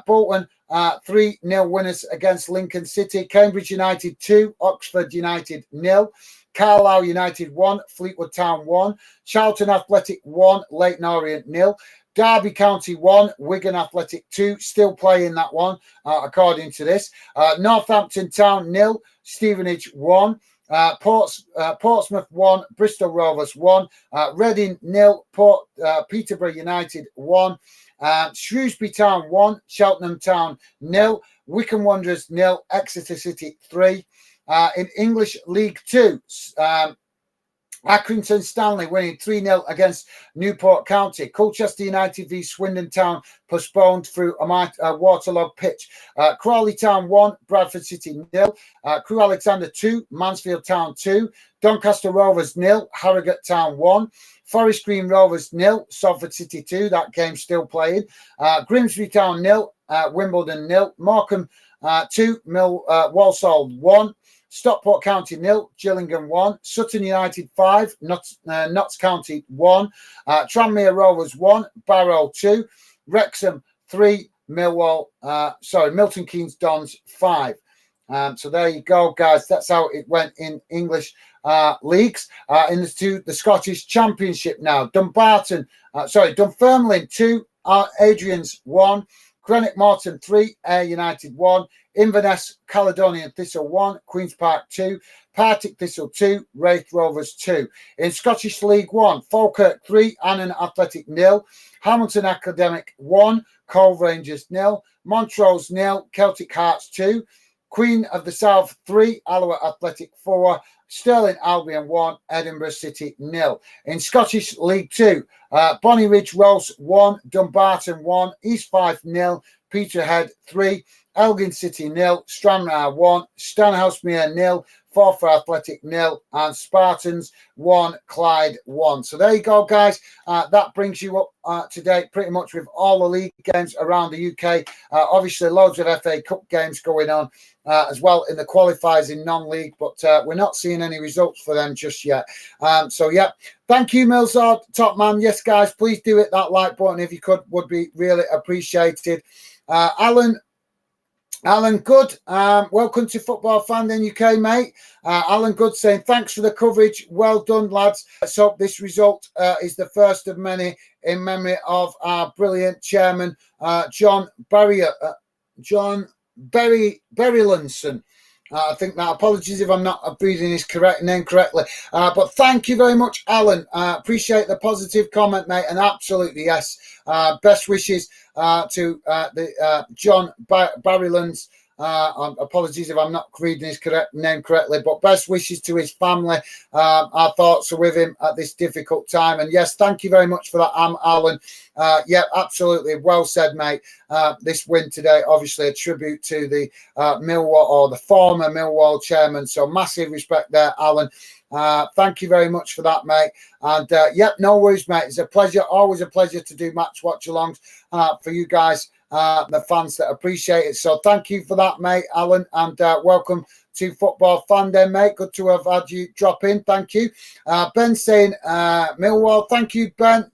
Bolton 3-0 winners against Lincoln City, Cambridge United 2, Oxford United 0, Carlisle United 1, Fleetwood Town 1, Charlton Athletic 1, Leyton Orient 0, Derby County 1, Wigan Athletic 2, still playing that one according to this, Northampton Town 0, Stevenage 1, Portsmouth 1, Bristol Rovers 1, Reading 0, Peterborough United 1, Shrewsbury Town 1, Cheltenham Town 0, Wycombe Wanderers 0, Exeter City 3. In English League 2, Accrington Stanley winning 3-0 against Newport County. Colchester United v Swindon Town postponed through a waterlogged pitch. Crawley Town 1, Bradford City 0. Crewe Alexander 2, Mansfield Town 2. Doncaster Rovers 0, Harrogate Town 1. Forest Green Rovers 0, Salford City 2. That game still playing. Grimsby Town 0, Wimbledon 0. Morecambe 2, Walsall 1. Stockport County 0, Gillingham 1, Sutton United 5, Notts County 1, Tranmere Rovers 1, Barrow 2, Wrexham 3, Milton Keynes Dons 5. So there you go, guys. That's how it went in English leagues. In the Scottish Championship now. Dunfermline 2, Adrian's 1, Greenock Morton 3, Ayr United 1, Inverness Caledonian Thistle 1, Queen's Park 2, Partick Thistle 2, Wraith Rovers 2. In Scottish League 1, Falkirk 3, Annan Athletic 0, Hamilton Academic 1, Cove Rangers 0, Montrose 0, Celtic Hearts 2, Queen of the South 3, Alloa Athletic 4, Stirling Albion 1, Edinburgh City 0. In Scottish League 2, Bonny Ridge Rose 1, Dumbarton 1, East Fife 0, Peterhead 3, Elgin City 0, Stranraer 1, Stanhousemuir 0, Forfar Athletic 0, and Spartans 1, Clyde 1. So there you go, guys. That brings you up to date pretty much with all the league games around the UK. Obviously, loads of FA Cup games going on as well in the qualifiers in non-league, but we're not seeing any results for them just yet. So, yeah, thank you, Millsard, top man. Yes, guys, please do hit that like button if you could. Would be really appreciated. Alan Good, welcome to Football Fan in UK, mate. Alan Good saying, thanks for the coverage. Well done, lads. Let's hope this result is the first of many in memory of our brilliant chairman, John Berrylinson. I think that, apologies if I'm not reading his name correctly. But thank you very much, Alan. Appreciate the positive comment, mate. And absolutely, yes. Best wishes to the John Barrylands. Apologies if I'm not reading his name correctly, but best wishes to his family. Our thoughts are with him at this difficult time. And yes, thank you very much for that, Alan. Yeah, absolutely. Well said, mate. This win today, obviously a tribute to the Millwall, or the former Millwall chairman. So massive respect there, Alan. Thank you very much for that, mate. And yep, no worries, mate. It's a pleasure, always a pleasure to do match watch alongs for you guys, the fans that appreciate it. So thank you for that, mate, Alan, and welcome to Football Fan Day, mate. Good to have had you drop in. Thank you. Ben saying Millwall. Thank you, Ben.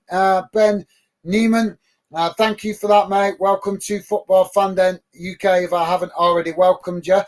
Ben Neiman. Thank you for that, mate. Welcome to Football Fan Day UK if I haven't already welcomed you.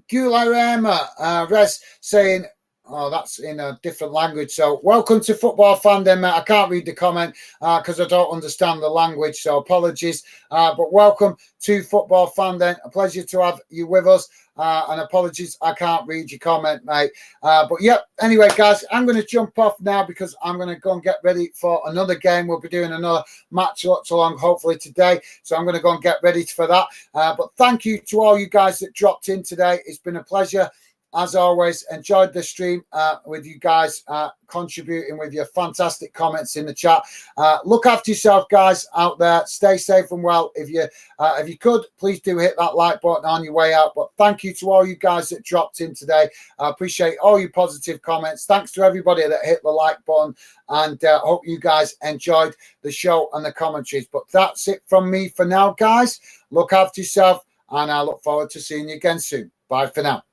Gularema, Res saying, oh, that's in a different language. So welcome to Football Fan Day, mate. I can't read the comment because I don't understand the language, so apologies. But welcome to Football Fan Day. A pleasure to have you with us. And apologies, I can't read your comment, mate. But yeah, anyway, guys, I'm going to jump off now because I'm going to go and get ready for another game. We'll be doing another match watch along hopefully today. So I'm going to go and get ready for that. But thank you to all you guys that dropped in today. It's been a pleasure. As always, enjoyed the stream with you guys contributing with your fantastic comments in the chat. Look after yourself, guys, out there. Stay safe and well. If you could, please do hit that like button on your way out. But thank you to all you guys that dropped in today. I appreciate all your positive comments. Thanks to everybody that hit the like button, and hope you guys enjoyed the show and the commentaries. But that's it from me for now, guys. Look after yourself, and I look forward to seeing you again soon. Bye for now.